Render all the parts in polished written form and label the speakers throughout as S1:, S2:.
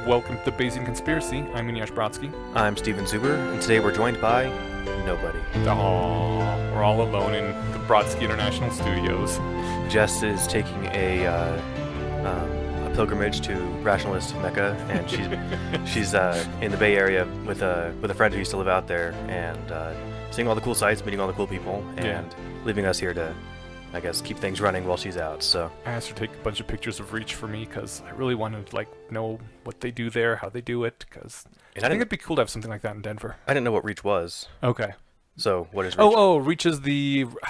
S1: welcome to the Bayesian Conspiracy. I'm Eneasz.
S2: I'm Steven Zuber, and today we're joined by nobody.
S1: Aww, we're all alone in the Brodsky International Studios.
S2: Jess is taking a pilgrimage to rationalist Mecca, and she's in the Bay Area with a friend who used to live out there, and seeing all the cool sights, meeting all the cool people, and leaving us here to, I guess, keep things running while she's out. So
S1: I asked her to take a bunch of pictures of Reach for me because I really wanted to know what they do there, how they do it, because I think it'd be cool to have something like that in Denver.
S2: I didn't know what Reach was.
S1: Okay.
S2: So what is Reach?
S1: Reach is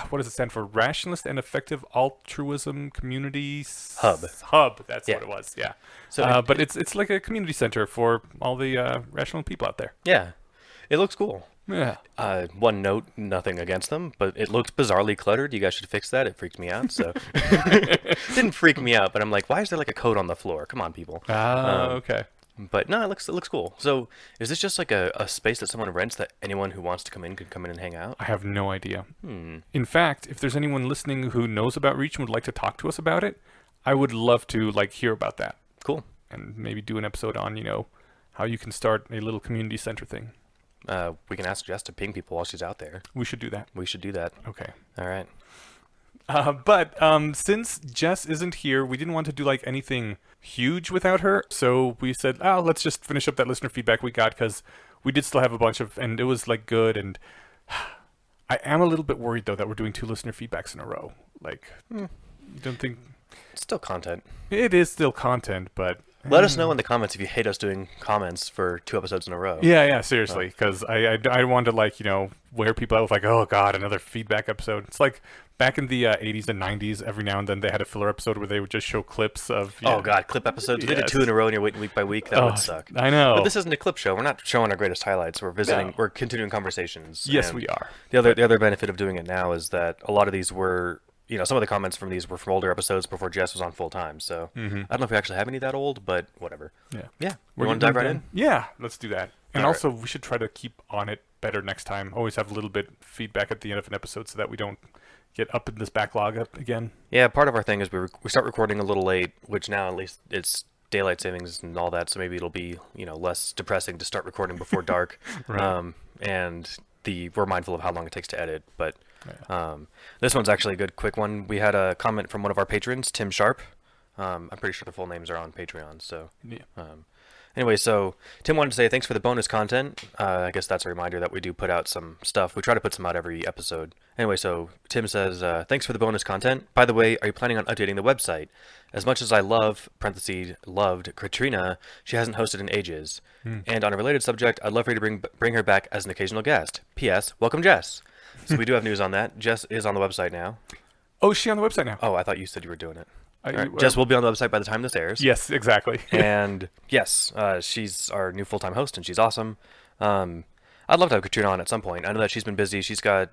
S1: what does it stand for? Rationalist and Effective Altruism Community
S2: Hub.
S1: That's what it was. Yeah.
S2: So
S1: but it's like a community center for all the rational people out there.
S2: Yeah, it looks cool.
S1: Yeah.
S2: One note, nothing against them, but it looks bizarrely cluttered. You guys should fix that. It freaked me out. So it didn't freak me out, but I'm like, why is there like a code on the floor? Come on, people.
S1: Okay.
S2: But no, it looks cool. So is this just like a space that someone rents that anyone who wants to come in can come in and hang out?
S1: I have no idea. In fact, if there's anyone listening who knows about Reach and would like to talk to us about it, I would love to hear about that.
S2: Cool.
S1: And maybe do an episode on, how you can start a little community center thing.
S2: We can ask Jess to ping people while she's out there.
S1: We should do that.
S2: We should do that.
S1: Okay.
S2: All right.
S1: But since Jess isn't here, we didn't want to do anything huge without her. So we said, let's just finish up that listener feedback we got, because we did still have a bunch of, and it was good. And I am a little bit worried though that we're doing 2 listener feedbacks in a row. You don't think
S2: it's still content?
S1: It is still content, but
S2: let us know in the comments if you hate us doing comments for 2 episodes in a row.
S1: Yeah, seriously, because I wanted to wear people out with oh god, another feedback episode. It's like back in the 80s and 90s, every now and then they had a filler episode where they would just show clips of
S2: oh god, clip episodes. If they did 2 in a row and you're waiting week by week, that would suck.
S1: I know.
S2: But this isn't a clip show. We're not showing our greatest highlights. We're visiting. No. We're continuing conversations.
S1: Yes, we are.
S2: The other benefit of doing it now is that a lot of these were, some of the comments from these were from older episodes before Jess was on full time. So I don't know if we actually have any that old, but whatever.
S1: Yeah.
S2: We want to dive right in?
S1: Yeah, let's do that. And
S2: All
S1: also, we should try to keep on it better next time. Always have a little bit feedback at the end of an episode so that we don't get up in this backlog up again.
S2: Yeah, part of our thing is we start recording a little late, which now at least it's daylight savings and all that, so maybe it'll be less depressing to start recording before dark.
S1: Right.
S2: And we're mindful of how long it takes to edit, but this one's actually a good quick one. We had a comment from one of our patrons, Tim Sharp. I'm pretty sure the full names are on Patreon. So anyway, so Tim wanted to say thanks for the bonus content. I guess that's a reminder that we do put out some stuff. We try to put some out every episode. Anyway, so Tim says, thanks for the bonus content. By the way, are you planning on updating the website? As much as I loved Katrina, she hasn't hosted in ages. And on a related subject, I'd love for you to bring her back as an occasional guest. P.S. Welcome, Jess. So we do have news on that. Jess is on the website now.
S1: Oh, is she on the website now?
S2: Oh, I thought you said you were doing it. Right. Jess will be on the website by the time this airs.
S1: Yes, exactly.
S2: And yes, she's our new full-time host, and she's awesome. I'd love to have Katrina on at some point. I know that she's been busy. She's got,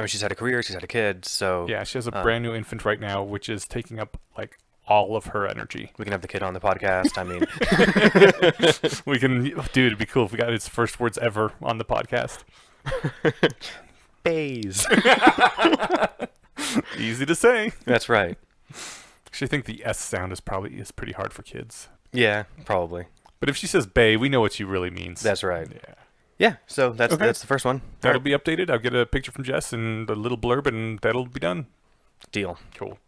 S2: she's had a career, she's had a kid, so...
S1: Yeah, she has a brand new infant right now, which is taking up, all of her energy.
S2: We can have the kid on the podcast. I mean...
S1: We can... Dude, it'd be cool if we got his first words ever on the podcast.
S2: Bays.
S1: Easy to say.
S2: That's right.
S1: Actually, I think the S sound is pretty hard for kids.
S2: Yeah, probably.
S1: But if she says bay, we know what she really means.
S2: That's right. Yeah, so that's the first one.
S1: That'll be updated. I'll get a picture from Jess and a little blurb, and that'll be done.
S2: Deal.
S1: Cool.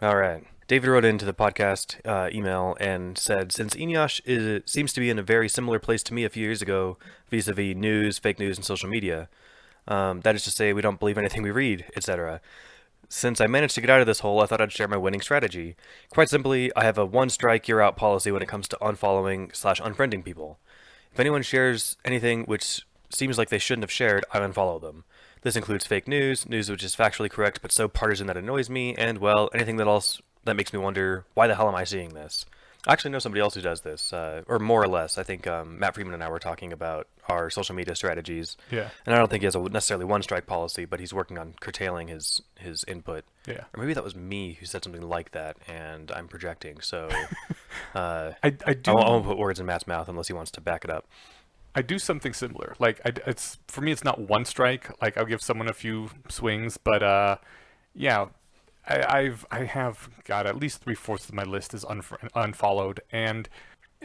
S2: All right. David wrote into the podcast email and said, since Eneasz seems to be in a very similar place to me a few years ago vis-a-vis news, fake news, and social media, that is to say we don't believe anything we read, etc. Since I managed to get out of this hole, I thought I'd share my winning strategy. Quite simply, I have a one-strike, you're-out policy when it comes to unfollowing/unfriending people. If anyone shares anything which seems like they shouldn't have shared, I unfollow them. This includes fake news which is factually correct but so partisan that annoys me, and, well, anything that makes me wonder, why the hell am I seeing this? I actually know somebody else who does this, or more or less. I think Matt Freeman and I were talking about our social media strategies.
S1: Yeah.
S2: And I don't think he has a necessarily one-strike policy, but he's working on curtailing his input.
S1: Yeah.
S2: Or maybe that was me who said something like that, and I'm projecting. So I won't put words in Matt's mouth unless he wants to back it up.
S1: I do something similar. It's for me, it's not one strike. I'll give someone a few swings, but yeah. I have got at least 3/4 of my list is unfollowed, and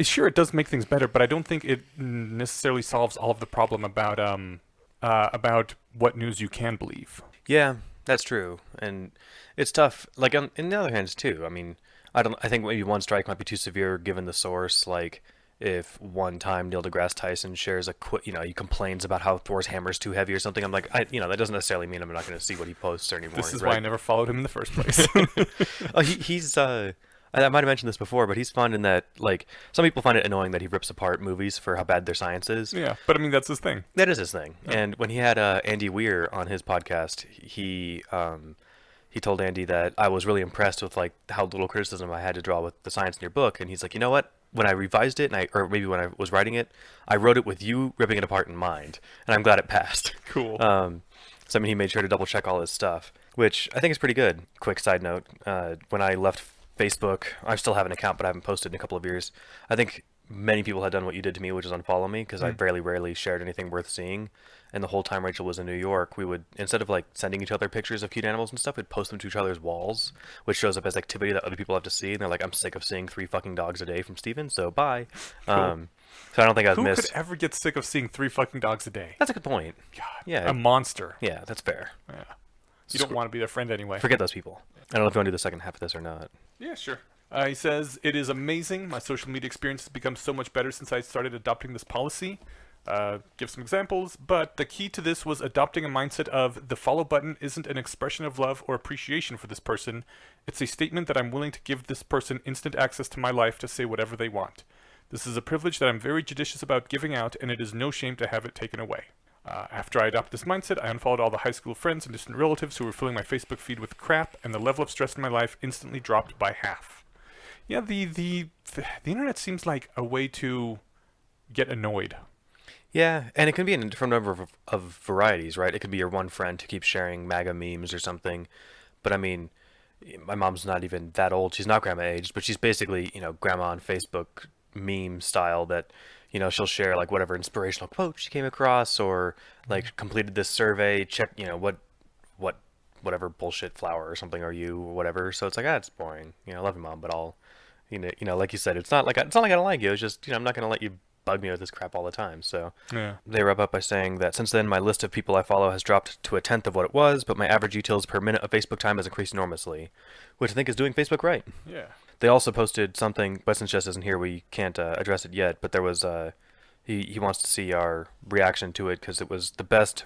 S1: Sure, it does make things better, but I don't think it necessarily solves all of the problem about what news you can believe.
S2: Yeah, that's true, and it's tough. Like in the other hands too. I mean, I think maybe one strike might be too severe given the source. Like if one time Neil deGrasse Tyson shares he complains about how Thor's hammer is too heavy or something. I'm like, that doesn't necessarily mean I'm not going to see what he posts anymore.
S1: This is
S2: right?
S1: why I never followed him in the first place.
S2: Oh, he's I might have mentioned this before, but he's fun in that, like, some people find it annoying that he rips apart movies for how bad their science is.
S1: Yeah, but I mean, that's his thing.
S2: That is his thing.
S1: Yeah.
S2: And when he had Andy Weir on his podcast, he told Andy that I was really impressed with like how little criticism I had to draw with the science in your book, and he's like, you know what? When I revised it, or maybe when I was writing it, I wrote it with you ripping it apart in mind, and I'm glad it passed.
S1: Cool.
S2: So I mean, he made sure to double check all his stuff, which I think is pretty good. Quick side note: when I left Facebook, I still have an account, but I haven't posted in a couple of years. I think many people had done what you did to me, which is unfollow me, because I very rarely shared anything worth seeing. And the whole time Rachel was in New York, we would, instead of like sending each other pictures of cute animals and stuff, we'd post them to each other's walls, which shows up as activity that other people have to see. And they're like, I'm sick of seeing 3 fucking dogs a day from Steven, so bye.
S1: Cool.
S2: So I don't think I was
S1: Who
S2: missed.
S1: could ever get sick of seeing 3 fucking dogs a day?
S2: That's a good point.
S1: God,
S2: Yeah.
S1: a monster.
S2: Yeah, that's fair.
S1: Yeah. You don't want to be their friend anyway.
S2: Forget those people. I don't know if you want to do the second half of this or not.
S1: Yeah, sure. He says, it is amazing. My social media experience has become so much better since I started adopting this policy. Give some examples, but the key to this was adopting a mindset of the follow button isn't an expression of love or appreciation for this person. It's a statement that I'm willing to give this person instant access to my life to say whatever they want. This is a privilege that I'm very judicious about giving out, and it is no shame to have it taken away. After I adopted this mindset, I unfollowed all the high school friends and distant relatives who were filling my Facebook feed with crap, and the level of stress in my life instantly dropped by half. Yeah, the internet seems like a way to get annoyed.
S2: Yeah, and it can be in a different number of varieties, right? It could be your one friend who keeps sharing MAGA memes or something. But I mean, my mom's not even that old. She's not grandma aged, but she's basically, grandma on Facebook meme style that, she'll share like whatever inspirational quote she came across, or like completed this survey, check, whatever bullshit flower or something are you, or whatever. So it's like, it's boring. I love you, Mom, but I'll, like you said, it's not like I don't like you. It's just, I'm not going to let you bug me with this crap all the time. So
S1: Yeah.
S2: they wrap up by saying that since then, my list of people I follow has dropped to 1/10 of what it was, but my average utils per minute of Facebook time has increased enormously, which I think is doing Facebook right.
S1: Yeah.
S2: They also posted something, but since Jess isn't here, we can't address it yet, but there was, he wants to see our reaction to it, because it was the best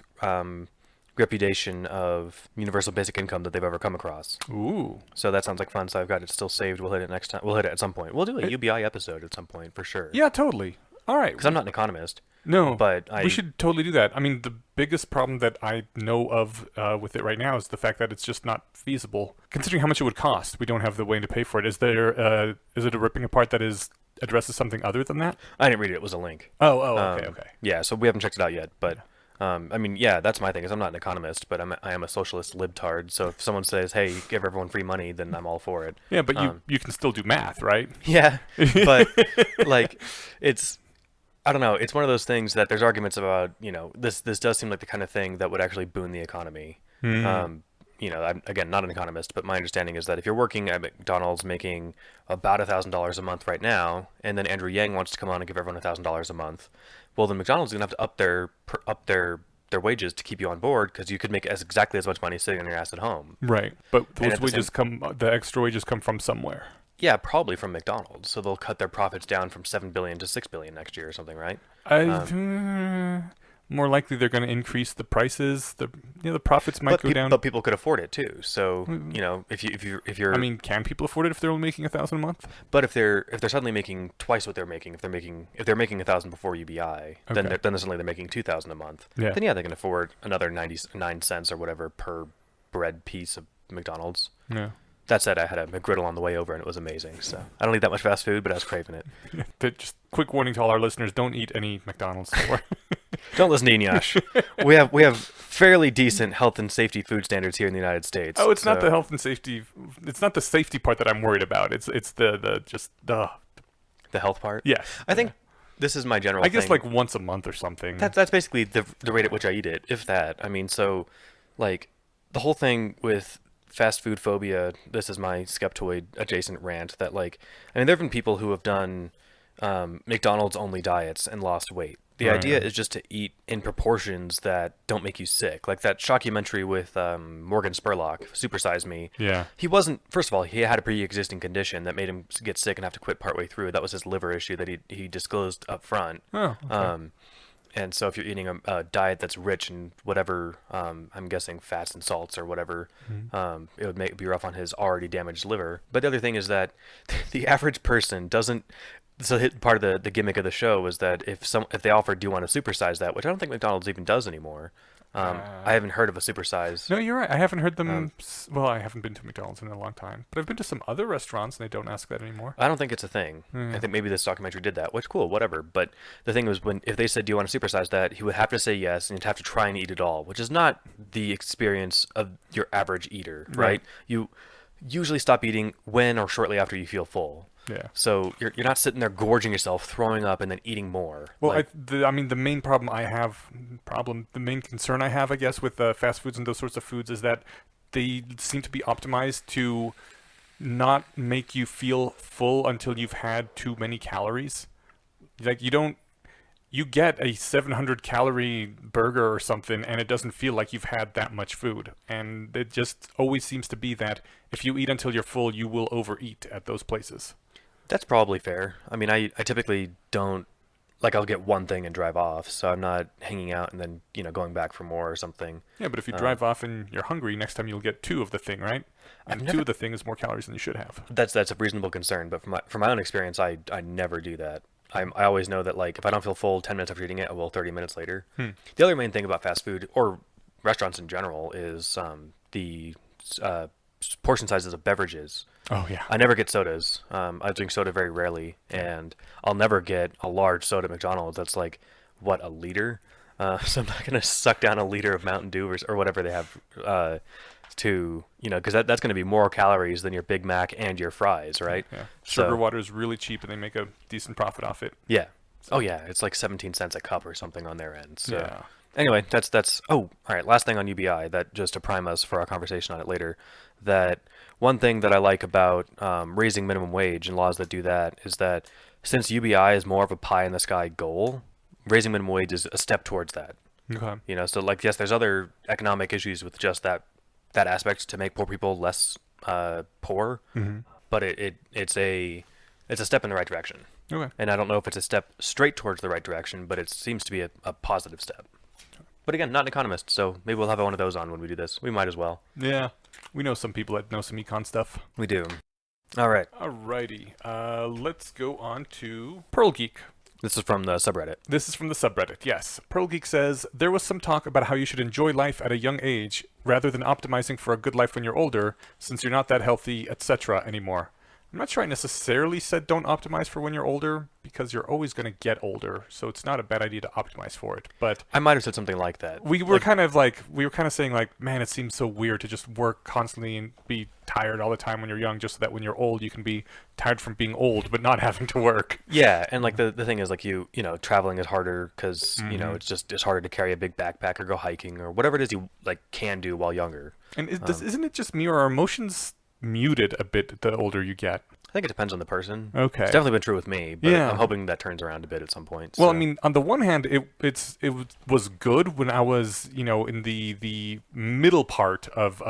S2: reputation of universal basic income that they've ever come across.
S1: Ooh.
S2: So that sounds like fun, so I've got it still saved. We'll hit it next time. We'll hit it at some point. We'll do a UBI episode at some point, for sure.
S1: Yeah, totally. All right.
S2: Because I'm not an economist.
S1: No,
S2: but
S1: we should totally do that. I mean, the biggest problem that I know of with it right now is the fact that it's just not feasible. Considering how much it would cost, we don't have the way to pay for it. Is it a ripping apart that addresses something other than that?
S2: I didn't read it. It was a link.
S1: Oh, okay.
S2: Yeah, so we haven't checked it out yet, but I mean, yeah, that's my thing. Is I'm not an economist, but I am a socialist libtard. So if someone says, "Hey, give everyone free money," then I'm all for it.
S1: Yeah, but you can still do math, right?
S2: Yeah, but like it's. I don't know. It's one of those things that there's arguments about. This does seem like the kind of thing that would actually boon the economy. I'm again not an economist, but my understanding is that if you're working at McDonald's making about $1,000 a month right now, and then Andrew Yang wants to come on and give everyone $1,000 a month, well, then McDonald's is gonna have to up their wages to keep you on board, because you could make exactly as much money sitting on your ass at home.
S1: Right, but those the extra wages come from somewhere.
S2: Yeah, probably from McDonald's. So they'll cut their profits down from $7 billion to $6 billion next year or something, right?
S1: More likely they're going to increase the prices. The profits might go down.
S2: But people could afford it too. So if you're,
S1: I mean, can people afford it if they're only making $1,000 a month?
S2: But if they're suddenly making twice what they're making, if they're making $1,000 before UBI, then suddenly they're making $2,000 a month.
S1: Yeah.
S2: Then they can afford another 99 cents or whatever per bread piece of McDonald's.
S1: Yeah.
S2: That said, I had a McGriddle on the way over, and it was amazing. So I don't eat that much fast food, but I was craving it.
S1: Just quick warning to all our listeners: don't eat any McDonald's.
S2: Don't listen to Eneasz. We have fairly decent health and safety food standards here in the United States.
S1: Oh, it's not the health and safety. It's not the safety part that I'm worried about. It's the
S2: health part.
S1: Yes.
S2: I think this is my general.
S1: I guess
S2: thing.
S1: like once a month or something.
S2: That's basically the rate at which I eat it, if that. I mean, so like the whole thing with fast food phobia. This is my skeptoid adjacent rant. That there have been people who have done McDonald's only diets and lost weight. The idea is just to eat in proportions that don't make you sick. Like that shockumentary with Morgan Spurlock, Super Size Me.
S1: Yeah.
S2: He wasn't, first of all, he had a pre-existing condition that made him get sick and have to quit partway through. That was his liver issue that he disclosed up front.
S1: Oh, okay.
S2: And so if you're eating a diet that's rich in whatever, I'm guessing fats and salts or whatever, it would be rough on his already damaged liver. But the other thing is that the average person doesn't. So part of the gimmick of the show was that if they offered, do you want to supersize that, which I don't think McDonald's even does anymore. I haven't heard of a supersize.
S1: No, you're right. I haven't heard them. Well, I haven't been to McDonald's in a long time, but I've been to some other restaurants, and they don't ask that anymore.
S2: I don't think it's a thing. I think maybe this documentary did that, which cool, whatever. But the thing was, if they said, "Do you want to supersize that?" he would have to say yes, and you'd have to try and eat it all, which is not the experience of your average eater, right? You usually stop eating when or shortly after you feel full.
S1: Yeah.
S2: So you're not sitting there gorging yourself, throwing up, and then eating more.
S1: Well, I mean, the main the main concern I have, I guess, with fast foods and those sorts of foods is that they seem to be optimized to not make you feel full until you've had too many calories. Like you get a 700 calorie burger or something, and it doesn't feel like you've had that much food. And it just always seems to be that if you eat until you're full, you will overeat at those places.
S2: That's probably fair. I mean, I typically don't, like, I'll get one thing and drive off, so I'm not hanging out and then, going back for more or something.
S1: Yeah, but if you drive off and you're hungry, next time you'll get two of the thing, right? And two of the thing is more calories than you should have.
S2: That's a reasonable concern, but from my own experience, I never do that. I always know that, like, if I don't feel full 10 minutes after eating it, I will 30 minutes later. The other main thing about fast food, or restaurants in general, is the portion sizes of beverages.
S1: Oh, yeah.
S2: I never get sodas. I drink soda very rarely, and I'll never get a large soda at McDonald's. That's like, what, a liter? So I'm not going to suck down a liter of Mountain Dew or whatever they have because that's going to be more calories than your Big Mac and your fries, right?
S1: Yeah. Sugar water is really cheap, and they make a decent profit off it.
S2: Yeah. Oh, yeah. It's like 17 cents a cup or something on their end. So.
S1: Yeah.
S2: Anyway, that's all right, last thing on UBI, that just to prime us for our conversation on it later, that one thing that I like about raising minimum wage and laws that do that is that since UBI is more of a pie in the sky goal, raising minimum wage is a step towards that.
S1: Okay.
S2: So like, yes, there's other economic issues with just that aspect to make poor people less poor, but it's a step in the right direction.
S1: Okay.
S2: And I don't know if it's a step straight towards the right direction, but it seems to be a positive step. But again, not an economist, so maybe we'll have one of those on when we do this. We might as well.
S1: Yeah. We know some people that know some econ stuff.
S2: We do. All right.
S1: Alrighty. Let's go on to Pearl Geek.
S2: This is from the subreddit.
S1: This is from the subreddit, yes. Pearl Geek says, there was some talk about how you should enjoy life at a young age rather than optimizing for a good life when you're older, since you're not that healthy, etc. anymore. I'm not sure I necessarily said don't optimize for when you're older, because you're always going to get older, so it's not a bad idea to optimize for it. But
S2: I might have said something like that.
S1: We were kind of saying like, man, it seems so weird to just work constantly and be tired all the time when you're young, just so that when you're old you can be tired from being old but not having to work.
S2: Yeah, and like the thing is, like, you know, traveling is harder because it's harder to carry a big backpack or go hiking or whatever it is you like can do while younger.
S1: And isn't it just me, or are emotions muted a bit the older you get?
S2: I think it depends on the person.
S1: Okay.
S2: It's definitely been true with me, but
S1: Yeah.
S2: I'm hoping that turns around a bit at some point.
S1: Well,
S2: so.
S1: I mean, on the one hand, it was good when I was, in the middle part of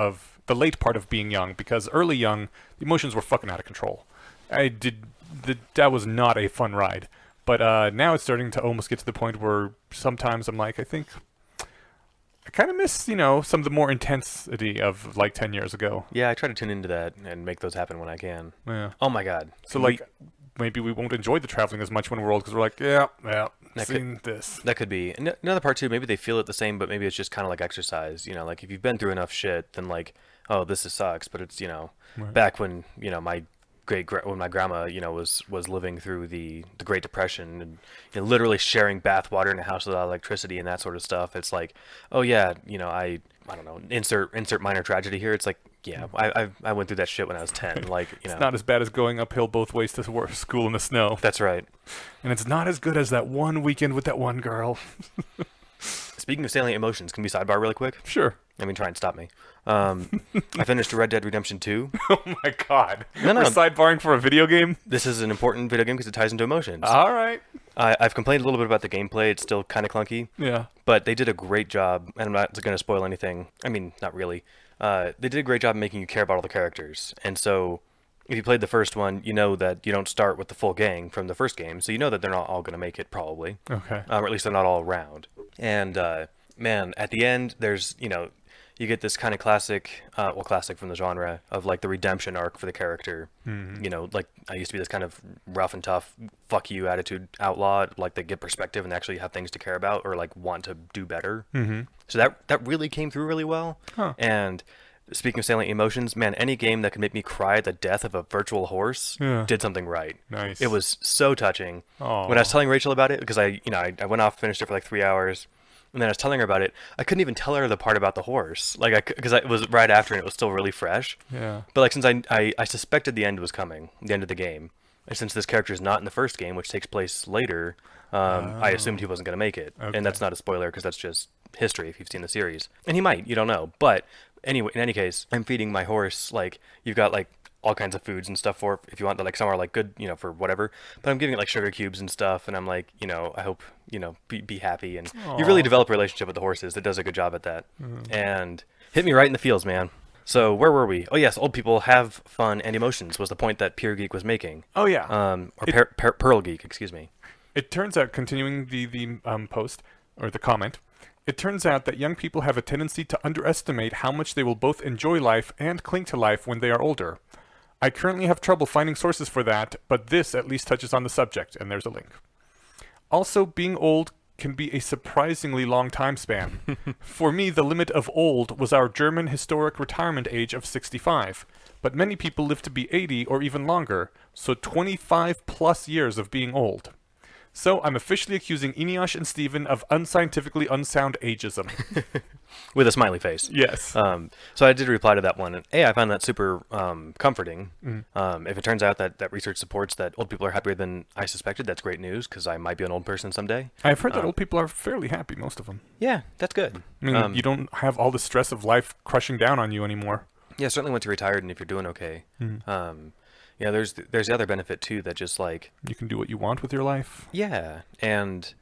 S1: the late part of being young, because early young, the emotions were fucking out of control. That was not a fun ride. But now it's starting to almost get to the point where sometimes I'm like, I think I kind of miss, some of the more intensity of like 10 years ago.
S2: Yeah, I try to tune into that and make those happen when I can.
S1: Yeah.
S2: Oh my God.
S1: So maybe we won't enjoy the traveling as much when we're old, because we're like, seen this.
S2: That could be. And another part too, maybe they feel it the same, but maybe it's just kind of like exercise. Like if you've been through enough shit, then like, oh, this sucks. But it's,
S1: Right.
S2: back when, when my grandma, was living through the Great Depression and literally sharing bath water in a house without electricity and that sort of stuff. It's like, oh yeah, I don't know, insert minor tragedy here. It's like, yeah, I went through that shit when I was 10. Like,
S1: It's not as bad as going uphill both ways to school in the snow.
S2: That's right.
S1: And it's not as good as that one weekend with that one girl.
S2: Speaking of salient emotions, can we sidebar really quick?
S1: Sure.
S2: I mean, try and stop me. I finished Red Dead Redemption 2.
S1: Oh my god.
S2: No.
S1: We're sidebarring for a video game?
S2: This is an important video game because it ties into emotions.
S1: All right.
S2: I've complained a little bit about the gameplay. It's still kind of clunky.
S1: Yeah.
S2: But they did a great job, and I'm not going to spoil anything. I mean, not really. They did a great job making you care about all the characters. And so, if you played the first one, you know that you don't start with the full gang from the first game. So you know that they're not all going to make it, probably.
S1: Okay.
S2: Or at least they're not all around. And, man, at the end, there's, you get this kind of classic from the genre of like the redemption arc for the character.
S1: Mm-hmm.
S2: Like I used to be this kind of rough and tough, fuck you attitude outlaw. Like they get perspective and actually have things to care about or like want to do better.
S1: Mm-hmm.
S2: So that really came through really well.
S1: Huh.
S2: And speaking of salient emotions, man, any game that could make me cry at the death of a virtual horse did something right.
S1: Nice.
S2: It was so touching.
S1: Aww.
S2: When I was telling Rachel about it, because I went off, finished it for like 3 hours. And then I was telling her about it. I couldn't even tell her the part about the horse, because it was right after and it was still really fresh.
S1: Yeah.
S2: But like since I suspected the end was coming, the end of the game, and since this character is not in the first game, which takes place later, I assumed he wasn't going to make it.
S1: Okay.
S2: And that's not a spoiler because that's just history if you've seen the series. And he might, you don't know. But anyway, in any case, I'm feeding my horse like you've got like all kinds of foods and stuff for if you want like somewhere like good, for whatever. But I'm giving it like sugar cubes and stuff, and I'm like, I hope, be happy. And you really develop a relationship with the horses. That does a good job at that. And hit me right in the feels, man. So where were we? Oh yes, old people have fun and emotions was the point that Peer Geek was making.
S1: Oh yeah.
S2: Pearl Geek, excuse me.
S1: It turns out, continuing the post or the comment, it turns out that young people have a tendency to underestimate how much they will both enjoy life and cling to life when they are older. I currently have trouble finding sources for that, but this at least touches on the subject, and there's a link. Also, being old can be a surprisingly long time span. For me, the limit of old was our German historic retirement age of 65, but many people live to be 80 or even longer, so 25 plus years of being old. So I'm officially accusing Eneasz and Steven of unscientifically unsound ageism.
S2: With a smiley face.
S1: Yes.
S2: So I did reply to that one, and I found that super comforting. If it turns out that research supports that old people are happier than I suspected, that's great news, because I might be an old person someday.
S1: I've heard that old people are fairly happy, most of them.
S2: Yeah, that's good.
S1: I mean, you don't have all the stress of life crushing down on you anymore.
S2: Yeah, certainly once you're retired and if you're doing okay. There's the other benefit, too, that just like...
S1: You can do what you want with your life.
S2: Yeah, and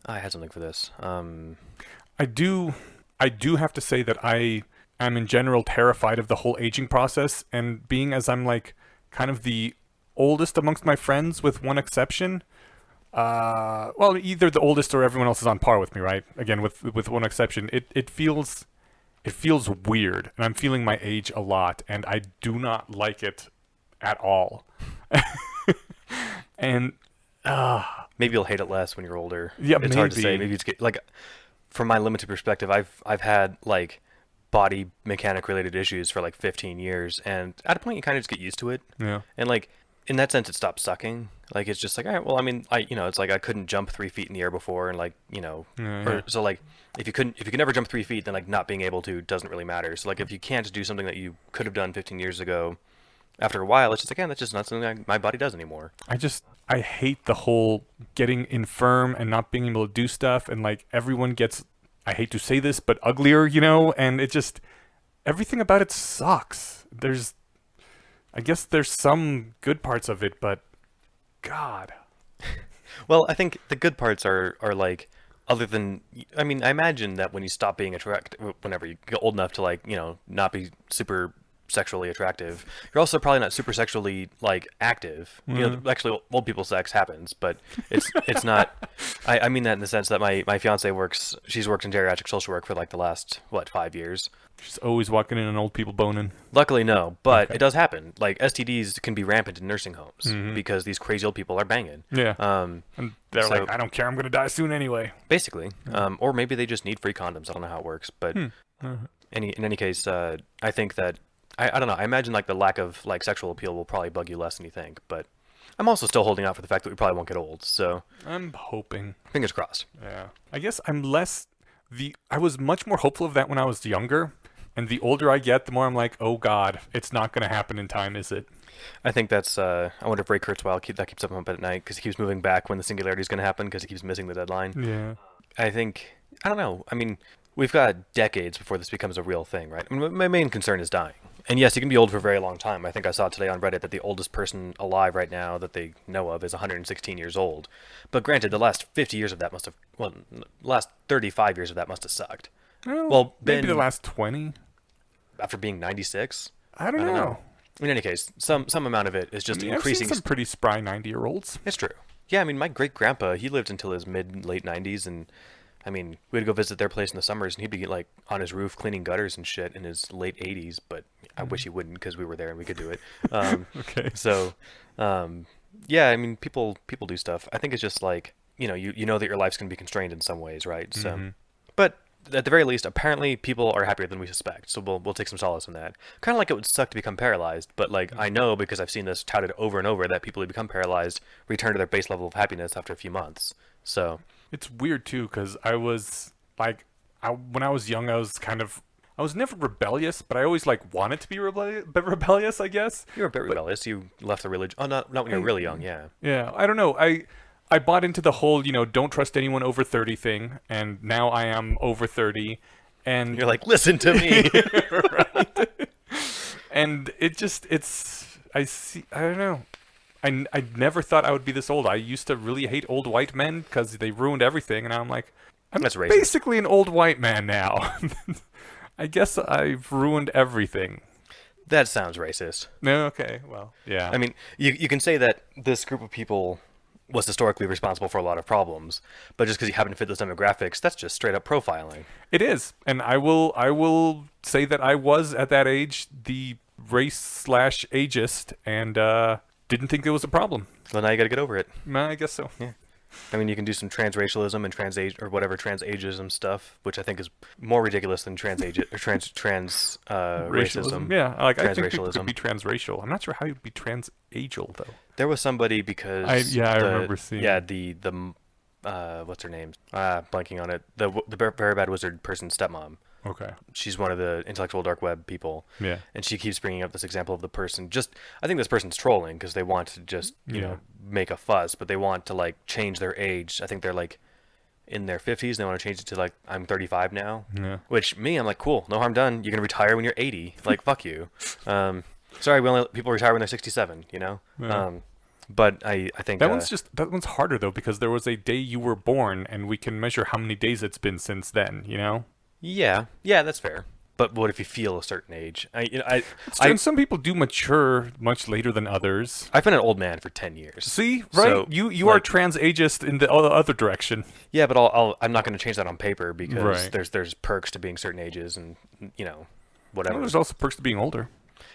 S2: I had something for this.
S1: I do have to say that I am in general terrified of the whole aging process, and being as I'm like kind of the oldest amongst my friends with one exception, well, either the oldest or everyone else is on par with me, right? Again, with one exception, it feels weird, and I'm feeling my age a lot, and I do not like it at all. And
S2: maybe you'll hate it less when you're older.
S1: Yeah,
S2: it's hard to say. Maybe it's like, from my limited perspective, I've had like body mechanic related issues for like 15 years, and at a point you kind of just get used to it.
S1: Yeah.
S2: And like in that sense, it stops sucking. Like it's just like, all right, well, I mean, it's like I couldn't jump 3 feet in the air before, and like so like if you could never jump 3 feet, then like not being able to doesn't really matter. So like if you can't do something that you could have done 15 years ago, after a while, it's just again, that's just not something my body does anymore.
S1: I hate the whole getting infirm and not being able to do stuff, and like everyone gets, I hate to say this, but uglier, and it just, everything about it sucks. I guess there's some good parts of it, but God.
S2: Well, I think the good parts are like, other than, I mean, I imagine that when you stop being attractive, whenever you get old enough to like, not be super sexually attractive, you're also probably not super sexually like active. Actually old people sex happens, but it's not. I mean that in the sense that my fiance she's worked in geriatric social work for like the last 5 years.
S1: She's always walking in on old people boning.
S2: Luckily no, but it does happen. Like STDs can be rampant in nursing homes because these crazy old people are banging.
S1: Yeah. And they're like, I don't care, I'm gonna die soon anyway.
S2: Basically. Or maybe they just need free condoms. I don't know how it works, but in any case, I think that I don't know. I imagine like the lack of like sexual appeal will probably bug you less than you think, but I'm also still holding out for the fact that we probably won't get old. So
S1: I'm hoping.
S2: Fingers crossed.
S1: Yeah. I guess I was much more hopeful of that when I was younger, and the older I get, the more I'm like, oh God, it's not going to happen in time, is it?
S2: I think that's. I wonder if Ray Kurzweil keeps up at night because he keeps moving back when the singularity is going to happen because he keeps missing the deadline.
S1: Yeah.
S2: I don't know. I mean, we've got decades before this becomes a real thing, right? I mean, my main concern is dying. And yes, you can be old for a very long time. I think I saw today on Reddit that the oldest person alive right now that they know of is 116 years old. But granted, the last 50 years of that must have, well, last 35 years of that must have sucked.
S1: Well, maybe the last 20.
S2: After being 96?
S1: I don't know.
S2: In any case, some amount of it is just increasing.
S1: I've seen some pretty spry 90-year-olds.
S2: It's true. Yeah, I mean, my great-grandpa, he lived until his late 90s, and I mean, we'd go visit their place in the summers, and he'd be like on his roof cleaning gutters and shit in his late 80s. But I wish he wouldn't, because we were there and we could do it.
S1: Okay.
S2: So, yeah, I mean, people do stuff. I think it's just like, you know that your life's gonna be constrained in some ways, right? So, but at the very least, apparently people are happier than we suspect. So we'll take some solace in that. Kind of like it would suck to become paralyzed, but like I know because I've seen this touted over and over that people who become paralyzed return to their base level of happiness after a few months. So
S1: it's weird too, because I was like, when I was young, I was never rebellious, but I always like wanted to be rebellious, I guess.
S2: You were a bit rebellious. You left the religion. Oh, not when you were really young. Yeah.
S1: Yeah, I don't know. I bought into the whole, don't trust anyone over 30 thing, and now I am over 30, and
S2: you're like, listen to me.
S1: Right? And I don't know. I never thought I would be this old. I used to really hate old white men because they ruined everything, and now I'm like,
S2: That's racist.
S1: Basically an old white man now. I guess I've ruined everything.
S2: That sounds racist.
S1: No, okay, well, yeah.
S2: I mean, you can say that this group of people was historically responsible for a lot of problems, but just because you happen to fit those demographics, that's just straight up profiling.
S1: It is, and I will say that I was at that age the race/ageist, and didn't think it was a problem.
S2: Well, now you got to get over it.
S1: I guess so.
S2: Yeah. I mean, you can do some transracialism and transageism stuff, which I think is more ridiculous than racism.
S1: Yeah, like I think people could be transracial. I'm not sure how you'd be transageal though.
S2: There was somebody because
S1: I remember seeing.
S2: Yeah, the what's her name? Blanking on it. The very bad wizard person's stepmom.
S1: Okay.
S2: She's one of the intellectual dark web people.
S1: Yeah.
S2: And she keeps bringing up this example of the person. I think this person's trolling because they want to just, you know, make a fuss, but they want to like change their age. I think they're like in their 50s. They want to change it to like, I'm 35 now. Yeah. Which I'm like, cool, no harm done. You're going to retire when you're 80. Like, fuck you. Sorry, people retire when they're 67, you know? Yeah. But I think
S1: that one's harder though, because there was a day you were born and we can measure how many days it's been since then, you know?
S2: Yeah, that's fair. But what if you feel a certain age?
S1: And some people do mature much later than others.
S2: I've been an old man for 10 years.
S1: See, right? So, you are transageist in the other direction.
S2: Yeah, but I'm not going to change that on paper because there's perks to being certain ages and, whatever.
S1: Well, there's also perks to being older.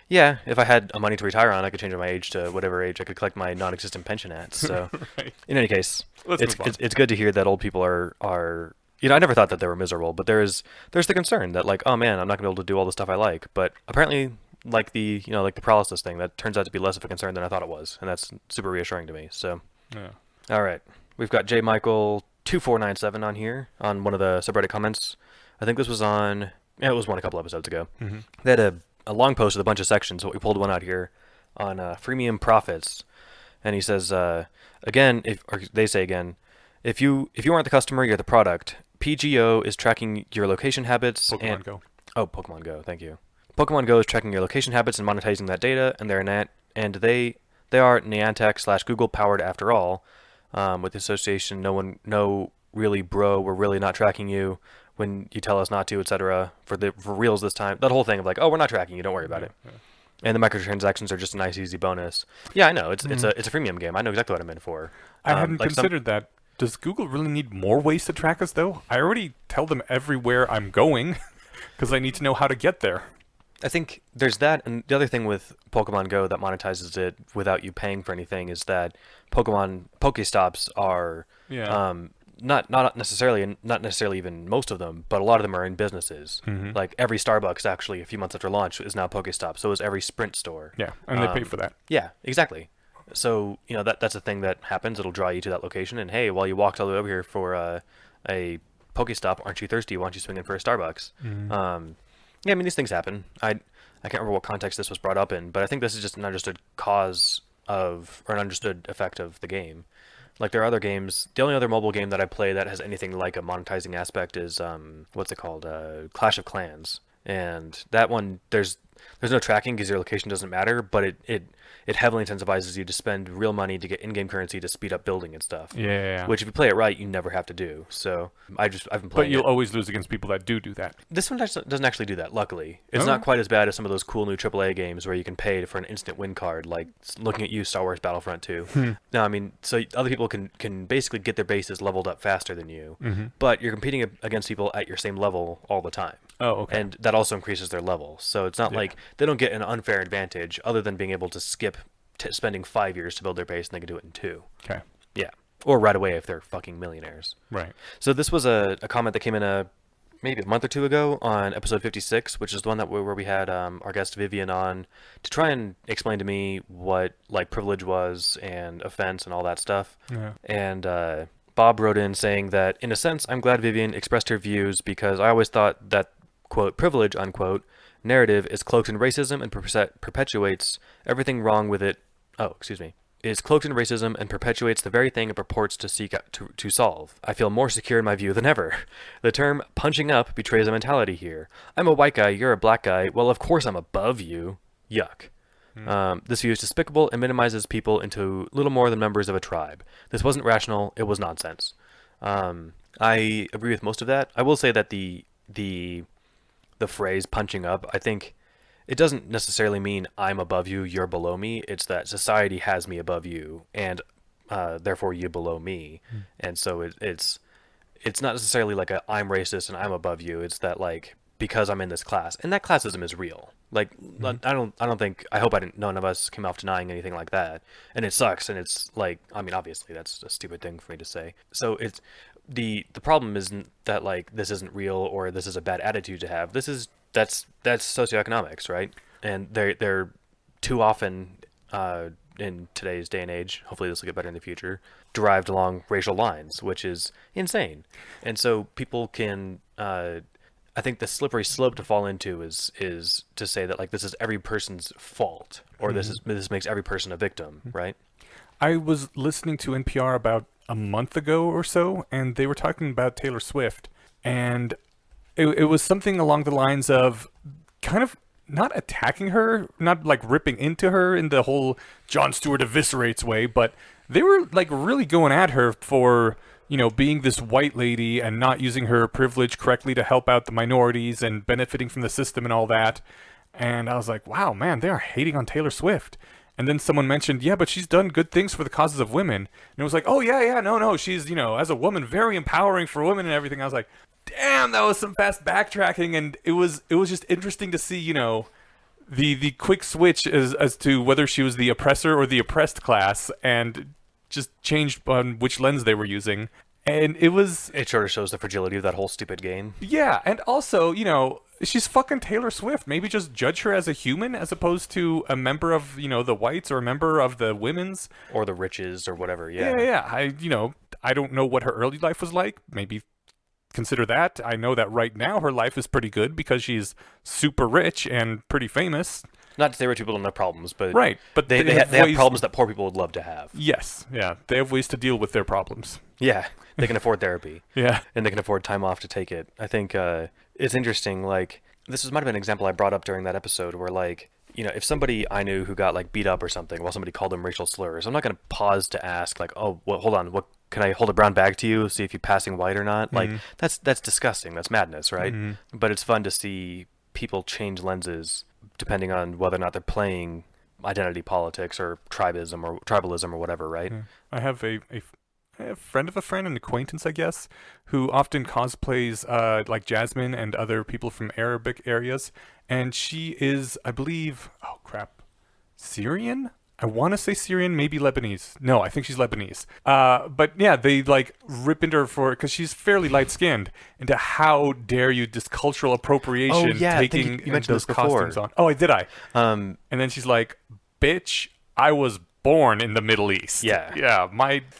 S2: Yeah, if I had money to retire on, I could change my age to whatever age I could collect my non-existent pension at. So, right. In any case, it's good to hear that old people are. I never thought that they were miserable, but there's the concern that like, oh man, I'm not gonna be able to do all the stuff I like. But apparently, like the paralysis thing, that turns out to be less of a concern than I thought it was, and that's super reassuring to me. So, yeah. All right, we've got J Michael 2497 on here on one of the subreddit comments. I think this was it was one a couple episodes ago. Mm-hmm. They had a long post with a bunch of sections, but we pulled one out here on freemium profits, and he says they say again, if you aren't the customer, you're the product. PGO is tracking your location habits.
S1: Pokemon Go.
S2: Oh, Pokemon Go. Thank you. Pokemon Go is tracking your location habits and monetizing that data, and they are Niantic / Google powered after all. With the association, no, really, bro, we're really not tracking you when you tell us not to, etc. For reals this time. That whole thing of like, oh, we're not tracking you, don't worry about it. Yeah. And the microtransactions are just a nice, easy bonus. Yeah, I know. It's a freemium game. I know exactly what I'm in for.
S1: I hadn't considered that. Does Google really need more ways to track us, though? I already tell them everywhere I'm going because I need to know how to get there.
S2: I think there's that, and the other thing with Pokemon Go that monetizes it without you paying for anything is that Pokestops are not necessarily even most of them, but a lot of them are in businesses. Mm-hmm. Like every Starbucks, actually, a few months after launch, is now Pokestop. So is every Sprint store.
S1: Yeah, and they pay for that.
S2: Yeah, exactly. So, that's a thing that happens. It'll draw you to that location. And, hey, while you walked all the way over here for a Pokestop, aren't you thirsty? Why don't you swing in for a Starbucks? Mm-hmm. Yeah, I mean, these things happen. I can't remember what context this was brought up in, but I think this is just an understood an understood effect of the game. Like there are other games. The only other mobile game that I play that has anything like a monetizing aspect is what's it called? Clash of Clans. And that one, there's no tracking because your location doesn't matter, but it heavily incentivizes you to spend real money to get in-game currency to speed up building and stuff.
S1: Yeah.
S2: Which if you play it right, you never have to do. So I've been playing.
S1: But you'll always lose against people that do that.
S2: This one doesn't actually do that. Luckily, it's not quite as bad as some of those cool new AAA games where you can pay for an instant win card, like looking at you, Star Wars Battlefront 2. No, I mean, so other people can basically get their bases leveled up faster than you, but you're competing against people at your same level all the time.
S1: Oh, okay.
S2: And that also increases their level. So it's not like they don't get an unfair advantage other than being able to skip spending 5 years to build their base and they can do it in 2.
S1: Okay.
S2: Yeah. Or right away if they're fucking millionaires.
S1: Right.
S2: So this was a comment that came in maybe a month or two ago on episode 56, which is the one where we had our guest Vivian on to try and explain to me what like privilege was and offense and all that stuff.
S1: Yeah.
S2: And Bob wrote in saying that, in a sense, I'm glad Vivian expressed her views because I always thought that, quote, privilege, unquote, narrative is cloaked in racism and perpetuates everything wrong with it. Is cloaked in racism and perpetuates the very thing it purports to seek out to solve. I feel more secure in my view than ever. The term punching up betrays a mentality here. I'm a white guy, you're a black guy, well, of course I'm above you. Yuck. This view is despicable and minimizes people into little more than members of a tribe. This wasn't rational, it was nonsense. I agree with most of that. I will say that the phrase punching up, I think it doesn't necessarily mean I'm above you, you're below me. It's that society has me above you, and therefore you below me. And so it's not necessarily like I'm racist and I'm above you. It's that like because I'm in this class, and that classism is real. Like I hope none of us came off denying anything like that. And it sucks, and it's like, I mean, obviously that's a stupid thing for me to say. So it's the problem isn't that like this isn't real or this is a bad attitude to have. That's socioeconomics, right? And they're too often in today's day and age, hopefully this will get better in the future, derived along racial lines, which is insane. And so people can I think the slippery slope to fall into is to say that like this is every person's fault or this makes every person a victim, right?
S1: I was listening to NPR about a month ago or so, and they were talking about Taylor Swift, and it was something along the lines of kind of not attacking her, not like ripping into her in the whole Jon Stewart eviscerates way, but they were like really going at her for, you know, being this white lady and not using her privilege correctly to help out the minorities and benefiting from the system and all that. And I was like, wow, man, they are hating on Taylor Swift. And then someone mentioned, yeah, but she's done good things for the causes of women. And it was like, oh, yeah, no, she's, you know, as a woman, very empowering for women and everything. I was like, damn, that was some fast backtracking. And it was just interesting to see, you know, the quick switch as to whether she was the oppressor or the oppressed class, and just changed on which lens they were using. And it
S2: sort of shows the fragility of that whole stupid game.
S1: Yeah, and also, you know, she's fucking Taylor Swift. Maybe just judge her as a human as opposed to a member of, you know, the whites or a member of the women's.
S2: Or the riches or whatever, yeah.
S1: Yeah. I don't know what her early life was like. Maybe consider that. I know that right now her life is pretty good because she's super rich and pretty famous.
S2: Not to say rich people don't have problems, but
S1: right, but
S2: they have problems that poor people would love to have.
S1: Yes, yeah, they have ways to deal with their problems.
S2: Yeah, they can afford therapy.
S1: Yeah,
S2: and they can afford time off to take it. I think it's interesting. Like might have been an example I brought up during that episode, where like, you know, if somebody I knew who got like beat up or something while somebody called them racial slurs, I'm not going to pause to ask like, oh, well, hold on, what? Can I hold a brown bag to you, see if you're passing white or not? Like that's disgusting. That's madness, right? But it's fun to see people change lenses depending on whether or not they're playing identity politics or tribalism or whatever, right?
S1: Yeah. I have a friend of a friend, an acquaintance, I guess, who often cosplays like Jasmine and other people from Arabic areas, and she is, I believe, Syrian? I want to say Syrian, maybe Lebanese. No, I think she's Lebanese. But yeah, they like rip into her because she's fairly light-skinned, into how dare you, this cultural appropriation, taking
S2: you mentioned
S1: those
S2: this before.
S1: costumes on. Oh, did I? And then she's like, bitch, I was born in the Middle East.
S2: Yeah.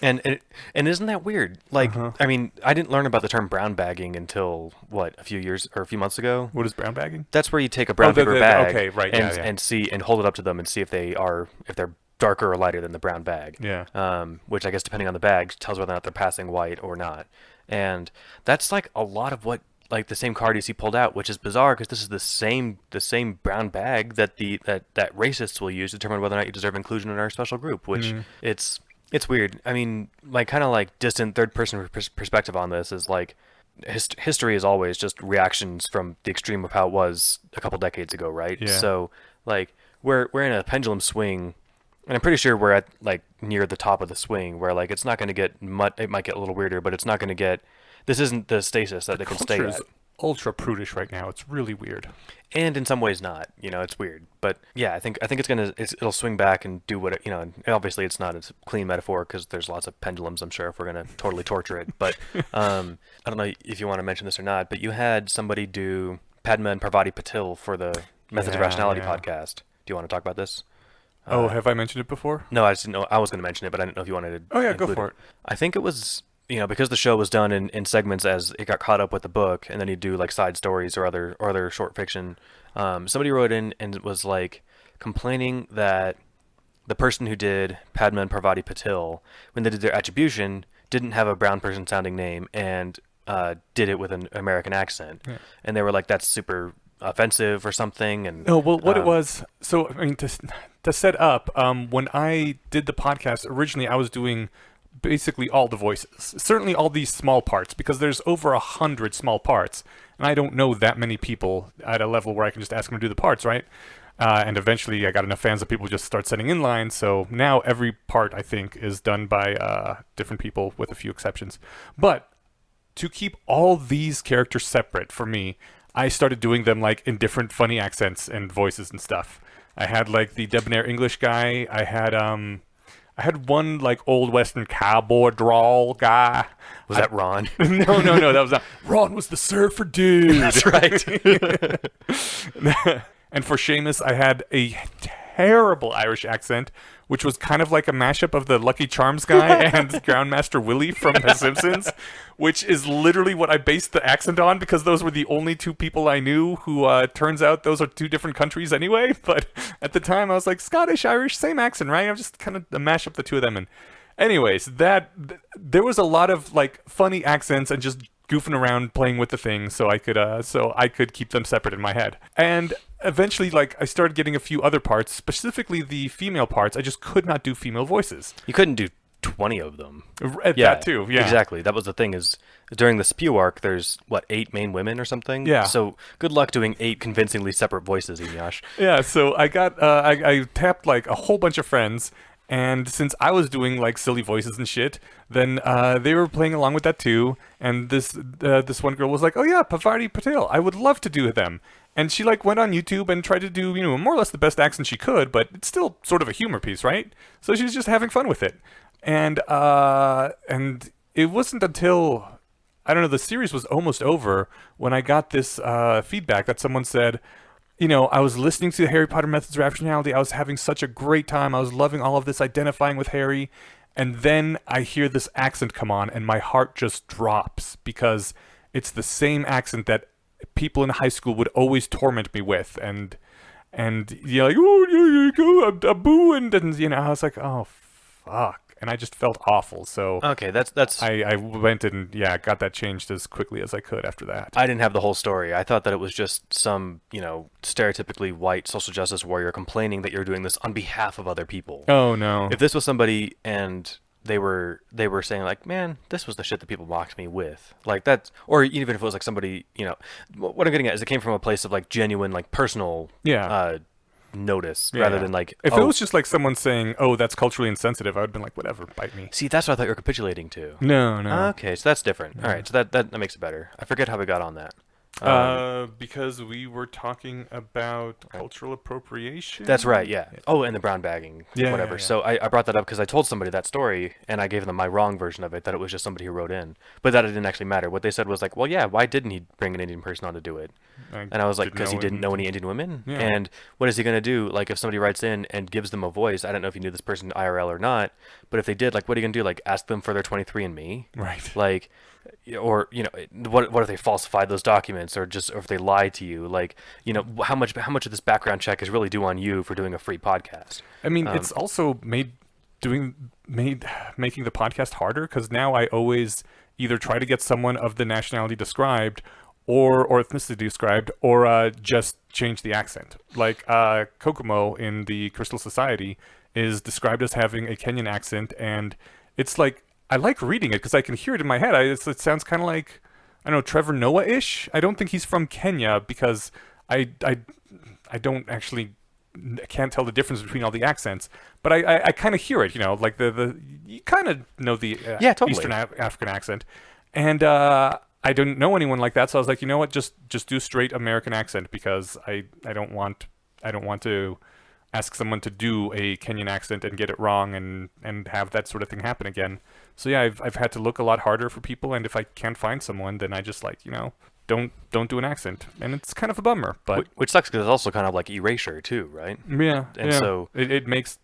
S2: And isn't that weird? Like, I mean, I didn't learn about the term brown bagging until a few months ago.
S1: What is brown bagging?
S2: That's where you take a brown paper bag,
S1: okay, right,
S2: and hold it up to them and see if they're darker or lighter than the brown bag.
S1: Yeah.
S2: Which I guess depending on the bag tells whether or not they're passing white or not. And that's like a lot of what like the same card you see pulled out, which is bizarre because this is the same brown bag that that racists will use to determine whether or not you deserve inclusion in our special group. Which it's weird. I mean, my kind of like distant third person perspective on this is like history is always just reactions from the extreme of how it was a couple decades ago, right?
S1: Yeah.
S2: So like we're in a pendulum swing. And I'm pretty sure we're at like near the top of the swing where like it's not going to get it might get a little weirder, but it's not going to get. This isn't the stasis that they can stay at.
S1: Ultra prudish right now. It's really weird.
S2: And in some ways not. You know, it's weird. But yeah, I think it'll swing back and do what you know. And obviously it's not a clean metaphor because there's lots of pendulums. I'm sure if we're going to totally torture it. But I don't know if you want to mention this or not. But you had somebody do Padma and Parvati Patil for the Methods of Rationality podcast. Do you want to talk about this?
S1: Have I mentioned it before?
S2: No, I just didn't know. I was going to mention it, but I didn't know if you wanted to.
S1: Oh yeah, go for it.
S2: I think it was, because the show was done in segments as it got caught up with the book, and then he'd do like side stories or other short fiction. Somebody wrote in and was like complaining that the person who did Padma and Parvati Patil, when they did their attribution, didn't have a brown person sounding name and did it with an American accent, and they were like, that's super offensive or something. And
S1: what it was, so I mean, to set up, when I did the podcast originally, I was doing basically all the voices, certainly all these small parts, because there's over 100 small parts, and I don't know that many people at a level where I can just ask them to do the parts, right? And eventually I got enough fans that people just start sending in lines, so now every part, I think, is done by different people with a few exceptions. But to keep all these characters separate for me, I started doing them like in different funny accents and voices and stuff. I had like the debonair English guy. I had one like old Western cowboy drawl guy.
S2: Was that Ron?
S1: No, that was not. Ron was the surfer dude.
S2: That's right.
S1: And for Seamus, I had a terrible Irish accent, which was kind of like a mashup of the Lucky Charms guy and Groundmaster Willie from The Simpsons, which is literally what I based the accent on because those were the only two people I knew who turns out those are two different countries anyway. But at the time I was like, Scottish, Irish, same accent, right? I'm just kind of mash up the two of them. And anyways, there was a lot of like funny accents and just goofing around playing with the thing so I could keep them separate in my head. And eventually, like, I started getting a few other parts, specifically the female parts. I just could not do female voices.
S2: You couldn't do 20 of them.
S1: That too, yeah.
S2: Exactly. That was the thing is, during the Spew arc, there's, 8 main women or something?
S1: Yeah.
S2: So, good luck doing 8 convincingly separate voices, Eneasz.
S1: Yeah, so I got, I tapped, like, a whole bunch of friends, and since I was doing, like, silly voices and shit, then they were playing along with that too, and this one girl was like, oh yeah, Parvati Patil, I would love to do them. And she like went on YouTube and tried to do, more or less the best accent she could, but it's still sort of a humor piece, right? So she was just having fun with it. And it wasn't until, I don't know, the series was almost over when I got this feedback that someone said, I was listening to the Harry Potter Methods of Rationality. I was having such a great time. I was loving all of this, identifying with Harry. And then I hear this accent come on and my heart just drops because it's the same accent that people in high school would always torment me with, and you're like, oh, you go, I'm booing, and I was like, oh, fuck, and I just felt awful. So
S2: okay, that's
S1: I went and got that changed as quickly as I could after that.
S2: I didn't have the whole story. I thought that it was just some stereotypically white social justice warrior complaining that you're doing this on behalf of other people.
S1: Oh no!
S2: If this was somebody and they were saying like, man, this was the shit that people mocked me with, like that, or even if it was like somebody, what I'm getting at is it came from a place of like genuine like personal notice rather than like,
S1: if it was just like someone saying, oh, that's culturally insensitive, I would have been like, whatever, bite me.
S2: See, that's what I thought you were capitulating to.
S1: No.
S2: Okay, so that's different. All right, so that makes it better. I forget how we got on that.
S1: Because we were talking about cultural appropriation.
S2: That's right, yeah. Oh, and the brown bagging, whatever.
S1: Yeah.
S2: So I brought that up because I told somebody that story, and I gave them my wrong version of it, that it was just somebody who wrote in. But that it didn't actually matter. What they said was like, well, yeah, why didn't he bring an Indian person on to do it? And I was like, because he didn't know any Indian women?
S1: Yeah.
S2: And what is he going to do? Like, if somebody writes in and gives them a voice, I don't know if you knew this person IRL or not, but if they did, like, what are you going to do? Like, ask them for their 23andMe?
S1: Right.
S2: Like, Or what if they falsified those documents, or if they lied to you? Like, how much of this background check is really due on you for doing a free podcast?
S1: I mean, it's also making the podcast harder, because now I always either try to get someone of the nationality described or ethnicity described, or just change the accent. Like Kokomo in the Crystal Society is described as having a Kenyan accent, and it's like, I like reading it because I can hear it in my head. It sounds kind of like, I don't know, Trevor Noah-ish. I don't think he's from Kenya, because I don't actually, I can't tell the difference between all the accents, but I kind of hear it, like you kind of know the
S2: Yeah, totally.
S1: Eastern African accent, and I didn't know anyone like that, so I was like, you know what, just do straight American accent, because I don't want to ask someone to do a Kenyan accent and get it wrong and have that sort of thing happen again. So yeah, I've had to look a lot harder for people, and if I can't find someone, then I just don't do an accent, and it's kind of a bummer. But
S2: which sucks, because it's also kind of like erasure too, right?
S1: Yeah,
S2: and so
S1: it makes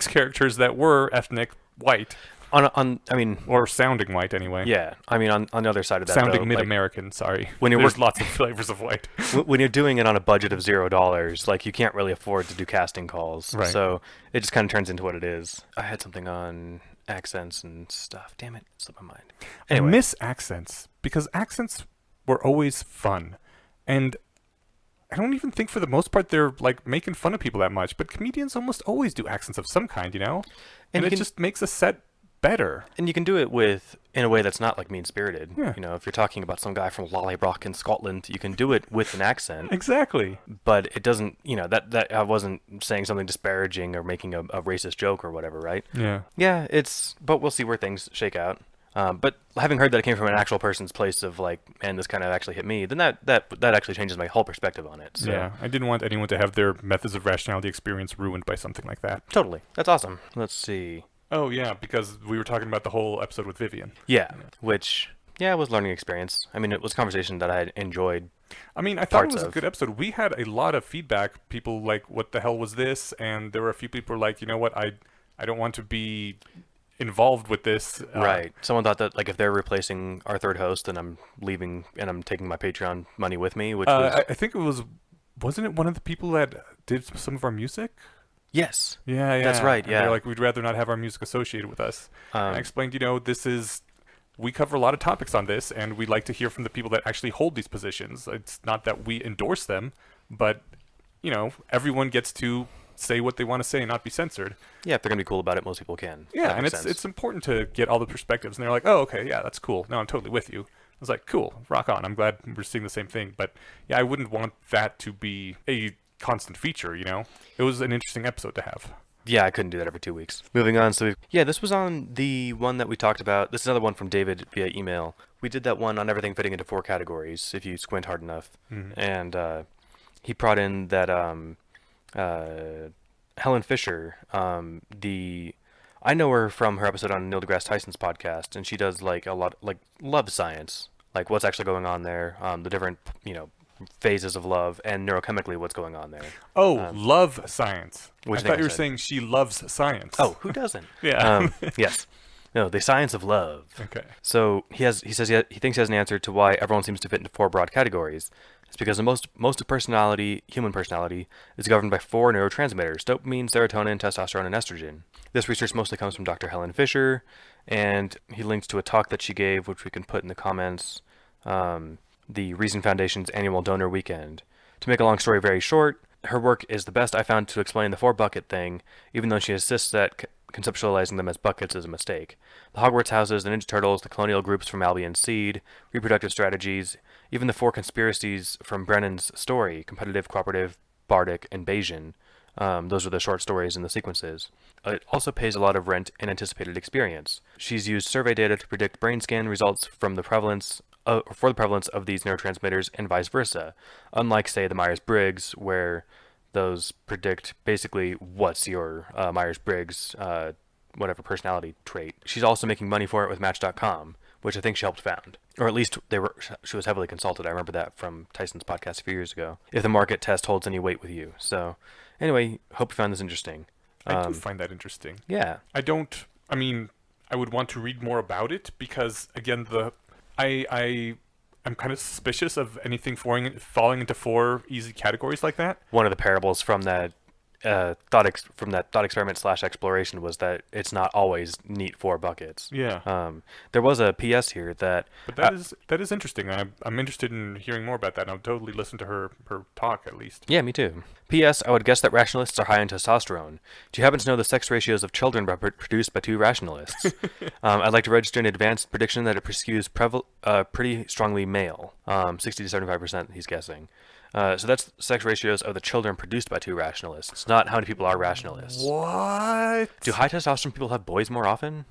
S1: characters that were ethnic white. Or sounding white anyway.
S2: Yeah, I mean, on the other side of that,
S1: sounding mid-American. Sorry,
S2: when
S1: there's lots of flavors of white.
S2: When you're doing it on a budget of $0, like, you can't really afford to do casting calls.
S1: Right.
S2: So it just kind of turns into what it is. I had something on accents and stuff. Damn it, it slipped my mind. Anyway.
S1: I miss accents, because accents were always fun, and I don't even think for the most part they're like making fun of people that much. But comedians almost always do accents of some kind, and it just makes a set better.
S2: And you can do it in a way that's not like mean-spirited.
S1: Yeah.
S2: If you're talking about some guy from Lallybroch in Scotland, you can do it with an accent.
S1: Exactly.
S2: But it doesn't, that I wasn't saying something disparaging or making a racist joke or whatever, right?
S1: Yeah.
S2: Yeah, but we'll see where things shake out. But having heard that it came from an actual person's place of like, man, this kind of actually hit me, then that actually changes my whole perspective on it. So.
S1: Yeah, I didn't want anyone to have their methods of rationality experience ruined by something like that.
S2: Totally. That's awesome. Let's see.
S1: Oh, yeah, because we were talking about the whole episode with Vivian.
S2: Yeah, which, was learning experience. I mean, it was a conversation that I had enjoyed.
S1: I mean, I thought it was a good episode. We had a lot of feedback. People like, what the hell was this? And there were a few people who were like, you know what, I don't want to be involved with this.
S2: Right. Someone thought that, like, if they're replacing our third host, then I'm leaving and I'm taking my Patreon money with me, which was...
S1: I think it was... Wasn't it one of the people that did some of our music?
S2: Yes.
S1: Yeah.
S2: That's right,
S1: And
S2: yeah.
S1: they're like, we'd rather not have our music associated with us. And I explained, we cover a lot of topics on this, and we like to hear from the people that actually hold these positions. It's not that we endorse them, but, everyone gets to say what they want to say and not be censored.
S2: Yeah, if they're going to be cool about it, most people can.
S1: Yeah, and it's important to get all the perspectives. And they're like, oh, okay, yeah, that's cool. No, I'm totally with you. I was like, cool, rock on. I'm glad we're seeing the same thing. But, yeah, I wouldn't want that to be a constant feature, It was an interesting episode to have.
S2: Yeah, I couldn't do that every 2 weeks. Moving on, so this was on the one that we talked about. This is another one from David via email. We did that one on everything fitting into 4 categories, if you squint hard enough. Mm-hmm. And he brought in that Helen Fisher, I know her from her episode on Neil deGrasse Tyson's podcast, and she does like a lot, like love science, like what's actually going on there, the different, phases of love, and neurochemically what's going on there.
S1: Oh, love science. I thought you were
S2: said?
S1: saying she loves science.
S2: Oh, who doesn't?
S1: Yeah.
S2: Yes. No, the science of love.
S1: Okay.
S2: So he says he thinks he has an answer to why everyone seems to fit into 4 broad categories. It's because most of human personality, is governed by 4 neurotransmitters: dopamine, serotonin, testosterone, and estrogen. This research mostly comes from Dr. Helen Fisher, and he links to a talk that she gave, which we can put in the comments, the Reason Foundation's annual donor weekend. To make a long story very short, her work is the best I found to explain the 4-bucket thing, even though she insists that conceptualizing them as buckets is a mistake. The Hogwarts houses, the Ninja Turtles, the colonial groups from Albion Seed, reproductive strategies, even the 4 conspiracies from Brennan's story: competitive, cooperative, bardic, and Bayesian. Those are the short stories in the sequences. It also pays a lot of rent in anticipated experience. She's used survey data to predict brain scan results from the prevalence for the prevalence of these neurotransmitters and vice versa, unlike, say, the Myers-Briggs, where those predict basically what's your Myers-Briggs whatever personality trait. She's also making money for it with Match.com, which I think she helped found. Or at least she was heavily consulted. I remember that from Tyson's podcast a few years ago. If the market test holds any weight with you. So anyway, hope you found this interesting.
S1: I do find that interesting.
S2: Yeah.
S1: I I would want to read more about it because, again, I'm kind of suspicious of anything falling into four easy categories like that.
S2: One of the parables from that thought experiment / exploration was that it's not always neat four buckets.
S1: Yeah.
S2: There was a PS here that.
S1: But that is interesting. I'm interested in hearing more about that. I'll totally listen to her talk at least.
S2: Yeah, me too. P.S. I would guess that rationalists are high in testosterone. Do you happen to know the sex ratios of children produced by 2 rationalists? I'd like to register an advanced prediction that it skews pretty strongly male. 60 to 75%, he's guessing. So that's sex ratios of the children produced by 2 rationalists, not how many people are rationalists.
S1: What?
S2: Do high testosterone people have boys more often?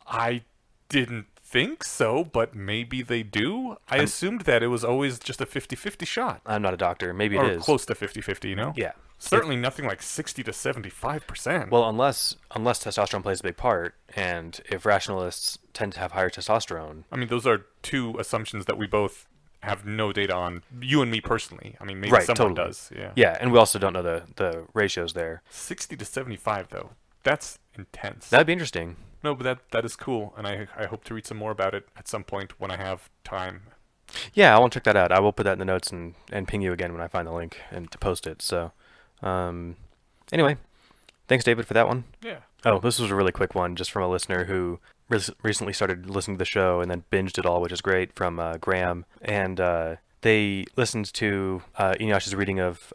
S1: I didn't think so, but maybe they do. I assumed that it was always just a 50-50 shot.
S2: I'm not a doctor. Maybe
S1: or
S2: it is.
S1: Close to 50-50, you know?
S2: Yeah.
S1: Certainly nothing like 60 to 75%.
S2: Well, unless testosterone plays a big part, and if rationalists tend to have higher testosterone.
S1: I mean, those are 2 assumptions that we both have no data on. You and me personally. I mean, maybe someone does. Yeah.
S2: Yeah, and we also don't know the ratios there.
S1: 60 to 75, though. That's intense.
S2: That'd be interesting.
S1: No, but that is cool, and I hope to read some more about it at some point when I have time.
S2: Yeah, I want to check that out. I will put that in the notes and ping you again when I find the link and to post it. So, anyway, thanks, David, for that one.
S1: Yeah.
S2: Oh, this was a really quick one, just from a listener who recently started listening to the show and then binged it all, which is great, from Graham. And they listened to Eneasz's reading of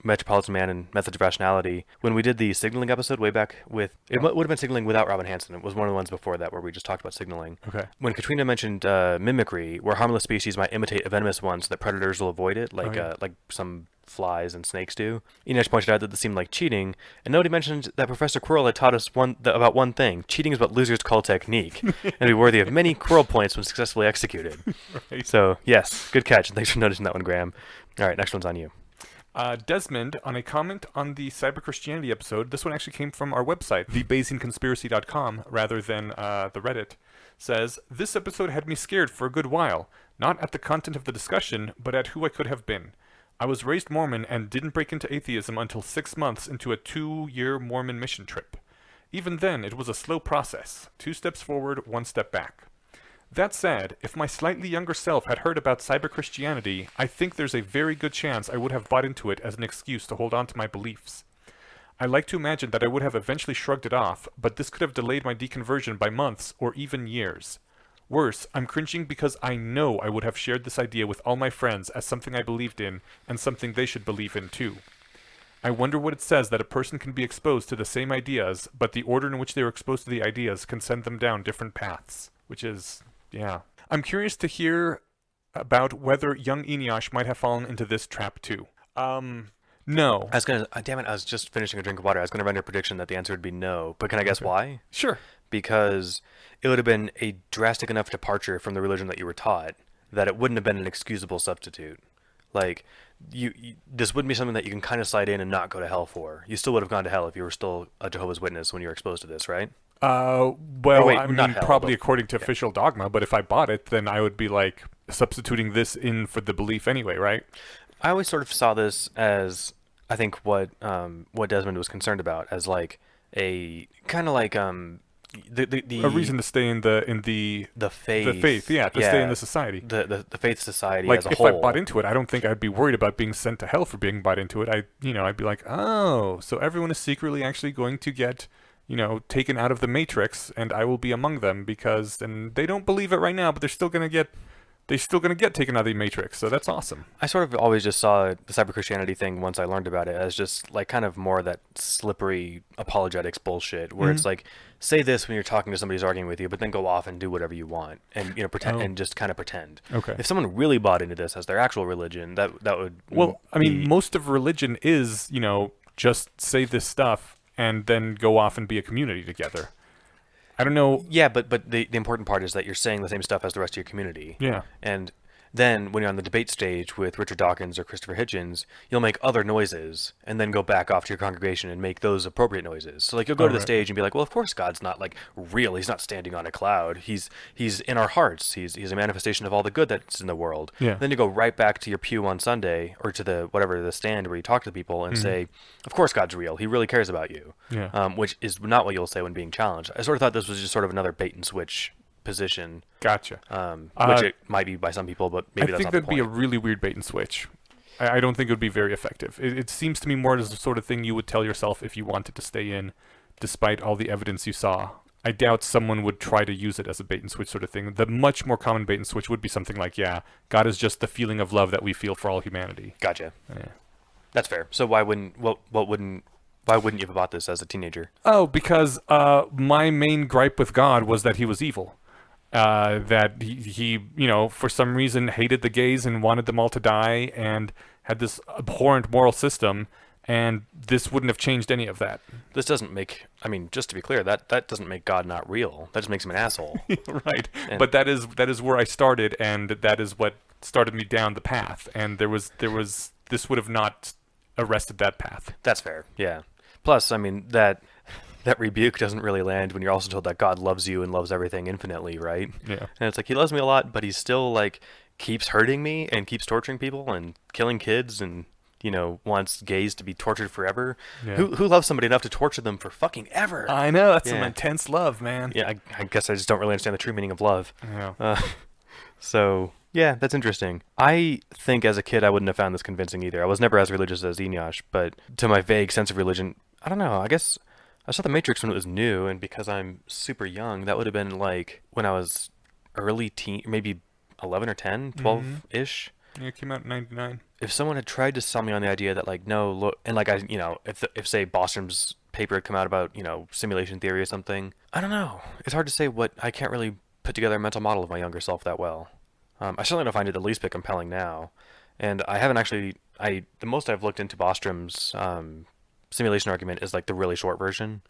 S2: Metropolitan Man and Methods of Rationality when we did the signaling episode way back with... It would have been signaling without Robin Hanson. It was one of the ones before that where we just talked about signaling.
S1: Okay.
S2: When Katrina mentioned mimicry, where harmless species might imitate a venomous one so that predators will avoid it, like some flies and snakes do. Eneasz pointed out that this seemed like cheating, and nobody mentioned that Professor Quirrell had taught us about one thing. Cheating is what losers call technique, and be worthy of many Quirrell points when successfully executed. Right. So, yes, good catch, and thanks for noticing that one, Graham. All right, next one's on you.
S1: Desmond, on a comment on the Cyber Christianity episode, this one actually came from our website, thebayesianconspiracy.com, rather than the Reddit, says, "This episode had me scared for a good while, not at the content of the discussion, but at who I could have been. I was raised Mormon and didn't break into atheism until 6 months into a 2-year Mormon mission trip. Even then, it was a slow process, 2 steps forward, 1 step back. That said, if my slightly younger self had heard about cyber Christianity, I think there's a very good chance I would have bought into it as an excuse to hold on to my beliefs. I like to imagine that I would have eventually shrugged it off, but this could have delayed my deconversion by months or even years. Worse, I'm cringing because I know I would have shared this idea with all my friends as something I believed in, and something they should believe in too. I wonder what it says that a person can be exposed to the same ideas, but the order in which they were exposed to the ideas can send them down different paths. Which is, yeah. I'm curious to hear about whether young Eneasz might have fallen into this trap too. No.
S2: Damn it, I was just finishing a drink of water. I was gonna render a prediction that the answer would be no, but can I guess why?
S1: Sure.
S2: Because it would have been a drastic enough departure from the religion that you were taught that it wouldn't have been an excusable substitute. Like, this wouldn't be something that you can kind of slide in and not go to hell for. You still would have gone to hell if you were still a Jehovah's Witness when you were exposed to this, right?
S1: Probably according to official dogma, but if I bought it, then I would be like substituting this in for the belief anyway, right?
S2: I always sort of saw this as, I think what Desmond was concerned about, as like a kind of like a
S1: reason to stay in the faith, stay in the society,
S2: the faith society
S1: like
S2: as a
S1: if
S2: whole.
S1: I bought into it, I don't think I'd be worried about being sent to hell for being bought into it. I'd be like, oh, so everyone is secretly actually going to get taken out of the matrix, and I will be among them because, and they don't believe it right now, but they're still gonna get taken out of the matrix. So that's awesome.
S2: I sort of always just saw the cyber Christianity thing once I learned about it as just like kind of more that slippery apologetics bullshit where it's like, say this when you're talking to somebody who's arguing with you, but then go off and do whatever you want and pretend and just kind of pretend.
S1: Okay.
S2: If someone really bought into this as their actual religion, that would
S1: most of religion is just say this stuff and then go off and be a community together. I don't know.
S2: Yeah, but the important part is that you're saying the same stuff as the rest of your community.
S1: Yeah.
S2: And Then when you're on the debate stage with Richard Dawkins or Christopher Hitchens, you'll make other noises and then go back off to your congregation and make those appropriate noises. So like you'll go to the stage and be like, well, of course God's not like real. He's not standing on a cloud. He's in our hearts. He's a manifestation of all the good that's in the world.
S1: Yeah.
S2: Then you go right back to your pew on Sunday or to the stand where you talk to the people and say, of course God's real. He really cares about you.
S1: Yeah.
S2: Which is not what you'll say when being challenged. I sort of thought this was just sort of another bait and switch position.
S1: Gotcha.
S2: Which it might be by some people, but maybe that's not the point.
S1: I think that'd be a really weird bait and switch. I don't think it would be very effective. It seems to me more as the sort of thing you would tell yourself if you wanted to stay in, despite all the evidence you saw. I doubt someone would try to use it as a bait and switch sort of thing. The much more common bait and switch would be something like, yeah, God is just the feeling of love that we feel for all humanity.
S2: Gotcha.
S1: Yeah.
S2: That's fair. So why wouldn't you have bought this as a teenager?
S1: Oh, because my main gripe with God was that he was evil. That he, for some reason hated the gays and wanted them all to die and had this abhorrent moral system, and this wouldn't have changed any of that.
S2: This doesn't make, just to be clear, that doesn't make God not real. That just makes him an asshole.
S1: Right. But that is where I started, and that is what started me down the path. And this would have not arrested that path.
S2: That's fair. Yeah. Plus, that rebuke doesn't really land when you're also told that God loves you and loves everything infinitely, right?
S1: Yeah.
S2: And it's like, he loves me a lot, but he's still like keeps hurting me and keeps torturing people and killing kids and wants gays to be tortured forever.
S1: Yeah.
S2: Who loves somebody enough to torture them for fucking ever?
S1: I know, that's some intense love, man.
S2: Yeah, I guess I just don't really understand the true meaning of love.
S1: Yeah.
S2: So yeah, that's interesting. I think as a kid I wouldn't have found this convincing either. I was never as religious as Eneasz, but to my vague sense of religion, I don't know. I guess I saw The Matrix when it was new, and because I'm super young, that would have been like when I was early teen, maybe 11 or 10, 12-ish.
S1: Yeah, it came out in 99.
S2: If someone had tried to sell me on the idea that like, no, look, and like if say Bostrom's paper had come out about, simulation theory or something, I don't know. It's hard to say I can't really put together a mental model of my younger self that well. I certainly don't find it the least bit compelling now. And I haven't actually, the most I've looked into Bostrom's simulation argument is like the really short version.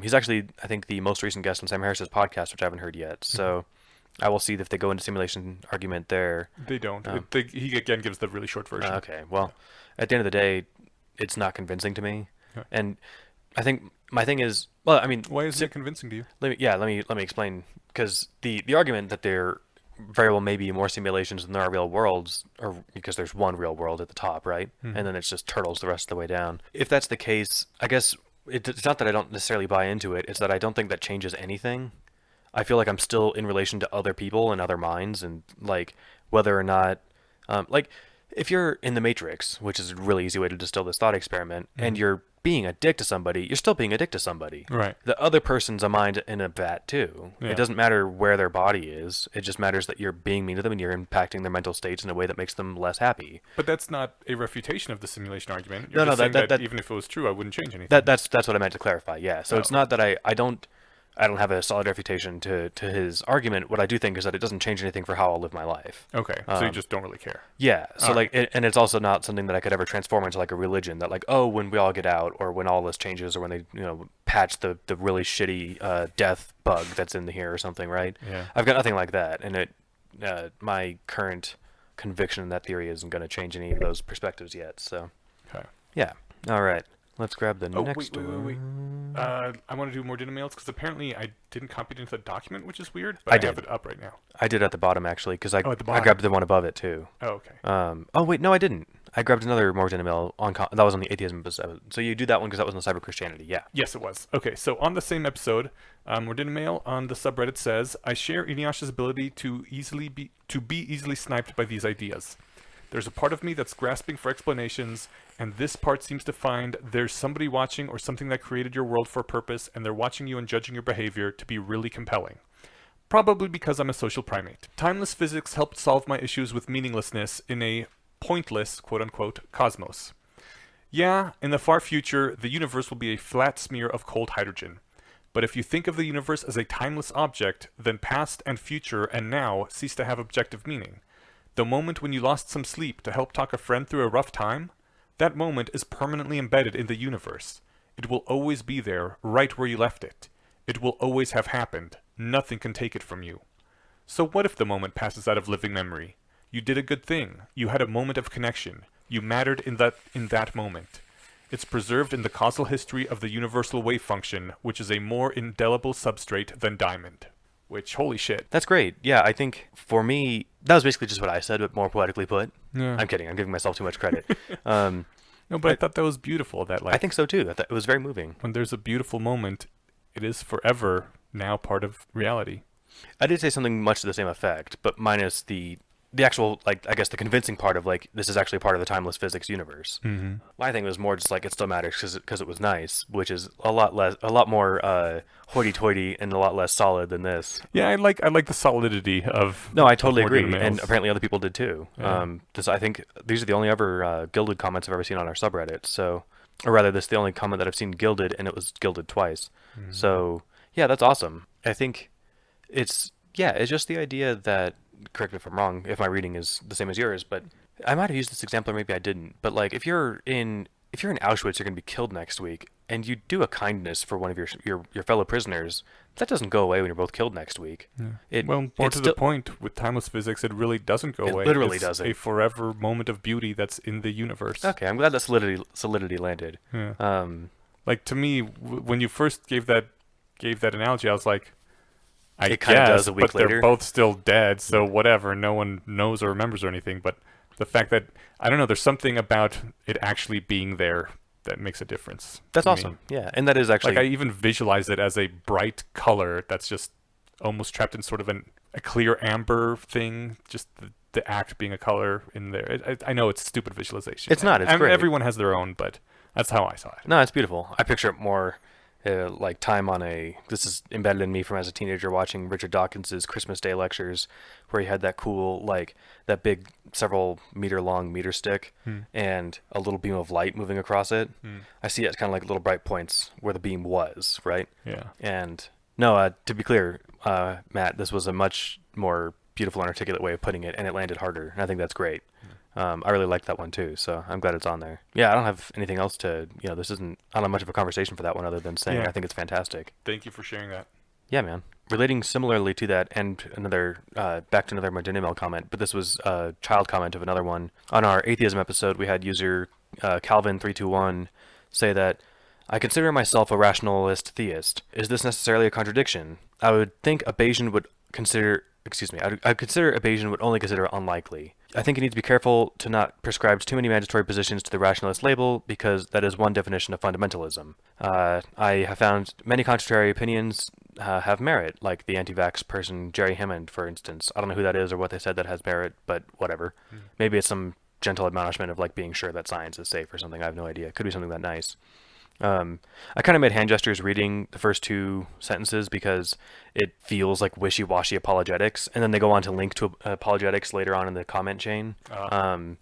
S2: He's actually, I think, the most recent guest on Sam Harris's podcast, which I haven't heard yet. So I will see if they go into simulation argument there.
S1: They don't. He again gives the really short version.
S2: Okay. Well, at the end of the day, it's not convincing to me.
S1: Okay.
S2: And I think my thing is, well,
S1: why is it convincing to you?
S2: Let me explain, because the argument that there very well may be more simulations than there are real worlds, or because there's one real world at the top, right? And then it's just turtles the rest of the way down. If that's the case, I guess it's not that I don't necessarily buy into it, it's that I don't think that changes anything. I feel like I'm still in relation to other people and other minds, and like whether or not like if you're in the Matrix, which is a really easy way to distill this thought experiment, and you're being a dick to somebody, you're still being a dick to somebody.
S1: Right.
S2: The other person's a mind in a vat too.
S1: Yeah.
S2: It doesn't matter where their body is. It just matters that you're being mean to them and you're impacting their mental states in a way that makes them less happy.
S1: But that's not a refutation of the simulation argument.
S2: No,
S1: You're saying that even if it was true, I wouldn't change anything.
S2: That's what I meant to clarify. Yeah. So it's not that I don't have a solid refutation to his argument. What I do think is that it doesn't change anything for how I'll live my life.
S1: Okay, so you just don't really care.
S2: Yeah. So and it's also not something that I could ever transform into like a religion that like, oh, when we all get out, or when all this changes, or when they patch the really shitty death bug that's in here or something, right?
S1: Yeah.
S2: I've got nothing like that, and my current conviction in that theory isn't going to change any of those perspectives yet. So.
S1: Okay.
S2: Yeah. All right. Let's grab the next
S1: one.
S2: Wait.
S1: I want to do more data mails because apparently I didn't copy it into the document, which is weird. But I have it up right now.
S2: I did at the bottom actually because I
S1: bottom.
S2: grabbed the one above it too.
S1: Oh, okay.
S2: Oh wait, no, I didn't. I grabbed another more data mail that was on the atheism episode. So you do that one because that was on Cyber Christianity. Yeah.
S1: Yes, it was. Okay, so on the same episode, more data mail on the subreddit says, "I share Eneasz's ability to be easily sniped by these ideas. There's a part of me that's grasping for explanations, and this part seems to find there's somebody watching or something that created your world for a purpose, and they're watching you and judging your behavior to be really compelling. Probably because I'm a social primate. Timeless physics helped solve my issues with meaninglessness in a pointless, quote-unquote, cosmos. Yeah, in the far future, the universe will be a flat smear of cold hydrogen. But if you think of the universe as a timeless object, then past and future and now cease to have objective meaning. The moment when you lost some sleep to help talk a friend through a rough time, that moment is permanently embedded in the universe. It will always be there, right where you left it. It will always have happened. Nothing can take it from you. So what if the moment passes out of living memory? You did a good thing. You had a moment of connection. You mattered in that moment. It's preserved in the causal history of the universal wave function, which is a more indelible substrate than diamond. Which, holy shit.
S2: That's great. Yeah, I think for me, that was basically just what I said, but more poetically put.
S1: Yeah.
S2: I'm kidding. I'm giving myself too much credit.
S1: No, but I thought that was beautiful. That
S2: I think so too. I thought it was very moving.
S1: when there's a beautiful moment, it is forever now part of reality.
S2: I did say something much to the same effect, but minus the actual, like, I guess the convincing part of, like, this is actually part of the timeless physics universe.
S1: Mm-hmm.
S2: My thing was more just like it still matters because it was nice, which is a lot more hoity-toity and a lot less solid than this.
S1: Yeah, I like the solidity of.
S2: No, I totally
S1: of Morgan
S2: agree,
S1: Mails.
S2: and apparently other people did too.
S1: Yeah.
S2: I think these are the only ever gilded comments I've ever seen on our subreddit. So, or rather, this is the only comment that I've seen gilded, and it was gilded twice.
S1: Mm-hmm.
S2: So, yeah, that's awesome. I think it's just the idea that, correct me if I'm wrong, if my reading is the same as yours, but I might have used this example or maybe I didn't. But like, if you're in Auschwitz, you're going to be killed next week, and you do a kindness for one of your fellow prisoners, that doesn't go away when you're both killed next week.
S1: Yeah. More to the point, with timeless physics, it really doesn't go away.
S2: It literally
S1: it's
S2: doesn't.
S1: A forever moment of beauty that's in the universe.
S2: Okay, I'm glad that solidity landed.
S1: Yeah. Like, to me, when you first gave that analogy, I was like,
S2: It kind of does a week
S1: but
S2: later.
S1: They're both still dead, so whatever. No one knows or remembers or anything. But the fact that, I don't know, there's something about it actually being there that makes a difference.
S2: That's
S1: to me.
S2: awesome. Yeah, and that is actually...
S1: Like, I even visualize it as a bright color that's just almost trapped in sort of a clear amber thing, just the act being a color in there. I know it's stupid visualization.
S2: It's not, it's great.
S1: Everyone has their own, but that's how I saw it.
S2: No, it's beautiful. I picture it more like time on a... This is embedded in me from as a teenager watching Richard Dawkins's Christmas Day lectures, where he had that cool, like, that big several meter long meter stick and a little beam of light moving across it. I see it as kind of like little bright points where the beam was, right?
S1: Yeah.
S2: And no, to be clear, Matt, this was a much more beautiful and articulate way of putting it, and it landed harder, and I think that's great. I really liked that one too, so I'm glad it's on there. Yeah, I don't have anything else to, I don't have much of a conversation for that one other than saying I think it's fantastic.
S1: Thank you for sharing that.
S2: Yeah, man. Relating similarly to that, and another, back to another Modinemail comment, but this was a child comment of another one. On our atheism episode, we had user Calvin321 say that, I consider myself a rationalist theist. Is this necessarily a contradiction? I would think a Bayesian would consider... I'd consider a Bayesian would only consider it unlikely. I think you need to be careful to not prescribe too many mandatory positions to the rationalist label, because that is one definition of fundamentalism. I have found many contrary opinions have merit, like the anti-vax person Jerry Hammond, for instance. I don't know who that is or what they said that has merit, but whatever. Maybe it's some gentle admonishment of like being sure that science is safe or something. I have no idea. It could be something that nice. I kind of made hand gestures reading the first two sentences because it feels like wishy-washy apologetics, and then they go on to link to apologetics later on in the comment chain, so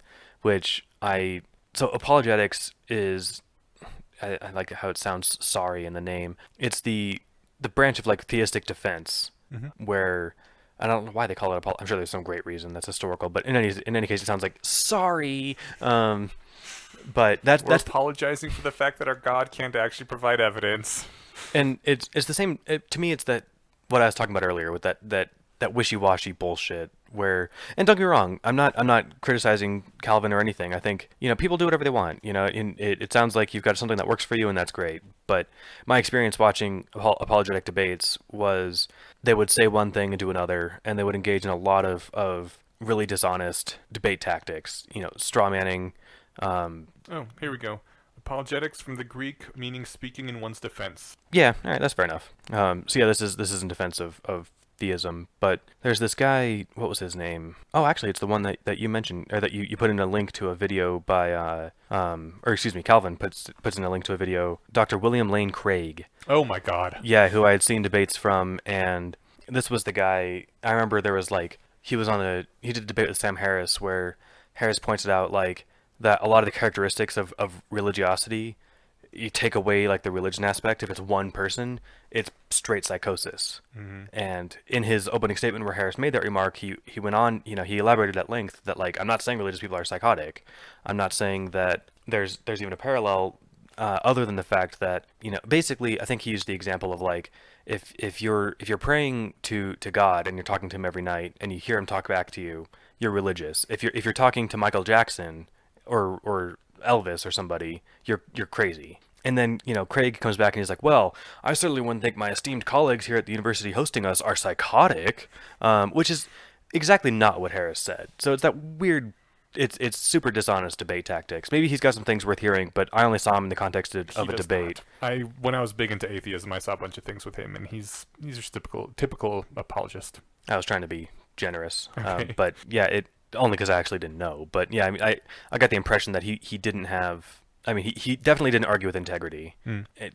S2: apologetics is, I like how it sounds sorry in the name. It's the branch of like theistic defense, where I don't know why they call it I'm sure there's some great reason that's historical, but in any case it sounds like sorry. But that's
S1: apologizing for the fact that our God can't actually provide evidence.
S2: And it's the same to me. It's that what I was talking about earlier with that wishy-washy bullshit. Where, and don't get me wrong, I'm not criticizing Calvin or anything. I think people do whatever they want. It sounds like you've got something that works for you, and that's great. But my experience watching apologetic debates was they would say one thing and do another, and they would engage in a lot of really dishonest debate tactics. Straw manning.
S1: Here we go. Apologetics from the Greek, meaning speaking in one's defense.
S2: Yeah, all right, that's fair enough. This is in defense of theism, but there's this guy, what was his name? Oh, actually, it's the one that you mentioned, or that you put in a link to a video by, Calvin puts in a link to a video, Dr. William Lane Craig.
S1: Oh my God.
S2: Yeah, who I had seen debates from, and this was the guy, I remember there was like, he did a debate with Sam Harris where Harris pointed out like, that a lot of the characteristics of religiosity, you take away like the religion aspect. If it's one person, it's straight psychosis. And in his opening statement where Harris made that remark, he went on, he elaborated at length that like, I'm not saying religious people are psychotic. I'm not saying that there's even a parallel other than the fact that, basically, I think he used the example of like, if you're praying to God and you're talking to him every night and you hear him talk back to you, you're religious. If you're talking to Michael Jackson or Elvis or somebody, you're crazy. And then, Craig comes back and he's like, well, I certainly wouldn't think my esteemed colleagues here at the university hosting us are psychotic, which is exactly not what Harris said. So it's that weird, it's super dishonest debate tactics. Maybe he's got some things worth hearing, but I only saw him in the context of a debate.
S1: When I was big into atheism, I saw a bunch of things with him, and he's just typical apologist.
S2: I was trying to be generous,
S1: Okay.
S2: but yeah, only because I actually didn't know. But yeah, I mean, I got the impression that he didn't have. I mean, he definitely didn't argue with integrity.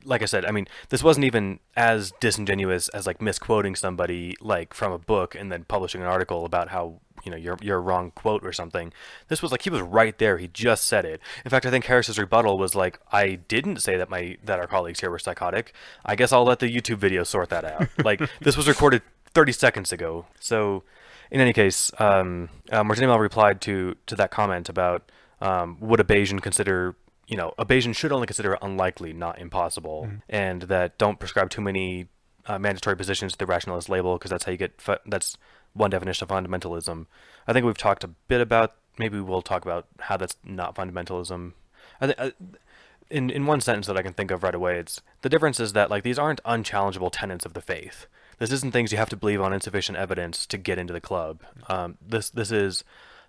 S2: Like I said, I mean, this wasn't even as disingenuous as like misquoting somebody like from a book and then publishing an article about how you're a wrong quote or something. This was like he was right there. He just said it. In fact, I think Harris's rebuttal was like, I didn't say that our colleagues here were psychotic. I guess I'll let the YouTube video sort that out. Like this was recorded 30 seconds ago. So in any case, Martinelli replied to that comment about would a Bayesian consider. A Bayesian should only consider it unlikely, not impossible, and that don't prescribe too many mandatory positions to the rationalist label, because that's how you get. That's one definition of fundamentalism. I think we've talked a bit about. Maybe we'll talk about how that's not fundamentalism. In one sentence that I can think of right away, it's the difference is that like these aren't unchallengeable tenets of the faith. This isn't things you have to believe on insufficient evidence to get into the club.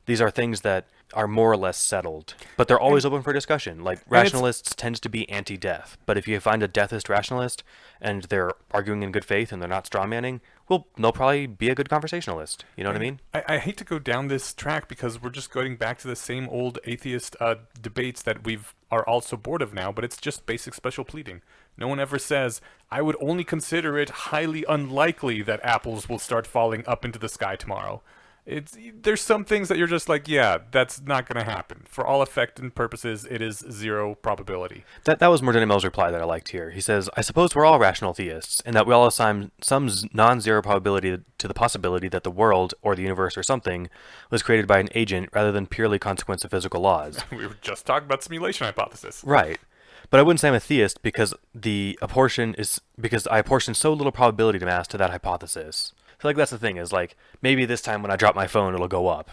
S2: These are things that are more or less settled, but they're always open for discussion. Like rationalists tends to be anti-death, but if you find a deathist rationalist and they're arguing in good faith and they're not strawmanning, well, they'll probably be a good conversationalist. You know what I mean?
S1: I hate to go down this track because we're just going back to the same old atheist debates that are all so bored of now, but it's just basic special pleading. No one ever says, I would only consider it highly unlikely that apples will start falling up into the sky tomorrow. There's some things that you're just like, yeah, that's not going to happen. For all effect and purposes, it is zero probability.
S2: That was Mordenimel's reply that I liked here. He says, I suppose we're all rational theists, and that we all assign some non-zero probability to the possibility that the world, or the universe or something, was created by an agent rather than purely consequence of physical laws.
S1: We were just talking about simulation hypothesis.
S2: Right. But I wouldn't say I'm a theist because I apportion so little probability to mass to that hypothesis. So like that's the thing is like maybe this time when I drop my phone it'll go up,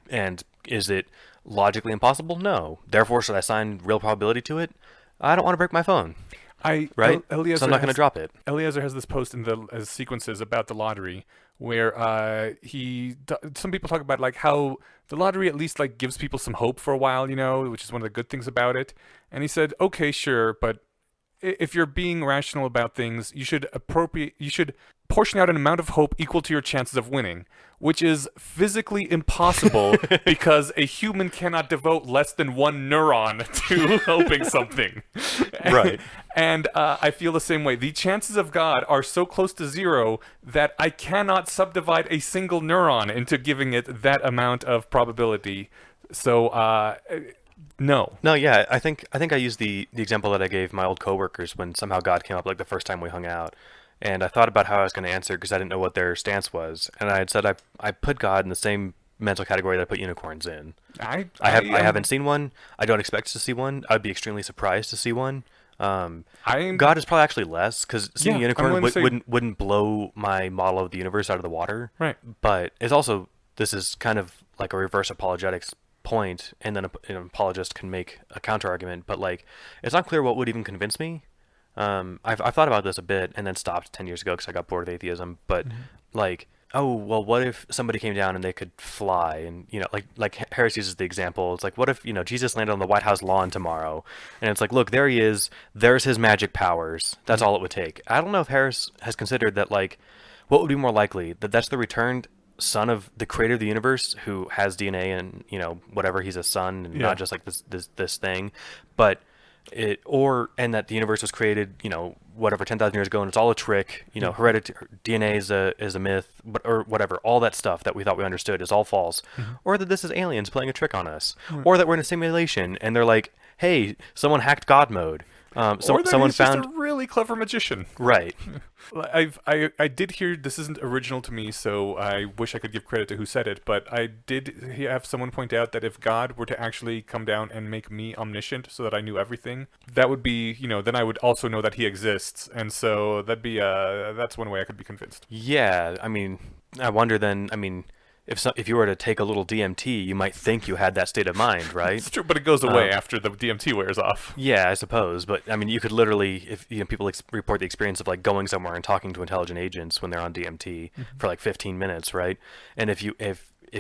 S2: and is it logically impossible? No. Therefore, should I assign real probability to it? I don't want to break my phone. Right? So I'm not going to drop it.
S1: Eliezer has this post in the sequences about the lottery where some people talk about like how the lottery at least like gives people some hope for a while, which is one of the good things about it. And he said, okay, sure, but if you're being rational about things, you should portion out an amount of hope equal to your chances of winning, which is physically impossible because a human cannot devote less than one neuron to hoping something.
S2: Right.
S1: And I feel the same way. The chances of God are so close to zero that I cannot subdivide a single neuron into giving it that amount of probability. So, no.
S2: No, yeah, I think I used the example that I gave my old coworkers when somehow God came up like the first time we hung out. And I thought about how I was going to answer because I didn't know what their stance was. And I had said I put God in the same mental category that I put unicorns in. I haven't seen one. I don't expect to see one. I'd be extremely surprised to see one. God is probably actually less because seeing a unicorn wouldn't blow my model of the universe out of the water.
S1: Right.
S2: But it's also, this is kind of like a reverse apologetics point, and then an apologist can make a counter argument. But like, it's not clear what would even convince me. I've thought about this a bit and then stopped 10 years ago because I got bored of atheism. But like, oh well, what if somebody came down and they could fly? And like Harris uses the example. It's like, what if Jesus landed on the White House lawn tomorrow? And it's like, look, there he is. There's his magic powers. That's all it would take. I don't know if Harris has considered that. Like, what would be more likely, that's the returned son of the creator of the universe who has DNA and whatever, he's a son and not just like this thing, but and that the universe was created, whatever, 10,000 years ago, and it's all a trick, hereditary DNA is a myth, or whatever, all that stuff that we thought we understood is all false, or that this is aliens playing a trick on us, or that we're in a simulation and they're like, hey, someone hacked God mode.
S1: Or that
S2: Someone
S1: he's just
S2: found
S1: a really clever magician.
S2: right.
S1: I did hear, this isn't original to me, so I wish I could give credit to who said it, but I did have someone point out that if God were to actually come down and make me omniscient so that I knew everything, that would be, then I would also know that he exists, and so that's one way I could be convinced.
S2: Yeah, I mean, I wonder then. I mean, if you were to take a little DMT, you might think you had that state of mind, right?
S1: It's true, but it goes away after the DMT wears off.
S2: Yeah, I suppose. But I mean, you could literally, if people report the experience of like going somewhere and talking to intelligent agents when they're on DMT for like 15 minutes, right? And if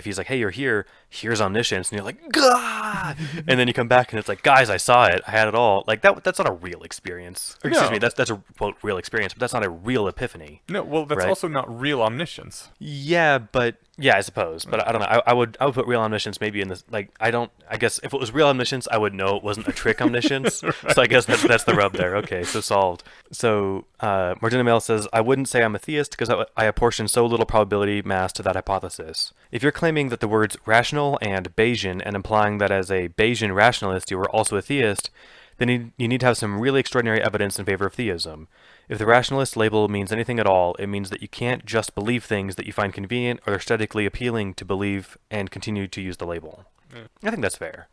S2: he's like, hey, you're here, here's omniscience, and you're like, God! And then you come back and it's like, guys, I saw it, I had it all. Like that's not a real experience. Or, excuse
S1: No.
S2: me, that's a quote real experience, but that's not a real epiphany.
S1: No, well, that's
S2: Right.
S1: also not real omniscience.
S2: Yeah, but yeah, I suppose. But I don't know. I would put real omniscience maybe in this. Like I guess if it was real omniscience, I would know it wasn't a trick omniscience. Right. So I guess that's the rub there. Okay, so solved. So Martina Mail says, I wouldn't say I'm a theist because I apportion so little probability mass to that hypothesis. If you're claiming that the words rational and Bayesian and implying that as a Bayesian rationalist you were also a theist, then you need to have some really extraordinary evidence in favor of theism. If the rationalist label means anything at all, it means that you can't just believe things that you find convenient or aesthetically appealing to believe and continue to use the label.
S1: Yeah.
S2: I think that's fair.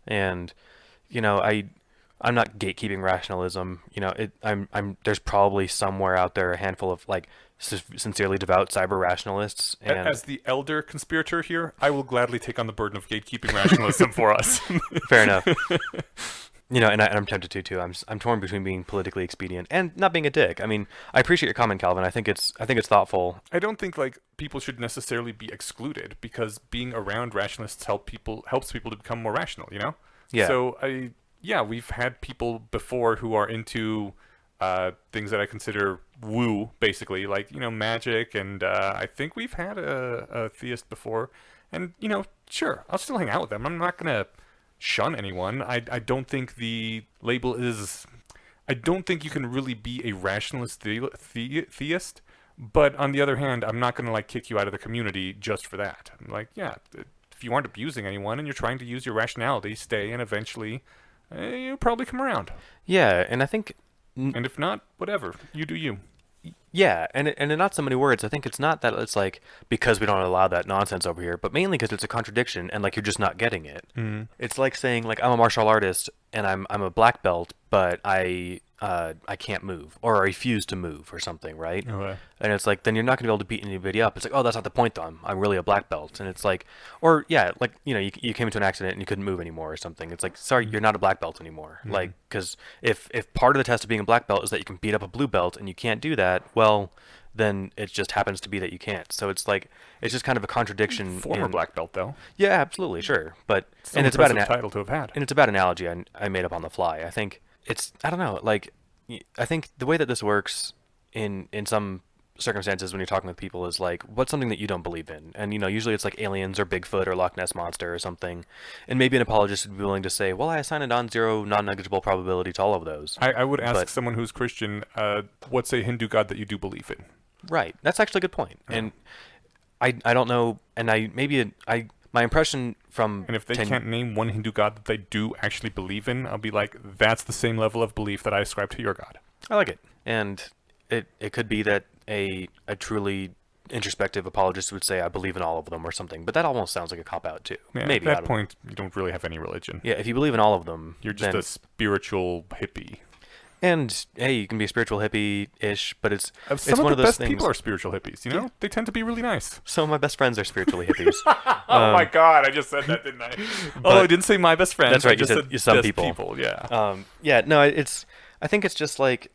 S2: And, I'm not gatekeeping rationalism. There's probably somewhere out there a handful of like sincerely devout cyber rationalists. And
S1: As the elder conspirator here, I will gladly take on the burden of gatekeeping rationalism for us.
S2: fair enough. And I'm tempted to too. I'm torn between being politically expedient and not being a dick. I mean, I appreciate your comment, Calvin. I think it's thoughtful.
S1: I don't think like people should necessarily be excluded because being around rationalists helps people to become more rational.
S2: Yeah.
S1: So we've had people before who are into things that I consider woo, basically, like magic, and I think we've had a theist before, and sure, I'll still hang out with them. I'm not gonna shun anyone. I don't think the label is. I don't think you can really be a rationalist theist. But on the other hand, I'm not gonna like kick you out of the community just for that. I'm like, yeah, if you aren't abusing anyone and you're trying to use your rationality, stay, and eventually you'll probably come around.
S2: Yeah, and I think.
S1: And if not, whatever, you do you.
S2: Yeah, and in not so many words, I think it's not that it's like because we don't allow that nonsense over here, but mainly because it's a contradiction and like you're just not getting it.
S1: Mm-hmm.
S2: It's like saying like I'm a martial artist and I'm a black belt, but I can't move or I refuse to move or something, right?
S1: Okay.
S2: And it's like then you're not gonna be able to beat anybody up. It's like, oh, that's not the point though. I'm really a black belt, and it's like, or yeah, like you came into an accident and you couldn't move anymore or something. It's like, sorry, you're not a black belt anymore.
S1: Mm-hmm.
S2: Like, because if part of the test of being a black belt is that you can beat up a blue belt and you can't do that, well, then it just happens to be that you can't. So it's like it's just kind of a contradiction.
S1: Former black belt though.
S2: Yeah, absolutely, sure, but
S1: And it's about an title to have had.
S2: and it's about analogy I made up on the fly. I think I don't know, like I think the way that this works in some circumstances when you're talking with people is like, what's something that you don't believe in? And usually it's like aliens or Bigfoot or Loch Ness monster or something. And maybe an apologist would be willing to say, well, I assign a non-zero, non-negligible probability to all of those.
S1: I would ask someone who's Christian, what's a Hindu god that you do believe in?
S2: Right. That's actually a good point. Yeah. And I don't know, and my impression from...
S1: And if they can't name one Hindu god that they do actually believe in, I'll be like, that's the same level of belief that I ascribe to your god.
S2: I like it. And it could be that a truly introspective apologist would say, I believe in all of them or something. But that almost sounds like a cop-out too.
S1: Yeah,
S2: maybe.
S1: At that point, you don't really have any religion.
S2: Yeah, if you believe in all of them...
S1: You're just a spiritual hippie.
S2: And, hey, you can be a spiritual hippie-ish, but it's
S1: some
S2: one
S1: of the
S2: those
S1: best
S2: things.
S1: people are spiritual hippies,
S2: Yeah.
S1: They tend to be really nice.
S2: Some of my best friends are spiritually hippies.
S1: Oh my god, I just said that, didn't I? I didn't say my best friends.
S2: That's right,
S1: I just said
S2: some
S1: best
S2: people.
S1: Yeah.
S2: Yeah, no, I think it's just like,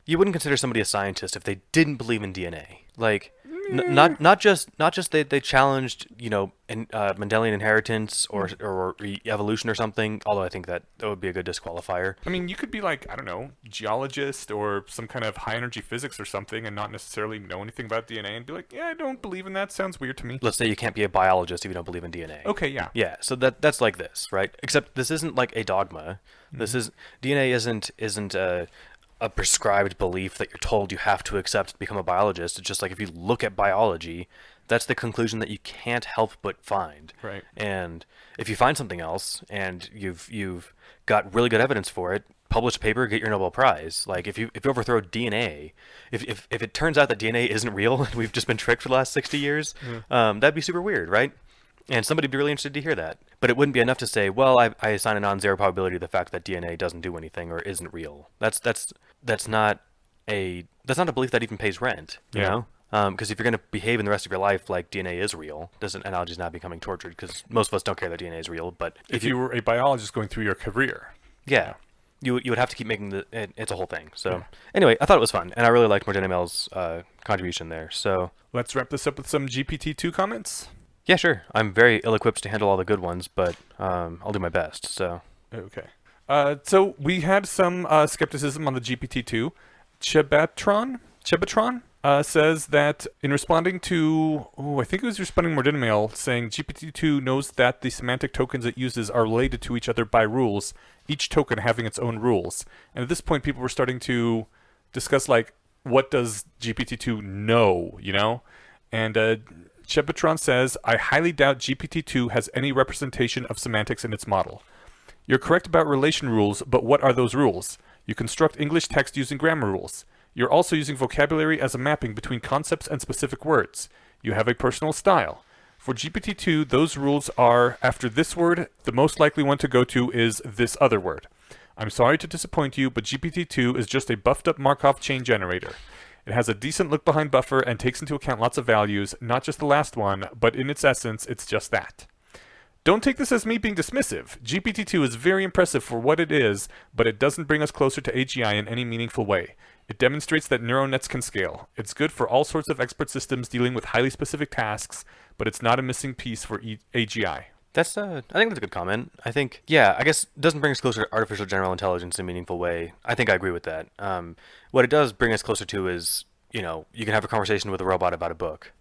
S2: you wouldn't consider somebody a scientist if they didn't believe in DNA. Like, not just they challenged Mendelian inheritance or evolution or something. Although I think that would be a good disqualifier.
S1: I mean, you could be like, I don't know, geologist or some kind of high energy physics or something, and not necessarily know anything about DNA, and be like, yeah, I don't believe in that. Sounds weird to me.
S2: Let's say you can't be a biologist if you don't believe in DNA.
S1: Okay, yeah.
S2: Yeah, so that's like this, right? Except this isn't like a dogma. Mm-hmm. DNA isn't a prescribed belief that you're told you have to accept to become a biologist. It's just like if you look at biology, that's the conclusion that you can't help but find.
S1: Right.
S2: And if you find something else and you've got really good evidence for it, publish a paper, get your Nobel Prize. Like if you overthrow DNA, if it turns out that DNA isn't real and we've just been tricked for the last 60 years, that'd be super weird, right? And somebody'd be really interested to hear that. But it wouldn't be enough to say, well, I assign a non-zero probability to the fact that DNA doesn't do anything or isn't real. That's not a belief that even pays rent, you know? Because if you're going to behave in the rest of your life like DNA is real, this analogy is not becoming tortured because most of us don't care that DNA is real. But
S1: if you were a biologist going through your career,
S2: you would have to keep making it's a whole thing. So anyway, I thought it was fun, and I really liked Morgan Mail's contribution there. So
S1: let's wrap this up with some GPT-2 comments.
S2: Yeah, sure. I'm very ill-equipped to handle all the good ones, but I'll do my best. So
S1: okay. So we had some skepticism on the GPT-2. Chebatron says that in responding to, I think it was responding to Mordina Mail, saying GPT-2 knows that the semantic tokens it uses are related to each other by rules, each token having its own rules. And at this point, people were starting to discuss, like, what does GPT-2 know, you know? And Chebatron says, I highly doubt GPT-2 has any representation of semantics in its model. You're correct about relation rules, but what are those rules? You construct English text using grammar rules. You're also using vocabulary as a mapping between concepts and specific words. You have a personal style. For GPT-2, those rules are, after this word, the most likely one to go to is this other word. I'm sorry to disappoint you, but GPT-2 is just a buffed-up Markov chain generator. It has a decent look behind buffer and takes into account lots of values, not just the last one, but in its essence, it's just that. Don't take this as me being dismissive. GPT-2 is very impressive for what it is, but it doesn't bring us closer to AGI in any meaningful way. It demonstrates that neural nets can scale. It's good for all sorts of expert systems dealing with highly specific tasks, but it's not a missing piece for AGI.
S2: I think that's a good comment. I think, I guess it doesn't bring us closer to artificial general intelligence in a meaningful way. I think I agree with that. What it does bring us closer to is, you can have a conversation with a robot about a book.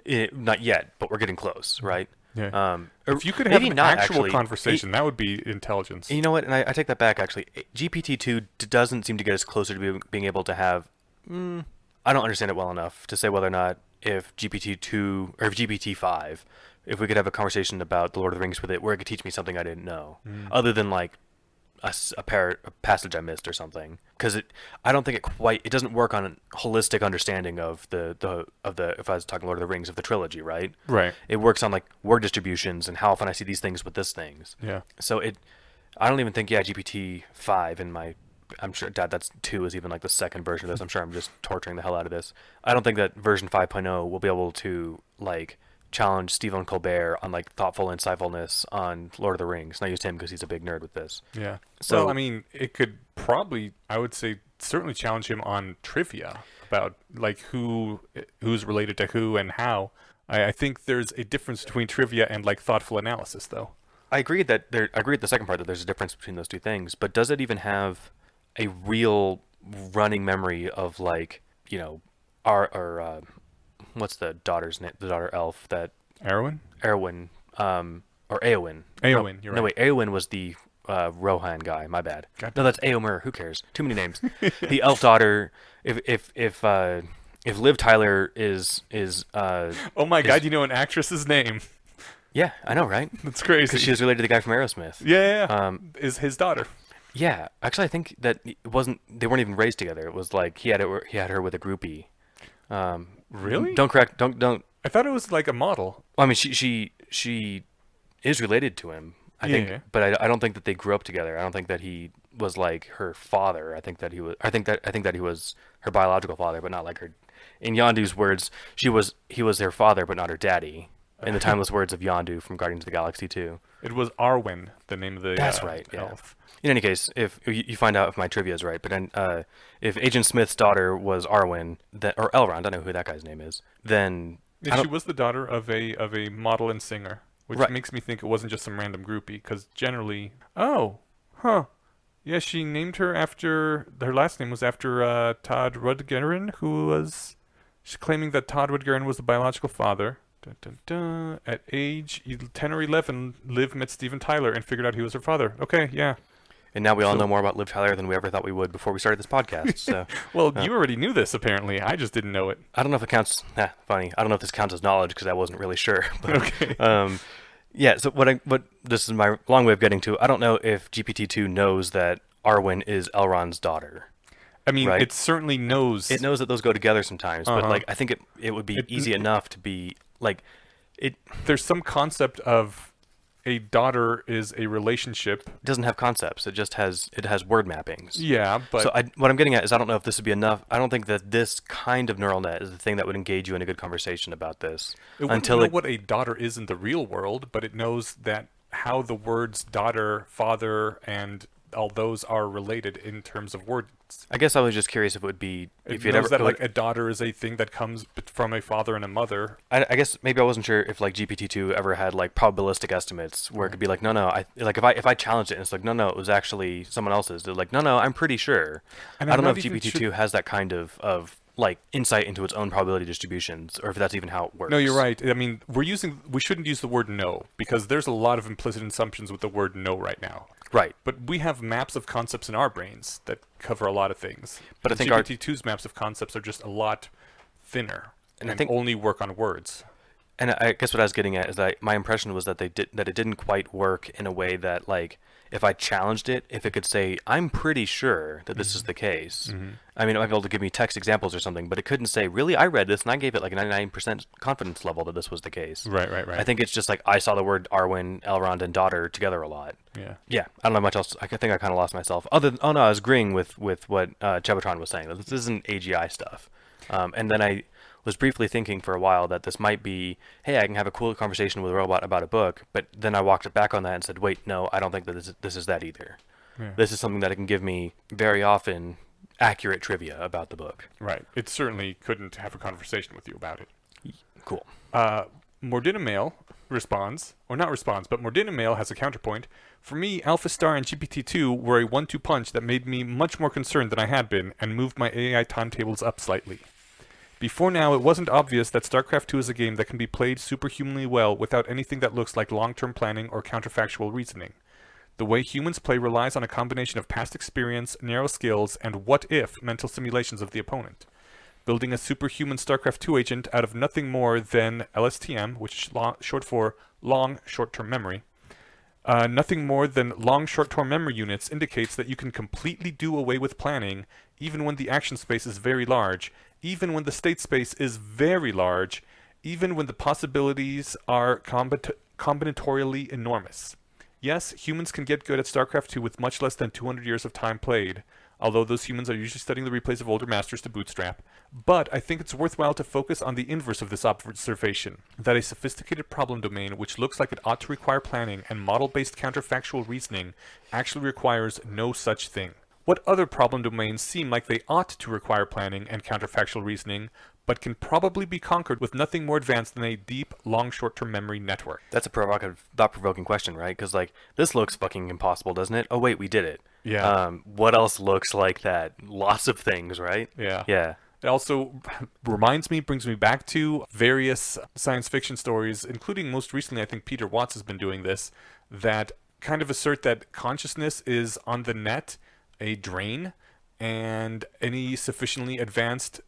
S2: Not yet, but we're getting close, right?
S1: Yeah. If you could have an actual conversation, that would be intelligence.
S2: You know what? And I take that back, actually. GPT-2 doesn't seem to get us closer to being able to have... I don't understand it well enough to say whether or not if GPT-2 or if GPT-5, if we could have a conversation about The Lord of the Rings with it, where it could teach me something I didn't know, other than like a passage I missed or something. Because I don't think it doesn't work on a holistic understanding of the if I was talking Lord of the Rings, of the trilogy, right?
S1: Right.
S2: It works on like word distributions and how often I see these things with this things.
S1: Yeah.
S2: So I don't even think GPT-5 in my... I'm sure that's 2 is even like the second version of this. I'm sure I'm just torturing the hell out of this. I don't think that version 5.0 will be able to like challenge Stephen Colbert on like thoughtful insightfulness on Lord of the Rings. And I used him because he's a big nerd with this.
S1: Yeah. So well, I mean, it could probably, I would say, certainly challenge him on trivia about like who's related to who and how. I think there's a difference between trivia and like thoughtful analysis, though.
S2: I agree with the second part that there's a difference between those two things. But does it even have a real running memory of like, our what's the daughter's name? The daughter elf that...
S1: Erwin?
S2: Erwin, or Eowyn.
S1: Eowyn, you're right.
S2: No, wait, Eowyn was the Rohan guy. My bad. No, that's Eomer. Who cares? Too many names. The elf daughter. If Liv Tyler is
S1: oh my God! You know an actress's name?
S2: Yeah, I know, right?
S1: That's crazy.
S2: Because she was related to the guy from Aerosmith.
S1: Yeah. Is his daughter?
S2: Yeah, actually, I think that it wasn't. They weren't even raised together. It was like he had her with a groupie.
S1: Really?
S2: Don't.
S1: I thought it was like a model.
S2: I mean, she is related to him. I think, but I don't think that they grew up together. I don't think that he was like her father. I think that he was her biological father, but not like her. In Yondu's words, he was their father, but not her daddy. In the timeless words of Yondu from Guardians of the Galaxy 2.
S1: It was Arwen, the name of the
S2: That's right, yeah.
S1: elf.
S2: In any case, if you find out if my trivia is right, but then if Agent Smith's daughter was Arwen, or Elrond, I don't know who that guy's name is, then...
S1: Yeah, she was the daughter of a model and singer, which makes me think it wasn't just some random groupie, because generally... Oh, huh. Yeah, she named her after... Her last name was after Todd Rundgren, who was... She's claiming that Todd Rundgren was the biological father. Dun, dun, dun. At age 10 or 11, Liv met Steven Tyler and figured out he was her father. Okay, yeah.
S2: And now we all know more about Liv Tyler than we ever thought we would before we started this podcast. So,
S1: well, you already knew this, apparently. I just didn't know it.
S2: I don't know if it counts... funny. I don't know if this counts as knowledge because I wasn't really sure. But,
S1: okay.
S2: Yeah, so what this is my long way of getting to. I don't know if GPT-2 knows that Arwen is Elrond's daughter.
S1: I mean,
S2: Right.
S1: it certainly knows.
S2: It knows that those go together sometimes, but
S1: Uh-huh.
S2: like I think it would be easy enough to be like it
S1: There's some concept of a daughter is a relationship.
S2: doesn't have concepts. It just has word mappings.
S1: Yeah, but
S2: So what I'm getting at is I don't know if this would be enough. I don't think that this kind of neural net is the thing that would engage you in a good conversation about this.
S1: it wouldn't know what a daughter is in the real world, but it knows that how the words daughter, father, and all those are related in terms of words.
S2: I guess I was just curious if it would be
S1: It
S2: if you'd
S1: knows
S2: ever
S1: that like a daughter is a thing that comes from a father and a mother.
S2: I guess maybe I wasn't sure if like GPT-2 ever had like probabilistic estimates where it could be like no, I like if I challenged it and it's like no, it was actually someone else's. They're like no, I'm pretty sure.
S1: And
S2: I
S1: I'm
S2: don't know
S1: not
S2: if
S1: even
S2: GPT-2
S1: sure-
S2: has that kind of like insight into its own probability distributions, or if that's even how it works.
S1: No, you're right. I mean, we shouldn't use the word no because there's a lot of implicit assumptions with the word no right now.
S2: Right.
S1: But we have maps of concepts in our brains that cover a lot of things.
S2: But I
S1: And
S2: think our-
S1: GPT-2's maps of concepts are just a lot thinner
S2: And
S1: and
S2: I think-
S1: only work on words.
S2: And I guess what I was getting at is that my impression was that it didn't quite work in a way that like if I challenged it, if it could say I'm pretty sure that this is the case. I mean, it might be able to give me text examples or something, but it couldn't say really I read this and I gave it like a 99% confidence level that this was the case.
S1: Right.
S2: I think it's just like I saw the word Arwen, Elrond, and daughter together a lot.
S1: Yeah.
S2: Yeah, I don't know much else. I think I kind of lost myself. I was agreeing with what Chevatron was saying. That this isn't AGI stuff. And then I was briefly thinking for a while that this might be, hey, I can have a cool conversation with a robot about a book. But then I walked it back on that and said, wait, no, I don't think that this is that either.
S1: Yeah.
S2: This is something that it can give me very often accurate trivia about the book.
S1: Right. It certainly couldn't have a conversation with you about it.
S2: Cool.
S1: Mordina Mail responds, or not responds, but Mordina Mail has a counterpoint. For me, Alpha Star and GPT-2 were a 1-2 punch that made me much more concerned than I had been and moved my AI timetables up slightly. Before now, it wasn't obvious that StarCraft 2 is a game that can be played superhumanly well without anything that looks like long-term planning or counterfactual reasoning. The way humans play relies on a combination of past experience, narrow skills, and what-if mental simulations of the opponent. Building a superhuman StarCraft 2 agent out of nothing more than LSTM, which is short for Long Short-Term Memory, nothing more than long short-term memory units indicates that you can completely do away with planning even when the action space is very large, even when the state space is very large, even when the possibilities are combinatorially enormous. Yes, humans can get good at StarCraft 2 with much less than 200 years of time played, although those humans are usually studying the replays of older masters to bootstrap. But I think it's worthwhile to focus on the inverse of this observation, that a sophisticated problem domain which looks like it ought to require planning and model-based counterfactual reasoning actually requires no such thing. What other problem domains seem like they ought to require planning and counterfactual reasoning, but can probably be conquered with nothing more advanced than a deep, long short-term memory network?
S2: That's a provocative, thought-provoking question, right? Because like this looks fucking impossible, doesn't it? Oh wait, we did it.
S1: Yeah.
S2: What else looks like that? Lots of things, right?
S1: Yeah.
S2: Yeah.
S1: It also brings me back to various science fiction stories, including most recently, I think Peter Watts has been doing this, that kind of assert that consciousness is on the net a drain, and any sufficiently advanced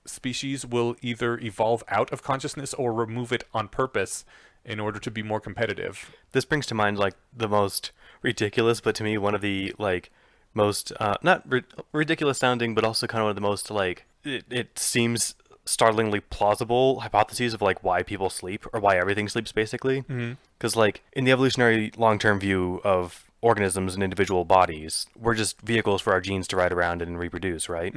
S1: species will either evolve out of consciousness or remove it on purpose in order to be more competitive.
S2: This brings to mind like the most ridiculous, but to me one of the like most not ridiculous sounding, but also kind of one of the most like it seems startlingly plausible hypotheses of like why people sleep or why everything sleeps basically. Because like in the evolutionary long-term view of organisms and individual bodies, we're just vehicles for our genes to ride around and reproduce, right?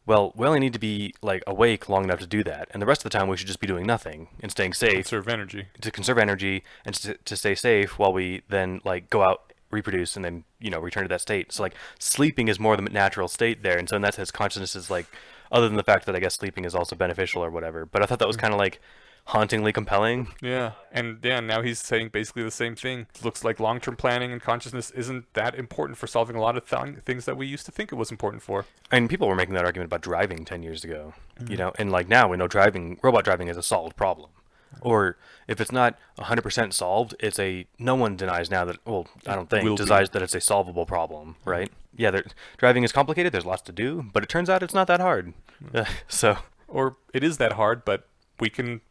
S2: Well, we only need to be like awake long enough to do that, and the rest of the time we should just be doing nothing and staying safe
S1: Conserve energy.
S2: to conserve energy and to stay safe while we then like go out, reproduce, and then return to that state. So like sleeping is more the natural state there, and so in that sense consciousness is like, other than the fact that I guess sleeping is also beneficial or whatever, but I thought that was kind of like hauntingly compelling.
S1: Yeah, and now he's saying basically the same thing. It looks like long-term planning and consciousness isn't that important for solving a lot of things that we used to think it was important for.
S2: I mean, people were making that argument about driving 10 years ago, and like now we know robot driving is a solved problem. Or if it's not 100% solved, no one denies now that, well, I don't think, denies that it's a solvable problem, right? Yeah, driving is complicated, there's lots to do, but it turns out it's not that hard.
S1: Or it is that hard, but we can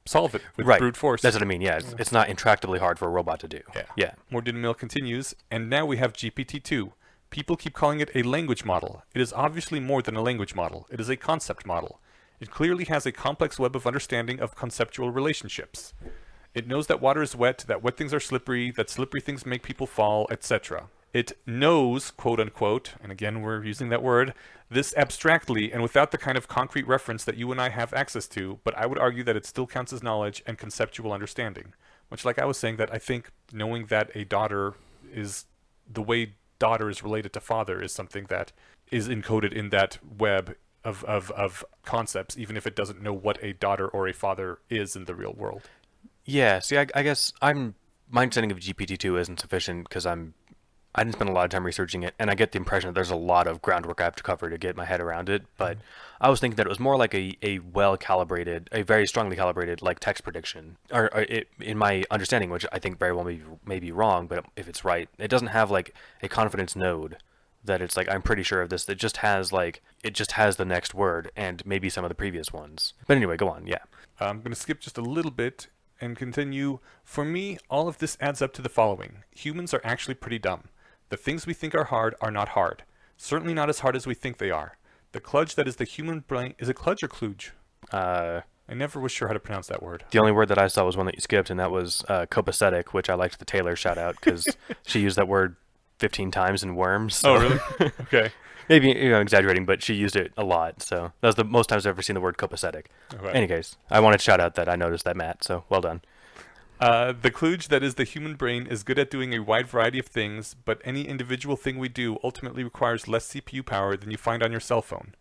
S1: solve it with
S2: right.
S1: brute force.
S2: That's what I mean, yeah. It's not intractably hard for a robot to do.
S1: Yeah. More Mill continues, and now we have GPT-2. People keep calling it a language model. It is obviously more than a language model. It is a concept model. It clearly has a complex web of understanding of conceptual relationships. It knows that water is wet, that wet things are slippery, that slippery things make people fall, etc. It knows, quote unquote, and again we're using that word, this abstractly and without the kind of concrete reference that you and I have access to, but I would argue that it still counts as knowledge and conceptual understanding. Much like I was saying that I think knowing that a daughter is the way daughter is related to father is something that is encoded in that web of concepts, even if it doesn't know what a daughter or a father is in the real world.
S2: Yeah, see, I guess my understanding of GPT-2 isn't sufficient because I didn't spend a lot of time researching it, and I get the impression that there's a lot of groundwork I have to cover to get my head around it, but I was thinking that it was more like a well-calibrated, a very strongly calibrated, like, text prediction, in my understanding, which I think very well may be wrong, but if it's right, it doesn't have, like, a confidence node that it's like, I'm pretty sure of this, it just has the next word, and maybe some of the previous ones. But anyway, go on, yeah.
S1: I'm going to skip just a little bit and continue. For me, all of this adds up to the following. Humans are actually pretty dumb. The things we think are hard are not hard. Certainly not as hard as we think they are. The kludge that is the human brain... Is it kludge or kludge? I never was sure how to pronounce that word.
S2: The only word that I saw was one that you skipped, and that was copacetic, which I liked the Taylor shout out because she used that word 15 times in Worms. So.
S1: Oh, really? Okay.
S2: Maybe I'm exaggerating, but she used it a lot. So that was the most times I've ever seen the word copacetic.
S1: Okay.
S2: Any case, I wanted to shout out that I noticed that, Matt. So well done.
S1: The kludge that is the human brain is good at doing a wide variety of things, but any individual thing we do ultimately requires less CPU power than you find on your cell phone.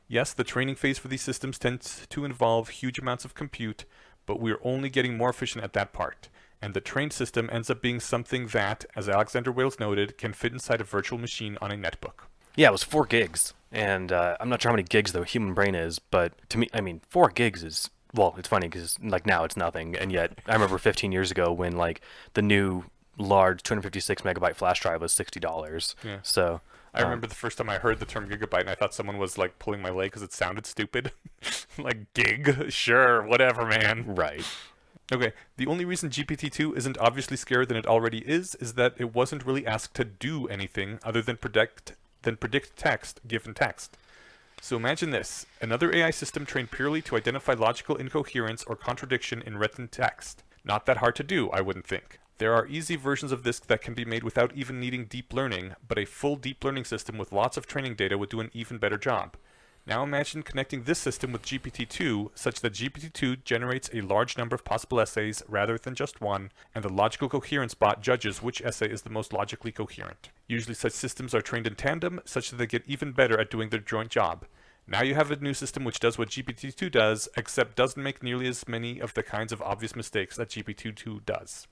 S1: Yes, the training phase for these systems tends to involve huge amounts of compute, but we're only getting more efficient at that part. And the trained system ends up being something that, as Alexander Wales noted, can fit inside a virtual machine on a netbook.
S2: Yeah, it was 4 gigs, and I'm not sure how many gigs the human brain is, but to me, I mean, 4 gigs is, well, it's funny because like now it's nothing, and yet I remember 15 years ago when like the new large 256 megabyte flash drive was $60.
S1: Yeah.
S2: So
S1: I remember the first time I heard the term gigabyte, and I thought someone was like pulling my leg because it sounded stupid. Like gig, sure, whatever, man.
S2: Right.
S1: Okay, the only reason GPT-2 isn't obviously scarier than it already is that it wasn't really asked to do anything other than predict text given text. So imagine this, another AI system trained purely to identify logical incoherence or contradiction in written text. Not that hard to do, I wouldn't think. There are easy versions of this that can be made without even needing deep learning, but a full deep learning system with lots of training data would do an even better job. Now imagine connecting this system with GPT-2 such that GPT-2 generates a large number of possible essays rather than just one, and the logical coherence bot judges which essay is the most logically coherent. Usually such systems are trained in tandem such that they get even better at doing their joint job. Now you have a new system which does what GPT-2 does, except doesn't make nearly as many of the kinds of obvious mistakes that GPT-2 does.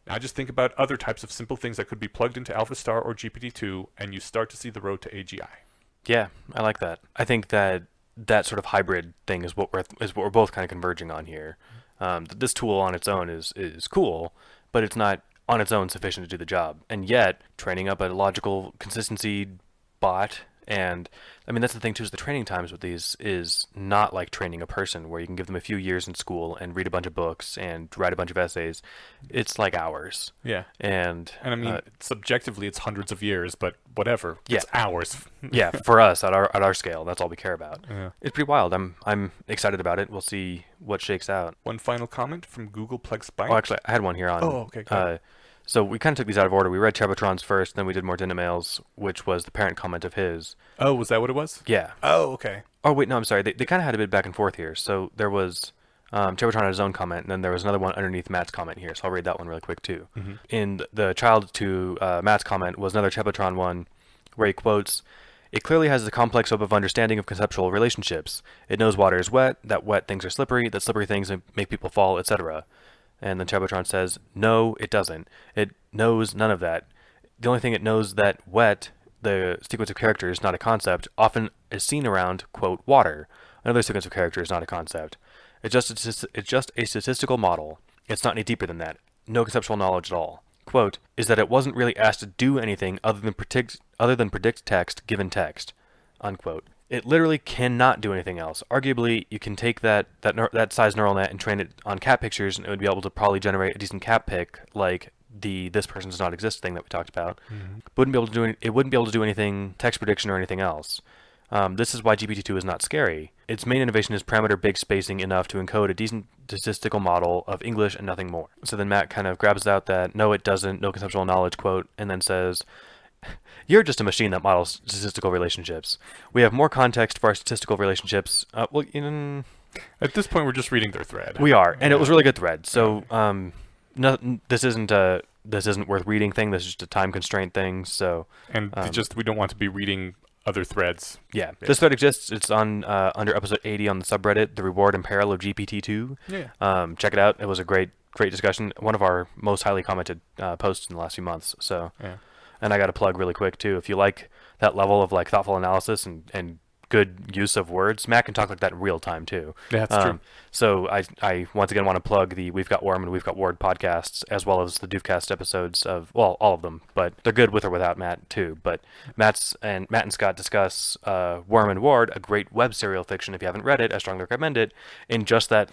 S1: Now just think about other types of simple things that could be plugged into AlphaStar or GPT-2, and you start to see the road to AGI.
S2: Yeah, I like that. I think that sort of hybrid thing is what we're both kind of converging on here. This tool on its own is cool, but it's not on its own sufficient to do the job. And yet, training up a logical consistency bot, and I mean that's the thing too, is the training times with these is not like training a person where you can give them a few years in school and read a bunch of books and write a bunch of essays. It's like hours.
S1: Yeah.
S2: And
S1: I mean, subjectively it's hundreds of years, but whatever.
S2: Yeah.
S1: It's hours.
S2: Yeah, for us at our scale, that's all we care about.
S1: Yeah.
S2: It's pretty wild. I'm excited about it. We'll see what shakes out.
S1: One final comment from Google Plex Byte.
S2: Oh, actually, I had one here on.
S1: Oh, okay. Go ahead.
S2: So we kind of took these out of order. We read Chebotron's first, then we did Mordina Mail's, which was the parent comment of his.
S1: Oh, was that what it was?
S2: Yeah.
S1: Oh, okay.
S2: Oh, wait, no, I'm sorry. They kind of had a bit back and forth here. So there was Chebotron had his own comment, and then there was another one underneath Matt's comment here. So I'll read that one really quick, too.
S1: Mm-hmm.
S2: In the child to Matt's comment was another Chebotron one where he quotes, "It clearly has a complex web of understanding of conceptual relationships. It knows water is wet, that wet things are slippery, that slippery things make people fall, etc." And then Chebotron says, "No, it doesn't. It knows none of that. The only thing it knows that wet, the sequence of characters, not a concept, often is seen around, quote, water. Another sequence of characters, not a concept. It's just a statistical model. It's not any deeper than that. No conceptual knowledge at all. Quote, is that it wasn't really asked to do anything other than predict text given text." Unquote. It literally cannot do anything else. Arguably, you can take that size neural net and train it on cat pictures, and it would be able to probably generate a decent cat pic, like this person does not exist thing that we talked about.
S1: Mm-hmm.
S2: It wouldn't be able to do anything text prediction or anything else. This is why GPT-2 is not scary. Its main innovation is parameter big spacing enough to encode a decent statistical model of English and nothing more. So then Matt kind of grabs out that no, it doesn't, no conceptual knowledge quote, and then says, "You're just a machine that models statistical relationships. We have more context for our statistical relationships."
S1: At this point, we're just reading their thread.
S2: We are, and it was a really good thread. So this isn't worth reading thing. This is just a time constraint thing. So
S1: we don't want to be reading other threads.
S2: Yeah. This thread exists. It's on under episode 80 on the subreddit, "The Reward and Peril of GPT-2."
S1: Yeah.
S2: Check it out. It was a great discussion. One of our most highly commented posts in the last few months. So,
S1: yeah.
S2: And I got to plug really quick too. If you like that level of like thoughtful analysis and good use of words, Matt can talk like that in real time too.
S1: Yeah, that's true.
S2: So I once again want to plug the We've Got Worm and We've Got Ward podcasts, as well as the Doofcast episodes of, well, all of them, but they're good with or without Matt too. But Matt and Scott discuss Worm and Ward, a great web serial fiction. If you haven't read it, I strongly recommend it, in just that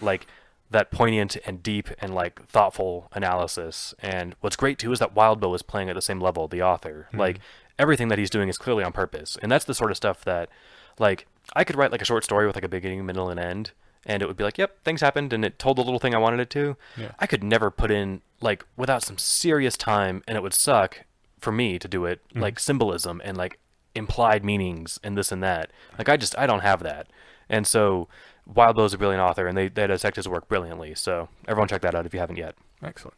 S2: that poignant and deep and like thoughtful analysis. And what's great too is that Wild Bill is playing at the same level, the author. Mm-hmm. Like everything that he's doing is clearly on purpose, and that's the sort of stuff that, like, I could write like a short story with like a beginning, middle, and end, and it would be like, yep, things happened, and it told the little thing I wanted it to.
S1: Yeah.
S2: I could never put in, like, without some serious time, and it would suck for me to do it, like symbolism and like implied meanings and this and that. Like I don't have that. And so Wild Bill is a brilliant author, and they dissect his work brilliantly. So everyone check that out if you haven't yet.
S1: Excellent.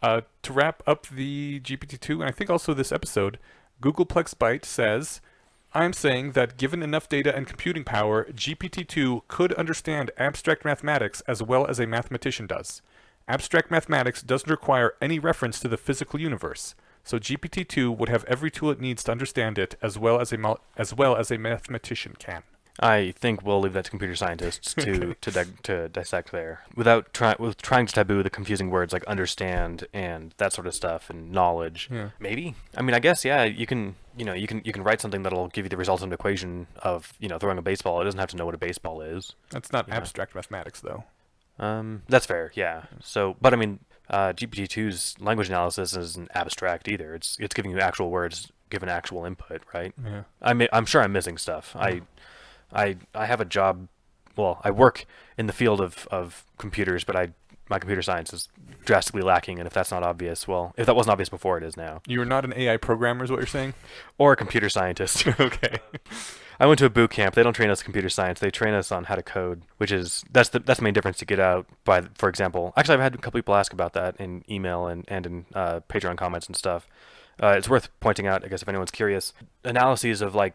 S1: To wrap up the GPT-2, and I think also this episode, Googleplex Byte says, "I'm saying that given enough data and computing power, GPT-2 could understand abstract mathematics as well as a mathematician does. Abstract mathematics doesn't require any reference to the physical universe, so GPT-2 would have every tool it needs to understand it as well as a mathematician can."
S2: I think we'll leave that to computer scientists to dissect there, without trying to taboo the confusing words like understand and that sort of stuff and knowledge.
S1: Yeah.
S2: Maybe. I mean, I guess you can write something that'll give you the resultant equation of throwing a baseball. It doesn't have to know what a baseball is.
S1: That's not abstract mathematics, though.
S2: That's fair. Yeah. So, but I mean, GPT-2's language analysis isn't abstract either. It's giving you actual words given actual input, right?
S1: Yeah.
S2: I'm sure I'm missing stuff. I have a job. Well, I work in the field of computers, but my computer science is drastically lacking. And if that's not obvious, well, if that wasn't obvious before, it is now.
S1: You're not an AI programmer, is what you're saying?
S2: Or a computer scientist.
S1: Okay.
S2: I went to a boot camp. They don't train us in computer science. They train us on how to code, that's the main difference to get out by, for example. Actually, I've had a couple people ask about that in email and in Patreon comments and stuff. It's worth pointing out, I guess, if anyone's curious, analyses of like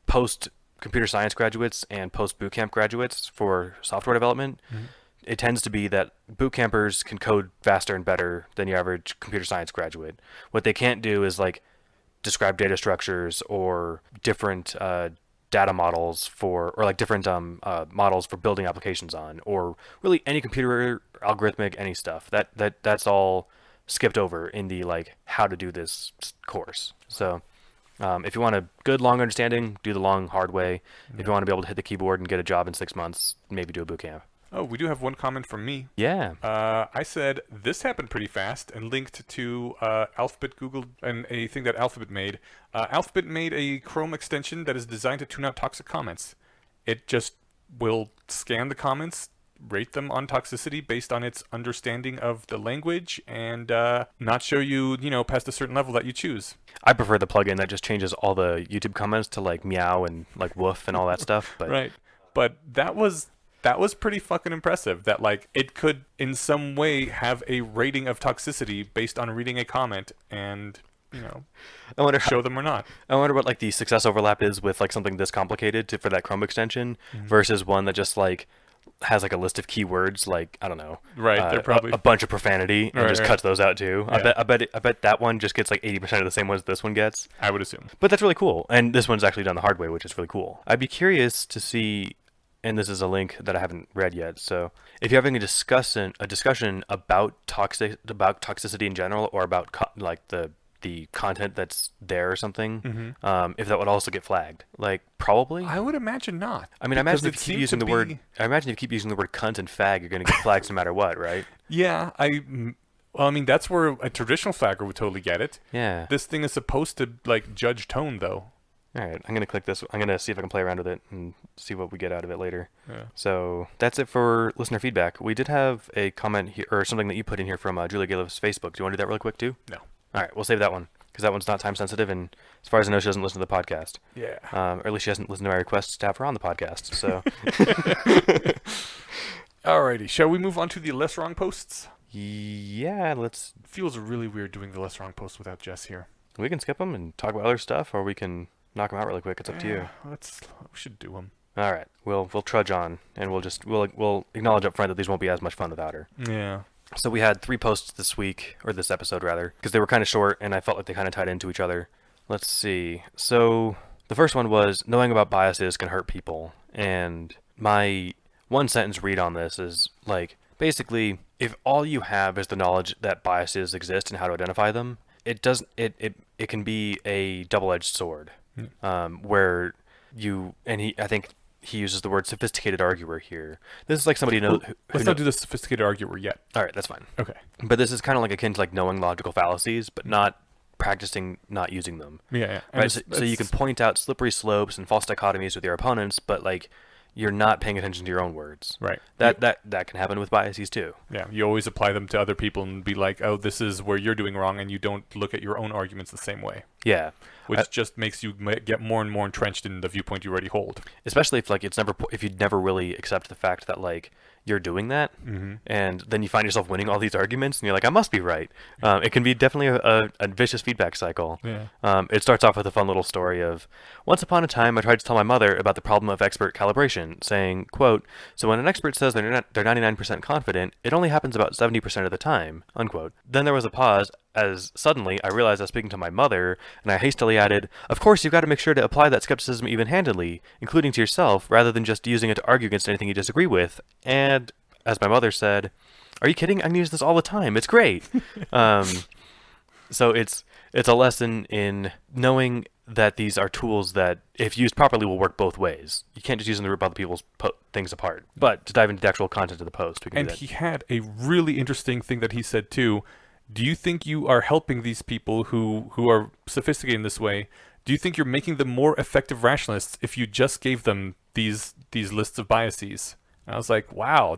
S2: post computer science graduates and post boot camp graduates for software development. Mm-hmm. It tends to be that boot campers can code faster and better than your average computer science graduate. What they can't do is like describe data structures or different data models or like different models for building applications on, or really any computer algorithmic any stuff. That's all skipped over in the like how to do this course. So if you want a good long understanding, do the long hard way. If you want to be able to hit the keyboard and get a job in 6 months, maybe do a boot camp.
S1: Oh, we do have one comment from me.
S2: Yeah.
S1: I said this happened pretty fast and linked to Alphabet Google and a thing that Alphabet made. Alphabet made a Chrome extension that is designed to tune out toxic comments. It just will scan the comments, rate them on toxicity based on its understanding of the language, and not show you, past a certain level that you choose.
S2: I prefer the plugin that just changes all the YouTube comments to like meow and like woof and all that stuff. But
S1: right. But that was pretty fucking impressive, that like it could in some way have a rating of toxicity based on reading a comment and
S2: I wonder
S1: show them or not.
S2: I wonder what like the success overlap is with like something this complicated for that Chrome extension versus one that just like has like a list of keywords, like I don't know,
S1: right? They're probably
S2: a bunch of profanity and just cuts those out too.
S1: Yeah.
S2: I bet that one just gets like 80% of the same ones this one gets.
S1: I would assume.
S2: But that's really cool, and this one's actually done the hard way, which is really cool. I'd be curious to see, and this is a link that I haven't read yet. So if you're having a discussion about toxicity in general, or about like the content that's there or something, if that would also get flagged, like probably.
S1: I would imagine not.
S2: I mean, I imagine if you keep using the word cunt and fag, you're going to get flagged no matter what, right?
S1: Yeah, Well, I mean, that's where a traditional flagger would totally get it.
S2: Yeah.
S1: This thing is supposed to, like, judge tone, though.
S2: All right, I'm going to click this. I'm going to see if I can play around with it and see what we get out of it later.
S1: Yeah.
S2: So that's it for listener feedback. We did have a comment here, or something that you put in here from Julia Galev's Facebook. Do you want to do that really quick, too?
S1: No.
S2: All right, we'll save that one, because that one's not time sensitive, and as far as I know, she doesn't listen to the podcast.
S1: Yeah.
S2: Or at least she hasn't listened to my requests to have her on the podcast, so...
S1: Alrighty, shall we move on to the less wrong posts?
S2: Yeah, let's...
S1: It feels really weird doing the less wrong posts without Jess here.
S2: We can skip them and talk about other stuff, or we can knock them out really quick. It's up to you.
S1: We should do them.
S2: All right, we'll trudge on, and we'll acknowledge up front that these won't be as much fun without her.
S1: Yeah.
S2: So we had 3 posts this week, or this episode rather, because they were kind of short, and I felt like they kind of tied into each other. Let's see. So the first one was, knowing about biases can hurt people, and my one sentence read on this is like, basically, if all you have is the knowledge that biases exist and how to identify them, it can be a double-edged sword, where I think he uses the word sophisticated arguer here. This is like somebody who knows...
S1: Let's not do the sophisticated arguer yet.
S2: All right, that's fine.
S1: Okay.
S2: But this is kind of like akin to like knowing logical fallacies, but not practicing not using them.
S1: Yeah.
S2: Right. So you can point out slippery slopes and false dichotomies with your opponents, but like you're not paying attention to your own words.
S1: Right.
S2: That can happen with biases too.
S1: Yeah. You always apply them to other people and be like, oh, this is where you're doing wrong, and you don't look at your own arguments the same way.
S2: Yeah.
S1: Which just makes you get more and more entrenched in the viewpoint you already hold.
S2: Especially if you never really accept the fact that like you're doing that, and then you find yourself winning all these arguments, and you're like, I must be right. It can be definitely a vicious feedback cycle.
S1: Yeah.
S2: It starts off with a fun little story of, once upon a time, I tried to tell my mother about the problem of expert calibration, saying, quote, so when an expert says they're 99% confident, it only happens about 70% of the time, unquote. Then there was a pause, as suddenly I realized I was speaking to my mother, and I hastily added, of course you've got to make sure to apply that skepticism even-handedly, including to yourself, rather than just using it to argue against anything you disagree with. And, as my mother said, are you kidding? I can use this all the time. It's great. So it's a lesson in knowing that these are tools that, if used properly, will work both ways. You can't just use them to rip other people's things apart. But to dive into the actual content of the post, we can do that.
S1: And he had a really interesting thing that he said too. Do you think you are helping these people who are sophisticated in this way? Do you think you're making them more effective rationalists if you just gave them these lists of biases? And I was like, wow,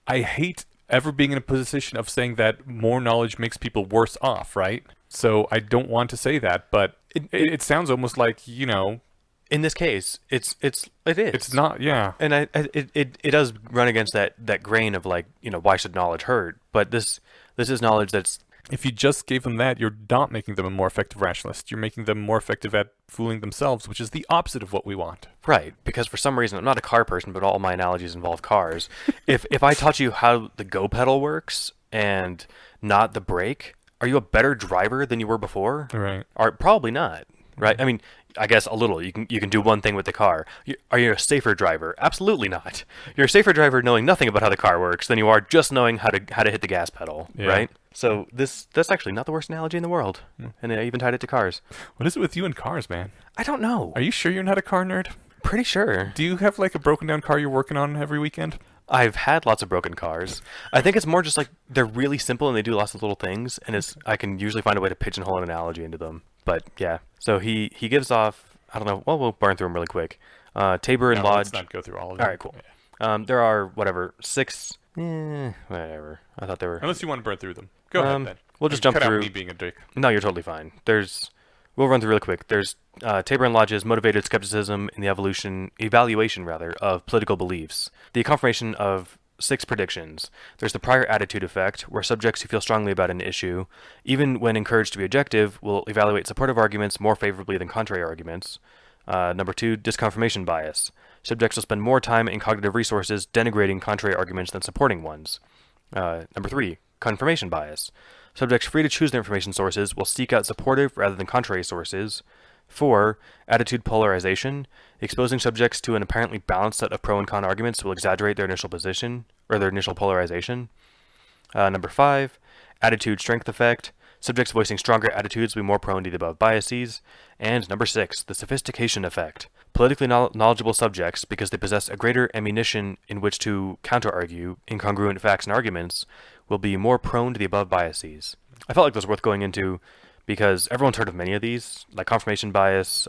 S1: I hate ever being in a position of saying that more knowledge makes people worse off, right? So I don't want to say that, but it sounds almost like,
S2: in this case, it is.
S1: It's not, yeah.
S2: And it does run against that grain of like, why should knowledge hurt? But this is knowledge that's...
S1: If you just gave them that, you're not making them a more effective rationalist. You're making them more effective at fooling themselves, which is the opposite of what we want.
S2: Right, because for some reason, I'm not a car person, but all my analogies involve cars. If I taught you how the go pedal works and not the brake, are you a better driver than you were before?
S1: Right.
S2: Or probably not. Right. I mean, I guess a little. You can do one thing with the car. Are you a safer driver? Absolutely not. You're a safer driver knowing nothing about how the car works than you are just knowing how to hit the gas pedal. Yeah. Right. So that's actually not the worst analogy in the world. And I even tied it to cars.
S1: What is it with you and cars, man?
S2: I don't know.
S1: Are you sure you're not a car nerd?
S2: Pretty sure.
S1: Do you have like a broken down car you're working on every weekend?
S2: I've had lots of broken cars. I think it's more just like they're really simple and they do lots of little things, and I can usually find a way to pigeonhole an analogy into them. But yeah, so he gives off, I don't know, well, we'll burn through them really quick. Tabor and Lodge.
S1: Let's not go through all of them.
S2: All right, cool. Yeah. There are, 6, whatever. I thought there were...
S1: Unless you want to burn through them. Go ahead then.
S2: We'll just jump
S1: cut
S2: through...
S1: out me being a dick.
S2: No, you're totally fine. We'll run through really quick. There's Tabor and Lodge's motivated skepticism in the evaluation of political beliefs. The confirmation of 6 predictions. There's the prior attitude effect, where subjects who feel strongly about an issue, even when encouraged to be objective, will evaluate supportive arguments more favorably than contrary arguments. Number 2, disconfirmation bias. Subjects will spend more time and cognitive resources denigrating contrary arguments than supporting ones. Number 3, confirmation bias. Subjects free to choose their information sources will seek out supportive rather than contrary sources. 4, attitude polarization. Exposing subjects to an apparently balanced set of pro and con arguments will exaggerate their initial position, or their initial polarization. Number 5, attitude strength effect. Subjects voicing stronger attitudes will be more prone to the above biases. And number 6, the sophistication effect. Politically knowledgeable subjects, because they possess a greater ammunition in which to counter-argue incongruent facts and arguments, will be more prone to the above biases. I felt like this was worth going into because everyone's heard of many of these, like confirmation bias,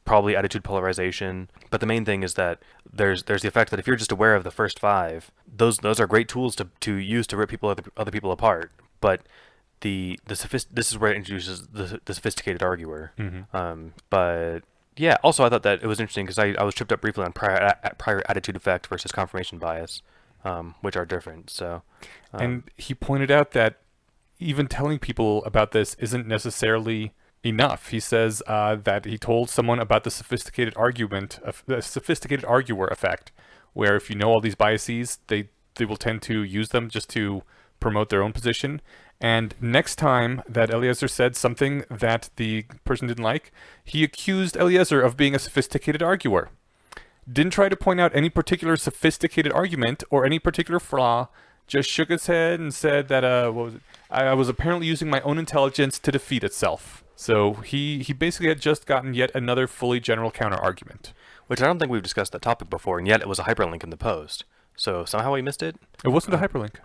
S2: probably attitude polarization. But the main thing is that there's the effect that if you're just aware of the first five, those are great tools to use to rip other people apart. But this is where it introduces the sophisticated arguer. But yeah, also I thought that it was interesting because I was tripped up briefly on prior attitude effect versus confirmation bias, which are different. So,
S1: and he pointed out that even telling people about this isn't necessarily enough. He says that he told someone about the sophisticated arguer effect, where if you know all these biases, they will tend to use them just to promote their own position. And next time that Eliezer said something that the person didn't like, he accused Eliezer of being a sophisticated arguer. Didn't try to point out any particular sophisticated argument or any particular flaw, just shook his head and said that I was apparently using my own intelligence to defeat itself. So he basically had just gotten yet another fully general counter-argument.
S2: Which I don't think we've discussed that topic before, and yet it was a hyperlink in the post. So somehow we missed it?
S1: It wasn't a hyperlink.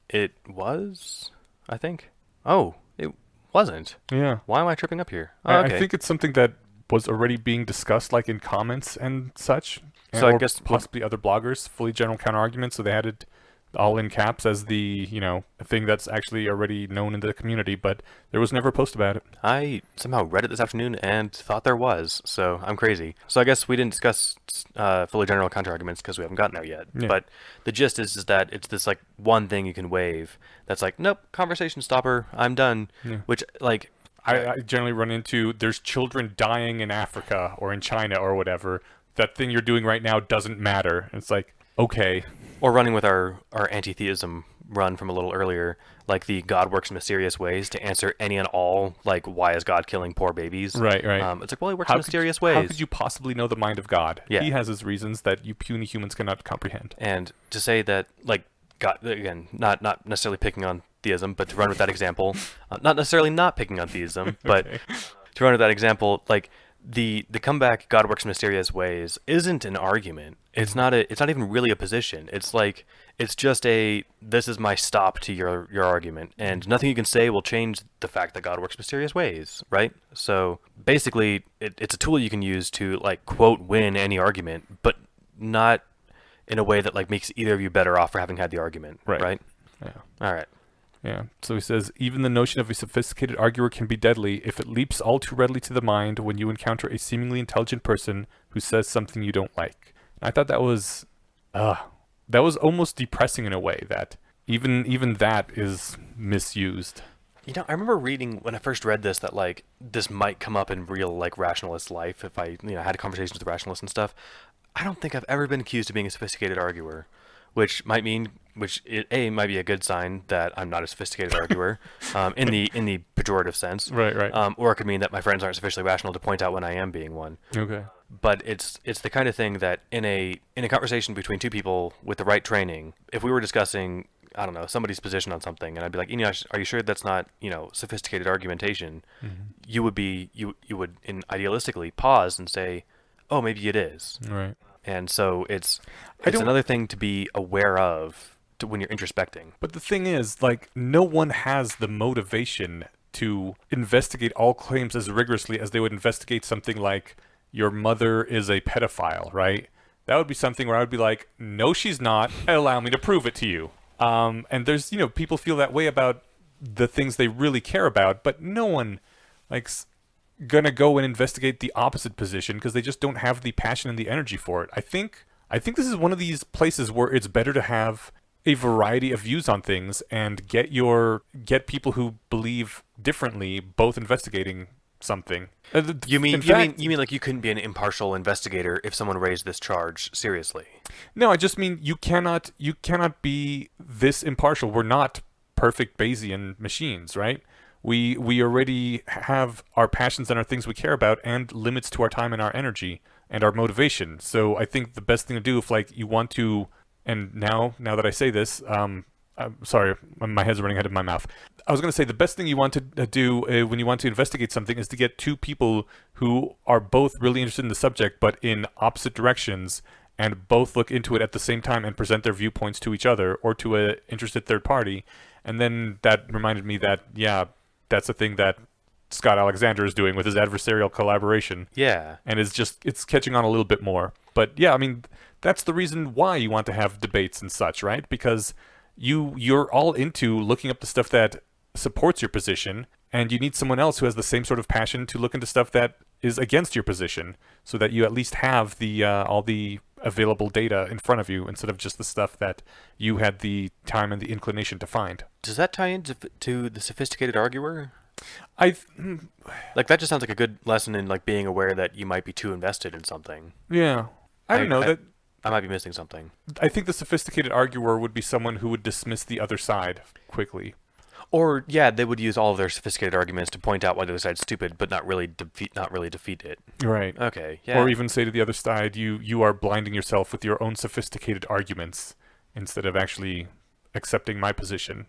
S2: It was, I think. Oh, it wasn't.
S1: Yeah.
S2: Why am I tripping up here? Oh, okay.
S1: I think it's something that was already being discussed, like in comments and such.
S2: So I
S1: or
S2: guess
S1: possibly other bloggers, fully general counter-argument, so they had it all in caps as the, thing that's actually already known in the community, but there was never a post about it.
S2: I somehow read it this afternoon and thought there was, so I'm crazy. So I guess we didn't discuss fully general counter-arguments because we haven't gotten there yet.
S1: Yeah.
S2: But the gist is that it's this like one thing you can wave that's like, nope, conversation stopper, I'm done. Yeah. Which like
S1: I generally run into, there's children dying in Africa or in China or whatever. That thing you're doing right now doesn't matter. It's like, okay.
S2: Or running with our anti-theism run from a little earlier, like the God works in mysterious ways to answer any and all, like, why is God killing poor babies?
S1: Right.
S2: It's like, well, he works in mysterious ways.
S1: How could you possibly know the mind of God?
S2: Yeah.
S1: He has his reasons that you puny humans cannot comprehend.
S2: And to say that, like, God, again, not necessarily picking on theism, but to run with that example, not necessarily not picking on theism, but to run with that example, like, the comeback God works in mysterious ways isn't an argument. It's not even really a position. It's like, it's just this is my stop to your argument, and nothing you can say will change the fact that God works in mysterious ways, right? So basically it's a tool you can use to, like, quote, win any argument, but not in a way that, like, makes either of you better off for having had the argument, right?
S1: Yeah.
S2: All right.
S1: Yeah. So he says, even the notion of a sophisticated arguer can be deadly if it leaps all too readily to the mind when you encounter a seemingly intelligent person who says something you don't like. And I thought that was almost depressing in a way, that even that is misused.
S2: I remember reading when I first read this that, like, this might come up in real, like, rationalist life if I had conversations with rationalists and stuff. I don't think I've ever been accused of being a sophisticated arguer. Which might be a good sign that I'm not a sophisticated arguer, in the pejorative sense.
S1: Right.
S2: Or it could mean that my friends aren't sufficiently rational to point out when I am being one.
S1: Okay.
S2: But it's the kind of thing that in a conversation between two people with the right training, if we were discussing, I don't know, somebody's position on something, and I'd be like, Eneasz, are you sure that's not, sophisticated argumentation? Mm-hmm. You would idealistically pause and say, oh, maybe it is.
S1: Right.
S2: And so it's another thing to be aware of when you're introspecting.
S1: But the thing is, like, no one has the motivation to investigate all claims as rigorously as they would investigate something like your mother is a pedophile, right? That would be something where I would be like, no, she's not. Allow me to prove it to you. And there's, people feel that way about the things they really care about, but no one, like, gonna go and investigate the opposite position because they just don't have the passion and the energy for it. I think this is one of these places where it's better to have a variety of views on things and get people who believe differently both investigating something.
S2: You mean like you couldn't be an impartial investigator if someone raised this charge seriously?
S1: No, I just mean you cannot be this impartial. We're not perfect Bayesian machines, right? We already have our passions and our things we care about and limits to our time and our energy and our motivation. So I think the best thing to do if, like, you want to, and now that I say this, sorry, my head's running ahead of my mouth. I was going to say the best thing you want to do when you want to investigate something is to get two people who are both really interested in the subject, but in opposite directions, and both look into it at the same time and present their viewpoints to each other or to an interested third party. And then that reminded me that, yeah, that's a thing that Scott Alexander is doing with his adversarial collaboration.
S2: Yeah.
S1: And it's catching on a little bit more. But yeah, I mean, that's the reason why you want to have debates and such, right? Because you're all into looking up the stuff that supports your position, and you need someone else who has the same sort of passion to look into stuff that is against your position, so that you at least have the all the available data in front of you instead of just the stuff that you had the time and the inclination to find.
S2: Does that tie into to the sophisticated arguer?
S1: Like
S2: that just sounds like a good lesson in like being aware that you might be too invested in something.
S1: Yeah. I don't know that.
S2: I might be missing something.
S1: I think the sophisticated arguer would be someone who would dismiss the other side quickly.
S2: Or yeah, they would use all of their sophisticated arguments to point out why the other side's stupid, but not really defeat it.
S1: Right.
S2: Okay. Yeah.
S1: Or even say to the other side, you are blinding yourself with your own sophisticated arguments instead of actually accepting my position.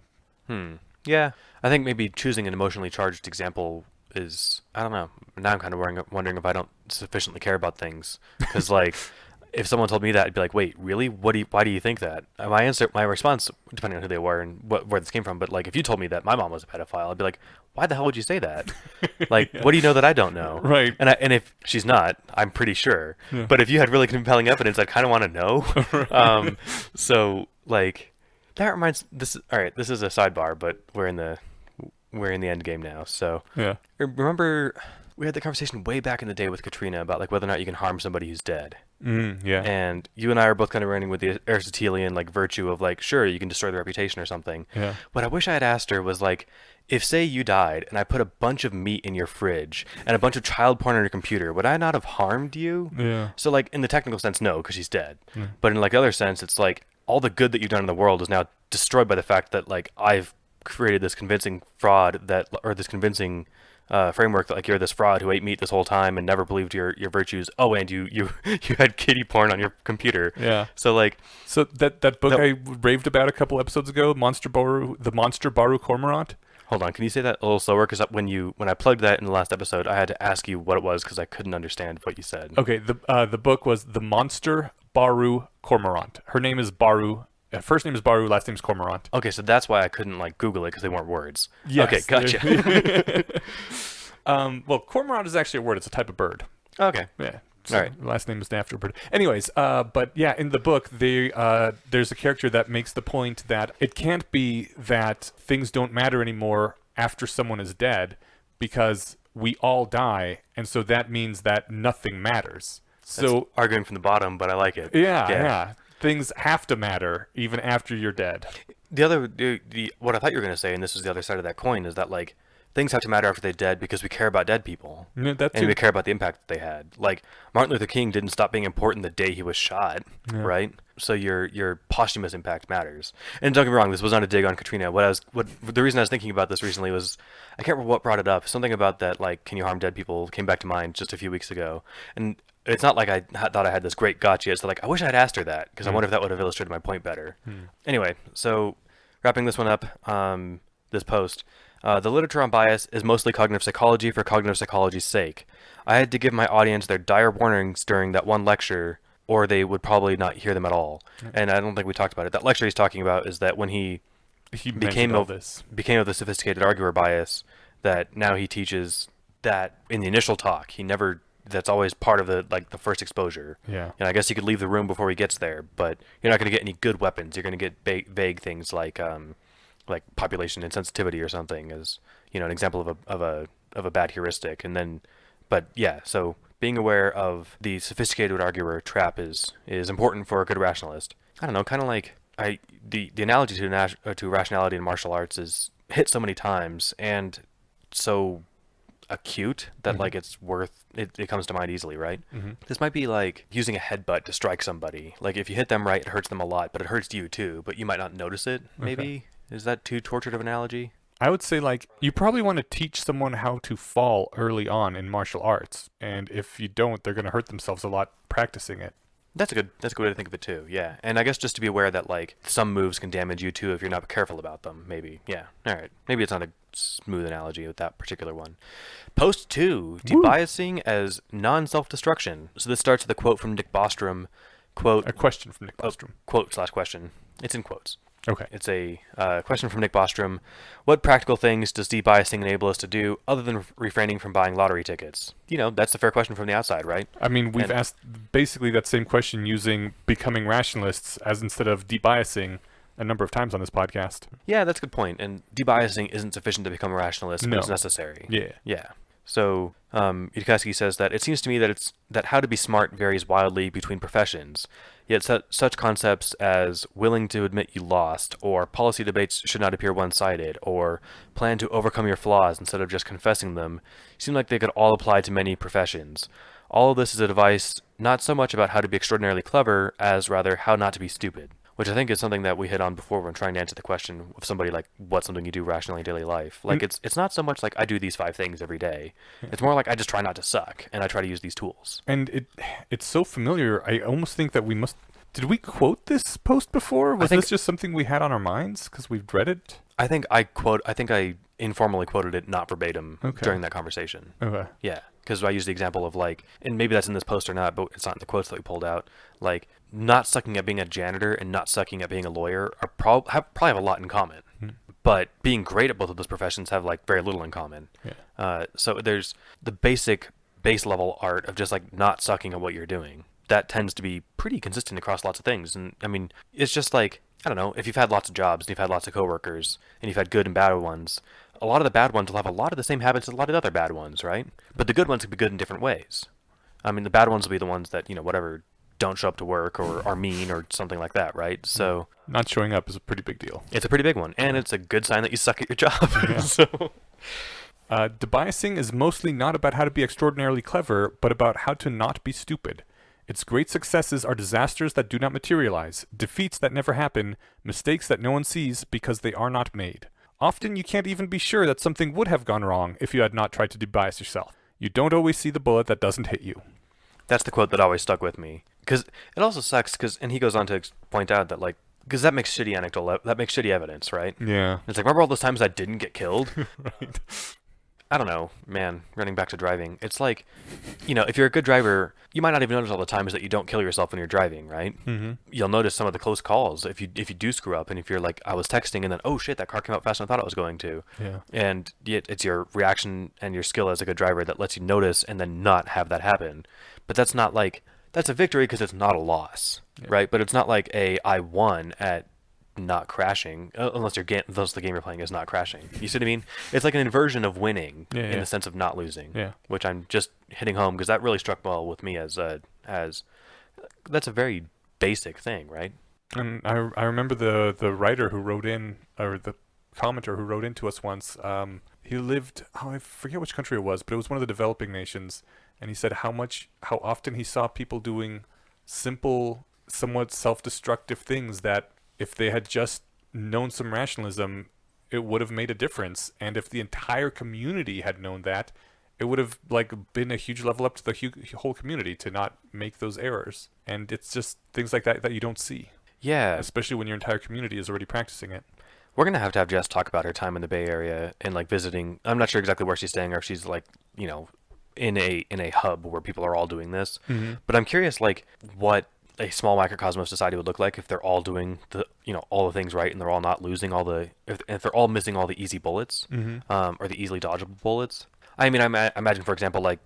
S2: Yeah. I think maybe choosing an emotionally charged example is, I don't know. Now I'm kind of wondering if I don't sufficiently care about things, because like. If someone told me that, I'd be like, "Wait, really? Why do you think that?" My response, depending on who they were and where this came from, but like, if you told me that my mom was a pedophile, I'd be like, "Why the hell would you say that? Like, what do you know that I don't know?"
S1: Right.
S2: And if she's not, I'm pretty sure.
S1: Yeah.
S2: But if you had really compelling evidence, I'd kind of want to know.
S1: Right.
S2: So like, that reminds this. All right, this is a sidebar, but we're in the end game now. So
S1: Yeah.
S2: remember, we had the conversation way back in the day with Katrina about like whether or not you can harm somebody who's dead.
S1: Yeah.
S2: And you and I are both kind of running with the Aristotelian like virtue of like, sure, you can destroy the reputation or something.
S1: Yeah.
S2: What I wish I had asked her was like, if say you died and I put a bunch of meat in your fridge and a bunch of child porn on your computer, would I not have harmed you?
S1: Yeah.
S2: So like in the technical sense, no, because she's dead.
S1: Yeah.
S2: But in like the other sense, it's like all the good that you've done in the world is now destroyed by the fact that like I've created this convincing this convincing framework that like you're this fraud who ate meat this whole time and never believed your virtues. Oh, and you had kiddie porn on your computer.
S1: Yeah.
S2: So like,
S1: that book I raved about a couple episodes ago, the Monster Baru Cormorant.
S2: Hold on, can you say that a little slower? Because when I plugged that in the last episode, I had to ask you what it was because I couldn't understand what you said.
S1: Okay, the book was The Monster Baru Cormorant. Her name is Baru. First name is Baru, last name is Cormorant.
S2: Okay, so that's why I couldn't like Google it because they weren't words.
S1: Yes.
S2: Okay, gotcha.
S1: Well, cormorant is actually a word. It's a type of bird.
S2: Okay.
S1: Yeah. So
S2: All right.
S1: Last name is after a bird. Anyways, but yeah, in the book, there's a character that makes the point that it can't be that things don't matter anymore after someone is dead, because we all die, and so that means that nothing matters. So
S2: That's arguing from the bottom, but I like it.
S1: yeah. Things have to matter even after you're dead.
S2: What I thought you were going to say, and this is the other side of that coin, is that like things have to matter after they're dead because we care about dead people.
S1: Yeah, that
S2: and
S1: too.
S2: we care about the impact that they had. Like Martin Luther King didn't stop being important the day he was shot, right? So your posthumous impact matters. And don't get me wrong, this was not a dig on Katrina. The reason I was thinking about this recently was I can't remember what brought it up. Something about that, like, can you harm dead people, came back to mind just a few weeks ago. And it's not like I thought I had this great gotcha. It's like I wish I had asked her that because I wonder if that would have illustrated my point better. Anyway, so wrapping this one up, this post. The literature on bias is mostly cognitive psychology for cognitive psychology's sake. I had to give my audience their dire warnings during that one lecture, or they would probably not hear them at all. And I don't think we talked about it. That lecture he's talking about is that when he became of the sophisticated arguer bias, that now he teaches that in the initial talk. That's always part of the first exposure.
S1: Yeah.
S2: And I guess he could leave the room before he gets there, but you're not going to get any good weapons. You're going to get vague things like population insensitivity or something as, an example of a bad heuristic. And then, but yeah, so being aware of the sophisticated arguer trap is important for a good rationalist. I don't know, kind of like the analogy to rationality in martial arts is hit so many times and so acute that like it's worth it comes to mind easily, right? This might be like using a headbutt to strike somebody. Like if you hit them right, it hurts them a lot, but it hurts you too, but you might not notice it. Maybe is that too tortured of an analogy?
S1: I would say like you probably want to teach someone how to fall early on in martial arts, and if you don't, they're going to hurt themselves a lot practicing it.
S2: That's a good way to think of it too. Yeah, and I guess just to be aware that like some moves can damage you too if you're not careful about them. Maybe. Yeah. All right. Maybe it's not a smooth analogy with that particular one. Post 2, debiasing as non-self-destruction. So this starts with a quote from Nick Bostrom. Quote.
S1: A question from Nick Bostrom.
S2: Quote/question. It's in quotes.
S1: Okay.
S2: It's a question from Nick Bostrom. What practical things does debiasing enable us to do other than refraining from buying lottery tickets? That's a fair question from the outside, right?
S1: I mean, we've asked basically that same question using becoming rationalists as instead of debiasing a number of times on this podcast.
S2: Yeah, that's a good point. And debiasing isn't sufficient to become a rationalist, but it's necessary.
S1: Yeah.
S2: Yeah. So Yudkowsky says that it seems to me that how to be smart varies wildly between professions. Yet such concepts as willing to admit you lost, or policy debates should not appear one-sided, or plan to overcome your flaws instead of just confessing them, seem like they could all apply to many professions. All of this is advice not so much about how to be extraordinarily clever, as rather how not to be stupid. Which I think is something that we hit on before when trying to answer the question of somebody like, what's something you do rationally in daily life? Like, it's not so much like I do these 5 things every day. It's more like I just try not to suck, and I try to use these tools.
S1: And it's so familiar, I almost think that we must... Did we quote this post before? Was this just something we had on our minds because we've read it?
S2: I think I informally quoted it, not verbatim, during that conversation.
S1: Okay.
S2: Yeah, because I used the example of like, and maybe that's in this post or not, but it's not in the quotes that we pulled out. Like, not sucking at being a janitor and not sucking at being a lawyer are probably have a lot in common. But being great at both of those professions have like very little in common.
S1: Yeah.
S2: So there's the base level art of just like not sucking at what you're doing. That tends to be pretty consistent across lots of things. And I mean, it's just like, I don't know, if you've had lots of jobs and you've had lots of coworkers and you've had good and bad ones, a lot of the bad ones will have a lot of the same habits as a lot of the other bad ones, right? But the good ones can be good in different ways. I mean, the bad ones will be the ones that, whatever, don't show up to work or are mean or something like that, right? So
S1: not showing up is a pretty big deal.
S2: It's a pretty big one. And it's a good sign that you suck at your job.
S1: Yeah.
S2: So
S1: debiasing is mostly not about how to be extraordinarily clever, but about how to not be stupid. Its great successes are disasters that do not materialize, defeats that never happen, mistakes that no one sees because they are not made. Often you can't even be sure that something would have gone wrong if you had not tried to debias yourself. You don't always see the bullet that doesn't hit you.
S2: That's the quote that always stuck with me. Because it also sucks, and he goes on to point out that, like, because that makes shitty that makes shitty evidence, right?
S1: Yeah.
S2: It's like, remember all those times I didn't get killed?
S1: Right.
S2: I don't know, man, running back to driving. It's like, if you're a good driver, you might not even notice all the times that you don't kill yourself when you're driving, right?
S1: Mm-hmm.
S2: You'll notice some of the close calls if you do screw up, and if you're like, I was texting and then, oh shit, that car came out faster than I thought it was going to.
S1: Yeah.
S2: And it's your reaction and your skill as a good driver that lets you notice and then not have that happen. But that's not like, that's a victory because it's not a loss, right? But it's not like I won at not crashing, unless the game you're playing is not crashing. You see what I mean? It's like an inversion of winning in the sense of not losing, which I'm just hitting home because that really struck well with me as that's a very basic thing, right?
S1: And I remember the writer who wrote in, or the commenter who wrote into us once, he lived, I forget which country it was, but it was one of the developing nations, and he said how often he saw people doing simple, somewhat self-destructive things that if they had just known some rationalism, it would have made a difference. And if the entire community had known that, it would have been a huge level up to the whole community to not make those errors. And it's just things like that you don't see.
S2: Yeah.
S1: Especially when your entire community is already practicing it.
S2: We're going to have Jess talk about her time in the Bay Area and visiting. I'm not sure exactly where she's staying or if she's in a hub where people are all doing this. Mm-hmm. But I'm curious what a small microcosm of society would look like if they're all doing all the things right and they're all not losing if they're all missing all the easy bullets, or the easily dodgeable bullets. I mean, I imagine, for example,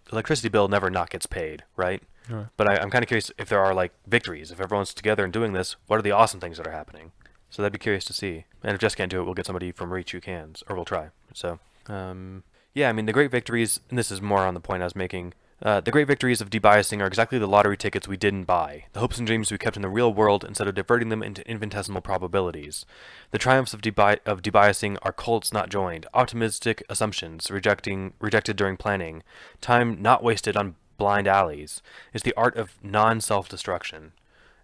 S2: electricity bill never not gets paid, right? Sure. But I'm kind of curious if there are victories. If everyone's together and doing this, what are the awesome things that are happening? So that'd be curious to see. And if Jess can't do it, we'll get somebody from Reach who can, or we'll try. So, yeah, I mean, the great victories, and this is more on the point I was making, the great victories of debiasing are exactly the lottery tickets we didn't buy, the hopes and dreams we kept in the real world instead of diverting them into infinitesimal probabilities. The triumphs of debiasing are cults not joined, optimistic assumptions rejected during planning, time not wasted on blind alleys. It's the art of non-self-destruction.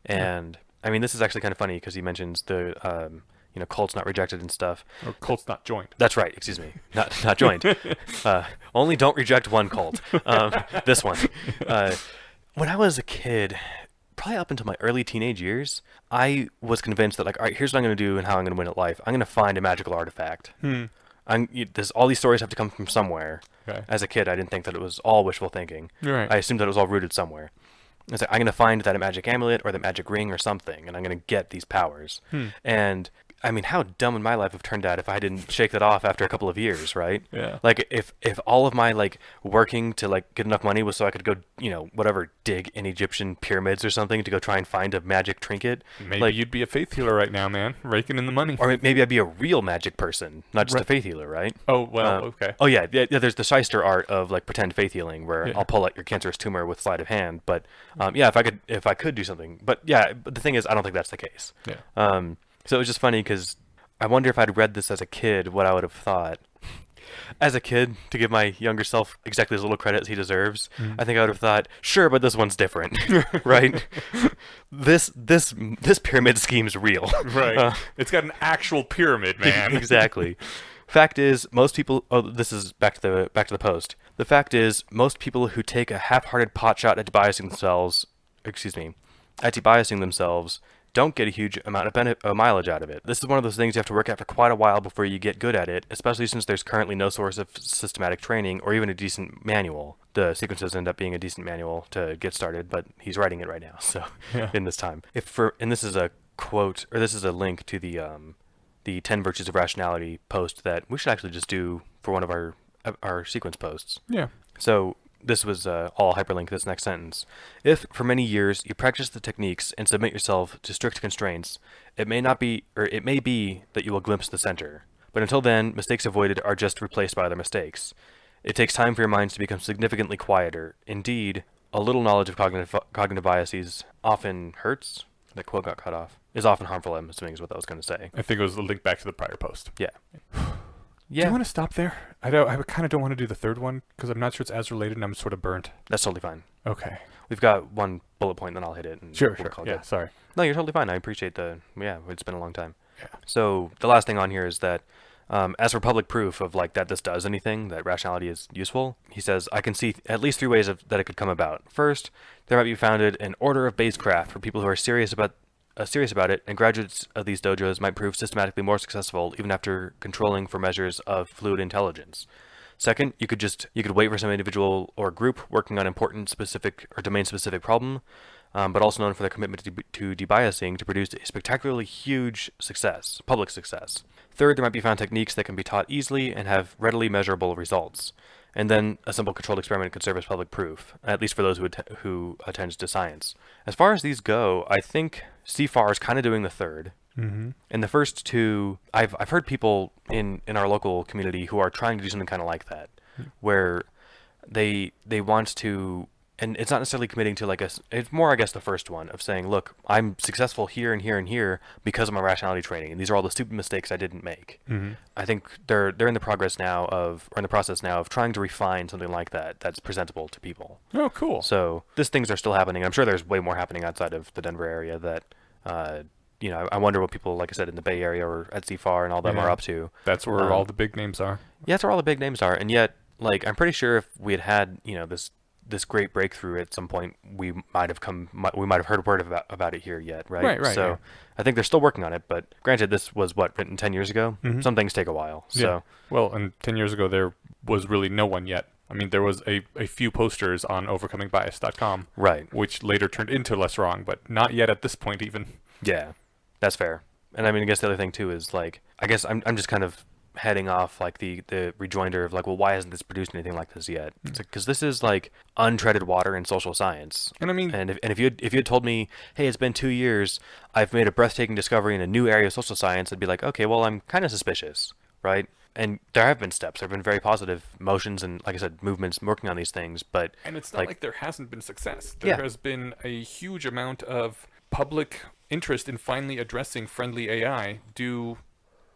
S2: And, I mean, this is actually kind of funny because he mentions the... cults not rejected and stuff.
S1: Or cults not joined.
S2: That's right. Excuse me. Not joined. Only don't reject one cult. This one. When I was a kid, probably up until my early teenage years, I was convinced that, like, all right, here's what I'm going to do and how I'm going to win at life. I'm going to find a magical artifact. All these stories have to come from somewhere.
S1: Okay.
S2: As a kid, I didn't think that it was all wishful thinking.
S1: Right.
S2: I assumed that it was all rooted somewhere. It's like, I'm going to find that magic amulet or the magic ring or something, and I'm going to get these powers. And I mean, how dumb would my life have turned out if I didn't shake that off after a couple of years, right?
S1: Yeah.
S2: Like, if all of my, like, working to, like, get enough money was so I could go, whatever, dig in Egyptian pyramids or something to go try and find a magic trinket.
S1: Maybe
S2: like,
S1: you'd be a faith healer right now, man, raking in the money.
S2: or maybe I'd be a real magic person, not just a faith healer, right?
S1: Oh, well, okay.
S2: Oh, yeah, there's the shyster art of, like, pretend faith healing where I'll pull out your cancerous tumor with sleight of hand. But, yeah, if I could do something. But, yeah, but the thing is, I don't think that's the case.
S1: Yeah.
S2: So it was just funny because I wonder if I'd read this as a kid, what I would have thought. As a kid, to give my younger self exactly as little credit as he deserves, I think I would have thought, sure, but this one's different, right? This pyramid scheme's real.
S1: Right. It's got an actual pyramid, man.
S2: Exactly. Fact is, most people. Oh, this is back to the post. The fact is, most people who take a half-hearted potshot at debiasing themselves, don't get a huge amount of mileage out of it. This is one of those things you have to work at for quite a while before you get good at it, especially since there's currently no source of systematic training or even a decent manual. The sequences end up being a decent manual to get started, but he's writing it right now, so in this time. And this is a quote, or this is a link to the 10 Virtues of Rationality post that we should actually just do for one of our sequence posts.
S1: Yeah.
S2: So this was all hyperlink this next sentence. If for many years you practice the techniques and submit yourself to strict constraints, it may be that you will glimpse the center. But until then, mistakes avoided are just replaced by other mistakes. It takes time for your minds to become significantly quieter. Indeed, a little knowledge of cognitive biases often hurts. That quote got cut off. Is often harmful, I'm assuming is what that was going to say.
S1: I think it was a link back to the prior post.
S2: Yeah.
S1: Do you want to stop there? I kind of don't want to do the third one because I'm not sure it's as related and I'm sort of burnt.
S2: That's totally fine.
S1: Okay.
S2: We've got one bullet point, then I'll hit it. And
S1: Sure.
S2: Yeah,
S1: Sorry.
S2: No, you're totally fine. I appreciate it's been a long time.
S1: Yeah.
S2: So the last thing on here is that as for public proof of like that this does anything, that rationality is useful, he says, I can see at least 3 ways that it could come about. First, there might be founded an order of Bayescraft for people who are serious about it, and graduates of these dojos might prove systematically more successful even after controlling for measures of fluid intelligence. Second, you could wait for some individual or group working on important specific or domain-specific problem, but also known for their commitment to debiasing to produce a spectacularly huge public success. Third, there might be found techniques that can be taught easily and have readily measurable results. And then a simple controlled experiment could serve as public proof, at least for those who attend to science. As far as these go, I think CFAR is kind of doing the third. Mm-hmm. And the first two, I've heard people in our local community who are trying to do something kind of like that, where they want to, and it's not necessarily committing to it's more, I guess, the first one of saying, look, I'm successful here and here and here because of my rationality training, and these are all the stupid mistakes I didn't make. Mm-hmm. I think they're in the process now of trying to refine something like that that's presentable to people.
S1: Oh, cool.
S2: So these things are still happening. I'm sure there's way more happening outside of the Denver area that, I wonder what people, like I said, in the Bay Area or at CFAR and all them are up to.
S1: That's where all the big names are.
S2: Yeah, that's where all the big names are. And yet, I'm pretty sure if we had this great breakthrough at some point, we might have heard word about it here yet, right? Right. So I think they're still working on it, but granted, this was written 10 years ago. Mm-hmm. Some things take a while. So
S1: yeah. Well, and 10 years ago there was really no one yet. I mean, there was a few posters on overcomingbias.com,
S2: right,
S1: which later turned into Less Wrong, but not yet at this point even.
S2: Yeah, that's fair. And I mean, I guess the other thing too is I guess I'm just kind of heading off the rejoinder of well, why hasn't this produced anything like this yet? It's because this is untreaded water in social science. And I mean, if you had told me, hey, it's been 2 years, I've made a breathtaking discovery in a new area of social science, I'd be like, okay, well, I'm kind of suspicious, right? And there have been steps. There have been very positive motions and, like I said, movements working on these things. But
S1: and it's not like there hasn't been success. There has been a huge amount of public interest in finally addressing friendly AI due,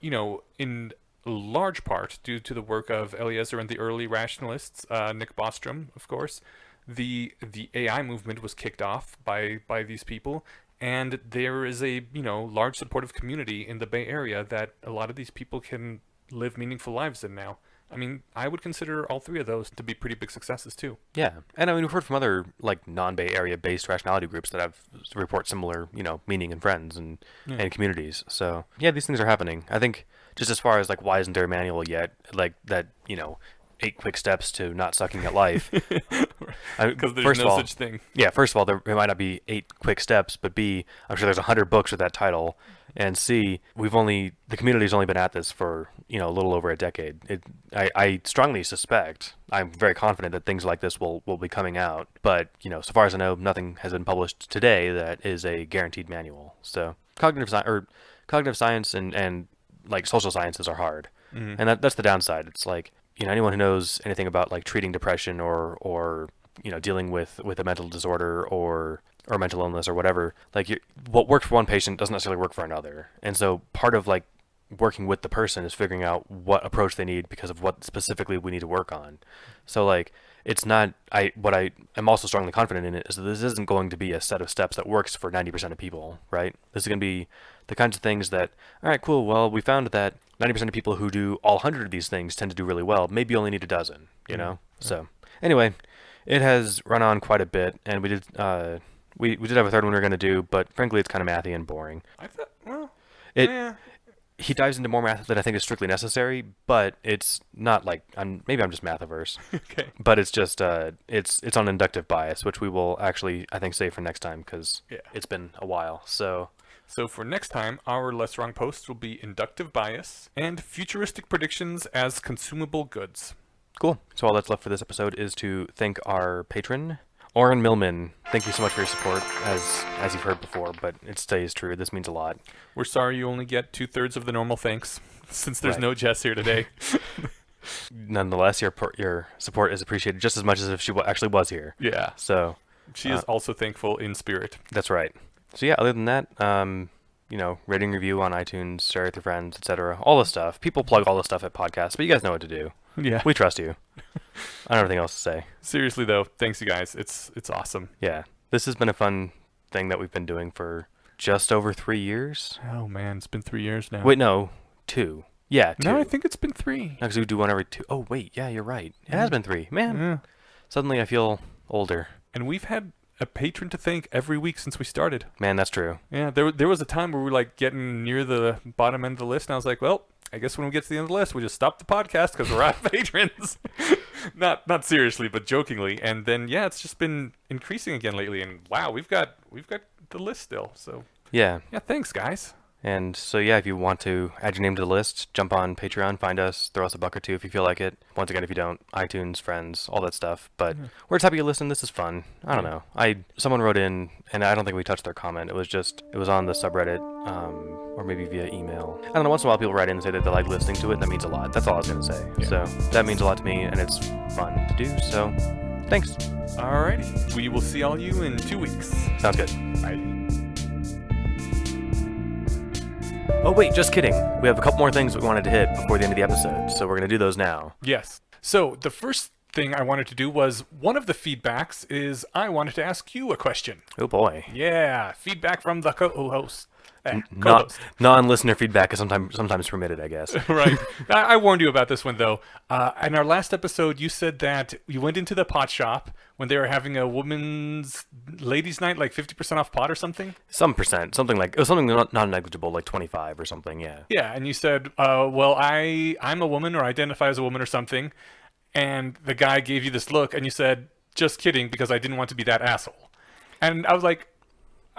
S1: in large part due to the work of Eliezer and the early rationalists, Nick Bostrom, of course. The AI movement was kicked off by these people, and there is a large supportive community in the Bay Area that a lot of these people can live meaningful lives in now. I mean, I would consider all three of those to be pretty big successes too.
S2: Yeah, and I mean, we've heard from other like non-Bay Area based rationality groups that have report similar, meaning in friends and communities. So yeah, these things are happening. I think just as far as like why isn't there a manual yet? Like that, 8 quick steps to not sucking at life.
S1: Because there's no such thing.
S2: Yeah, first of all, there might not be 8 quick steps, but B, I'm sure there's 100 books with that title. And C, the community's only been at this for, a little over a decade. I strongly suspect, I'm very confident that things like this will be coming out. But, so far as I know, nothing has been published today that is a guaranteed manual. So cognitive science and like social sciences are hard.
S1: Mm-hmm.
S2: And that's the downside. It's like, anyone who knows anything about like treating depression or dealing with a mental disorder or mental illness or whatever, like what worked for one patient doesn't necessarily work for another. And so part of like working with the person is figuring out what approach they need because of what specifically we need to work on. So like it's not what I am also strongly confident in it is that this isn't going to be a set of steps that works for 90% of people, right? This is going to be the kinds of things that, all right, cool, well, we found that 90% of people who do all 100 of these things tend to do really well. Maybe you only need a dozen, So anyway, it has run on quite a bit, and we did we did have a third one we were going to do, but frankly, it's kind of mathy and boring.
S1: I thought, well,
S2: He dives into more math than I think is strictly necessary, but it's not like maybe I'm just math-averse.
S1: Okay.
S2: But it's just it's on inductive bias, which we will actually I think save for next time because it's been a while. So
S1: for next time, our Less Wrong posts will be inductive bias and futuristic predictions as consumable goods.
S2: Cool. So all that's left for this episode is to thank our patron, Oren Millman. Thank you so much for your support, as you've heard before, but it stays true. This means a lot.
S1: We're sorry you only get 2/3 of the normal thanks, since there's no Jess here today.
S2: Nonetheless, your support is appreciated just as much as if she actually was here.
S1: Yeah.
S2: So
S1: she is also thankful in spirit.
S2: That's right. So yeah, other than that, rating, review on iTunes, share with your friends, etc. All the stuff. People plug all the stuff at podcasts, but you guys know what to do.
S1: Yeah.
S2: We trust you. I don't have anything else to say.
S1: Seriously though, thanks you guys. It's awesome.
S2: Yeah. This has been a fun thing that we've been doing for just over 3 years.
S1: Oh man, it's been 3 years now.
S2: Wait, no, 2. Yeah, 2.
S1: No, I think it's been 3.
S2: No, because we do one every 2. Oh wait, yeah, you're right. It has been 3. Man. Yeah. Suddenly I feel older.
S1: And we've had a patron to thank every week since we started.
S2: Man, that's true.
S1: Yeah, there was a time where we were like getting near the bottom end of the list, and I was like, well, I guess when we get to the end of the list, we just stop the podcast because we're out of patrons. Not seriously, but jokingly. And then it's just been increasing again lately. And wow, we've got the list still. So
S2: yeah,
S1: thanks guys.
S2: And so if you want to add your name to the list, jump on Patreon, find us, throw us a buck or two if you feel like it. Once again, if you don't, iTunes, friends, all that stuff. But we're just happy you listen. This is fun. I don't know. Someone wrote in, and I don't think we touched their comment. It was on the subreddit, or maybe via email. I don't know. Once in a while, people write in and say that they like listening to it, and that means a lot. That's all I was gonna say. Yeah. So that means a lot to me, and it's fun to do. So thanks.
S1: Alrighty. We will see all you in 2 weeks.
S2: Sounds good.
S1: Bye.
S2: Oh wait, just kidding. We have a couple more things that we wanted to hit before the end of the episode, so we're going to do those now.
S1: Yes. So the first thing I wanted to do was, one of the feedbacks is I wanted to ask you a question.
S2: Oh boy.
S1: Yeah, feedback from the co-host.
S2: Non-listener feedback is sometimes permitted, I guess.
S1: Right. I warned you about this one, though. In our last episode, you said that you went into the pot shop when they were having a ladies' night, like 50% off pot or something?
S2: Some percent. Something like, it was something non-negligible, like 25 or something, yeah.
S1: Yeah, and you said, well, I'm a woman or identify as a woman or something. And the guy gave you this look, and you said, just kidding, because I didn't want to be that asshole. And I was like,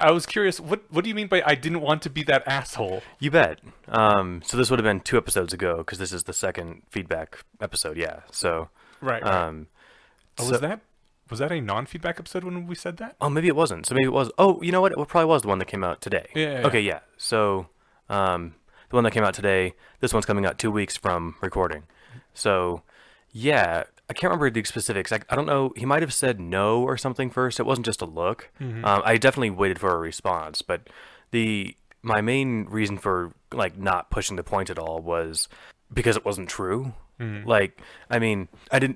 S1: I was curious, what do you mean by I didn't want to be that asshole?
S2: You bet. So this would have been 2 episodes ago, because this is the second feedback episode, yeah. So
S1: right. Was that a non-feedback episode when we said that?
S2: Oh, maybe it wasn't. So maybe it was. Oh, you know what? It probably was the one that came out today.
S1: Yeah.
S2: Okay, yeah. So the one that came out today, this one's coming out 2 weeks from recording. So yeah, I can't remember the specifics. I don't know. He might have said no or something first. It wasn't just a look. Mm-hmm. I definitely waited for a response, but my main reason for like not pushing the point at all was because it wasn't true. Mm-hmm. Like, I mean,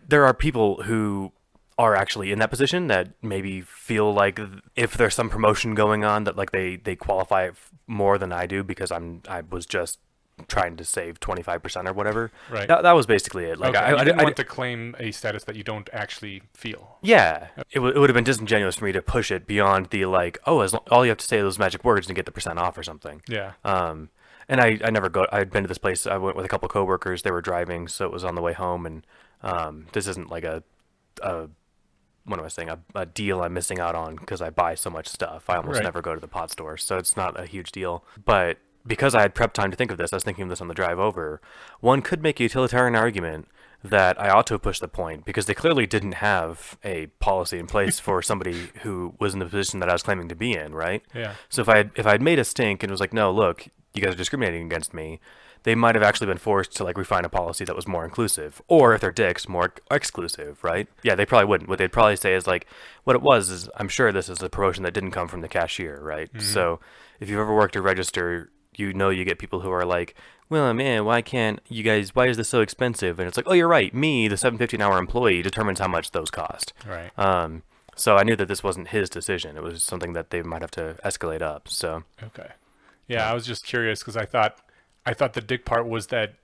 S2: there are people who are actually in that position that maybe feel like if there's some promotion going on that like they qualify more than I do because I was just trying to save 25% or whatever.
S1: Right.
S2: That was basically it. Like,
S1: Okay.
S2: I
S1: You didn't
S2: I-
S1: want to claim a status that you don't actually feel.
S2: Yeah, it would have been disingenuous for me to push it beyond the like, oh, all you have to say are those magic words and get the percent off or something.
S1: Yeah.
S2: And I never go. I'd been to this place. I went with a couple of coworkers. They were driving, so it was on the way home. And this isn't like a what am I saying? A deal I'm missing out on because I buy so much stuff. I almost
S1: Right.
S2: never go to the pot store, so it's not a huge deal. But because I had prep time to think of this, I was thinking of this on the drive over. One could make a utilitarian argument that I ought to have pushed the point because they clearly didn't have a policy in place for somebody who was in the position that I was claiming to be in, right?
S1: Yeah.
S2: So if I'd made a stink and was like, no, look, you guys are discriminating against me, they might have actually been forced to like refine a policy that was more inclusive, or if they're dicks, more exclusive, right? Yeah, they probably wouldn't. What they'd probably say is like, what it was is, I'm sure this is a promotion that didn't come from the cashier, right?
S1: Mm-hmm.
S2: So if you've ever worked a register, you know you get people who are like, well, man, why is this so expensive? And it's like, oh, you're right. Me, the $7.50 an hour employee, determines how much those cost.
S1: Right.
S2: So I knew that this wasn't his decision. It was something that they might have to escalate up. So
S1: Okay. Yeah, I was just curious because I thought the dick part was that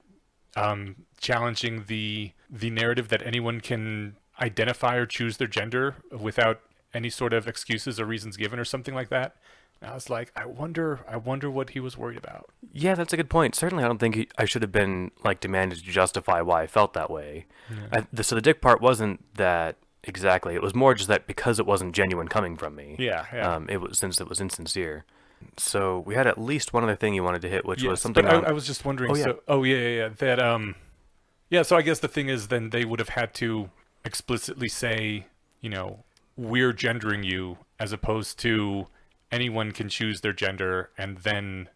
S1: challenging the narrative that anyone can identify or choose their gender without any sort of excuses or reasons given or something like that. And I was like, I wonder what he was worried about.
S2: yeah, that's a good point. Certainly, I don't think I should have been like demanded to justify why I felt that way.
S1: Yeah.
S2: So the dick part wasn't that exactly. It was more just that because it wasn't genuine coming from me.
S1: Yeah.
S2: It was since it was insincere. So we had at least one other thing you wanted to hit, which was
S1: Yes,
S2: something.
S1: But I was just wondering.
S2: Oh, yeah.
S1: So, that yeah. So I guess the thing is, then they would have had to explicitly say, we're gendering you, as opposed to anyone can choose their gender, and then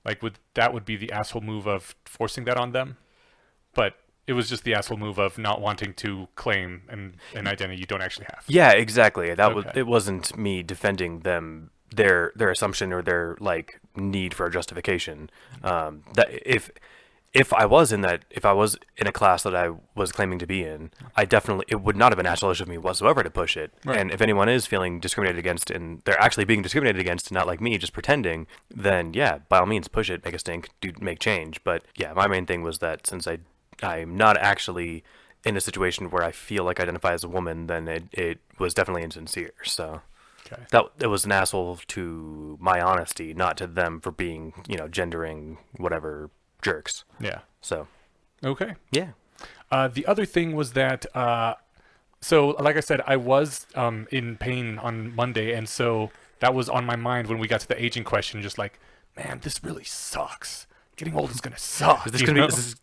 S1: that would be the asshole move of forcing that on them. But it was just the asshole move of not wanting to claim an identity you don't actually have.
S2: Yeah, exactly.
S1: Okay.
S2: It wasn't me defending them, their assumption or their like need for a justification. That if I was in a class that I was claiming to be in, it would not have been natural of me whatsoever to push it.
S1: Right.
S2: And if anyone is feeling discriminated against and they're actually being discriminated against and not like me just pretending, then yeah, by all means push it, make a stink, make change. But yeah, my main thing was that since I'm not actually in a situation where I feel like I identify as a woman, then it was definitely insincere. So
S1: Okay.
S2: that it was an asshole to my honesty, not to them for being, gendering whatever jerks.
S1: Yeah.
S2: So
S1: Okay.
S2: yeah.
S1: The other thing was that, so like I said, I was in pain on Monday, and so that was on my mind when we got to the aging question. Just like, man, this really sucks. Getting old is gonna suck.
S2: Is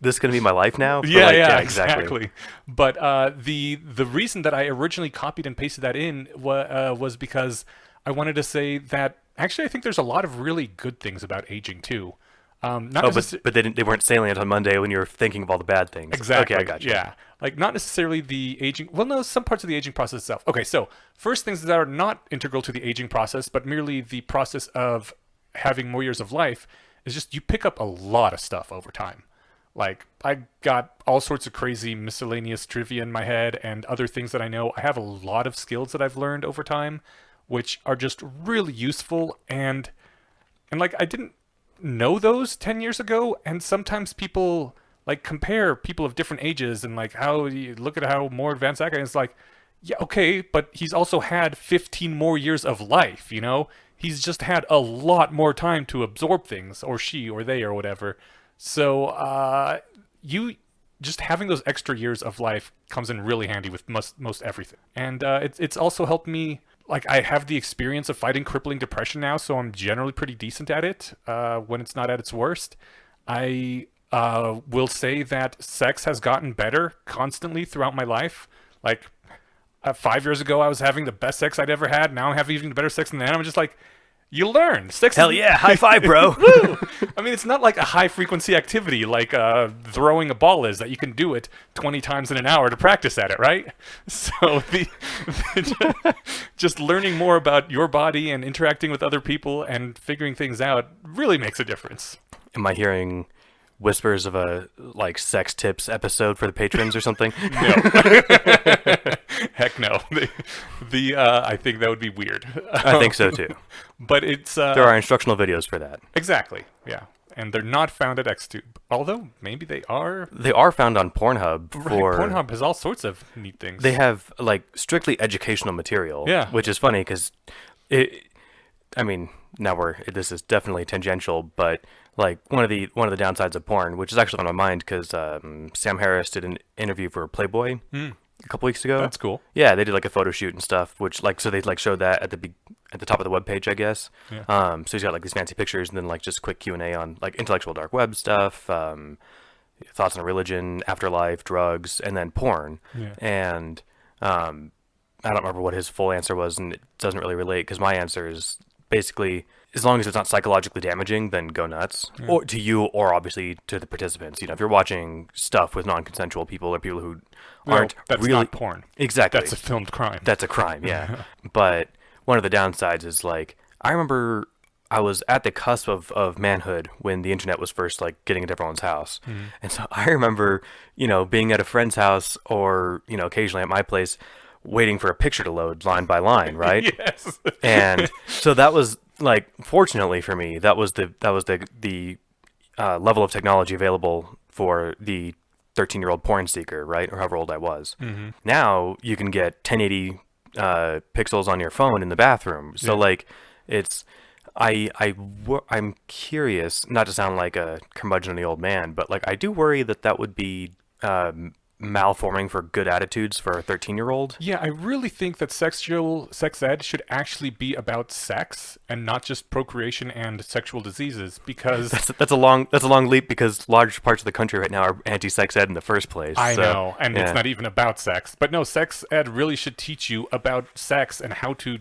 S2: this gonna be my life now?
S1: Yeah, exactly. But the reason that I originally copied and pasted that in was because I wanted to say that actually I think there's a lot of really good things about aging too.
S2: But they weren't salient on Monday when you were thinking of all the bad things.
S1: Exactly.
S2: Okay, I got you.
S1: Yeah. Like, not necessarily the aging. Well, no, some parts of the aging process itself. Okay, so first things that are not integral to the aging process, but merely the process of having more years of life is just you pick up a lot of stuff over time. Like, I got all sorts of crazy miscellaneous trivia in my head and other things that I know. I have a lot of skills that I've learned over time, which are just really useful. And like, I didn't know those 10 years ago, and sometimes people like compare people of different ages and like how you look at how more advanced that guy is. It's like, yeah, okay, but he's also had 15 more years of life, he's just had a lot more time to absorb things, or she or they or whatever. So you just having those extra years of life comes in really handy with most everything. And it's also helped me. Like, I have the experience of fighting crippling depression now, so I'm generally pretty decent at it when it's not at its worst. I will say that sex has gotten better constantly throughout my life. Like, 5 years ago, I was having the best sex I'd ever had. Now I'm having even better sex than that. I'm just like, you learn. Sex
S2: Hell yeah, high five, bro.
S1: Woo! I mean, it's not like a high-frequency activity like throwing a ball is, that you can do it 20 times in an hour to practice at it, right? So just learning more about your body and interacting with other people and figuring things out really makes a difference.
S2: Am I hearing whispers of a like sex tips episode for the patrons or something?
S1: No. Heck no. I think that would be weird.
S2: I think so too.
S1: But it's
S2: There are instructional videos for that.
S1: exactly, yeah. and they're not found at XTube. Although maybe they are.
S2: They are found on Pornhub.
S1: Pornhub has all sorts of neat things.
S2: They have like strictly educational material.
S1: Yeah.
S2: Which is funny because this is definitely tangential, but like one of the downsides of porn, which is actually on my mind because Sam Harris did an interview for Playboy a couple weeks ago.
S1: That's cool.
S2: Yeah, they did like a photo shoot and stuff, which like so they like showed that at the top of the webpage, I guess.
S1: Yeah.
S2: So he's got like these fancy pictures and then like just quick Q&A on like intellectual dark web stuff, thoughts on religion, afterlife, drugs, and then porn.
S1: Yeah.
S2: And I don't remember what his full answer was, and it doesn't really relate because my answer is basically, as long as it's not psychologically damaging, then go nuts.
S1: Yeah.
S2: Or to you, or obviously to the participants. You know, if you're watching stuff with non-consensual people or people who aren't
S1: that's
S2: really
S1: not porn.
S2: Exactly.
S1: That's a filmed crime.
S2: That's a crime, yeah. But one of the downsides is like, I remember I was at the cusp of manhood when the internet was first like getting into everyone's house. And so I remember, you know, being at a friend's house or, you know, occasionally at my place waiting for a picture to load line by line, right?
S1: Yes.
S2: And so that was like, fortunately for me, that was the level of technology available for the 13-year-old porn seeker, right? Or however old I was. Now you can get 1080 pixels on your phone in the bathroom. So like I'm curious, not to sound like a curmudgeonly old man, but like I do worry that would be malforming for good attitudes for a 13-year-old.
S1: Yeah, I really think that sex ed should actually be about sex and not just procreation and sexual diseases, because
S2: that's a long leap because large parts of the country right now are anti-sex ed in the first place.
S1: I know, and it's not even about sex. But no, sex ed really should teach you about sex and how to,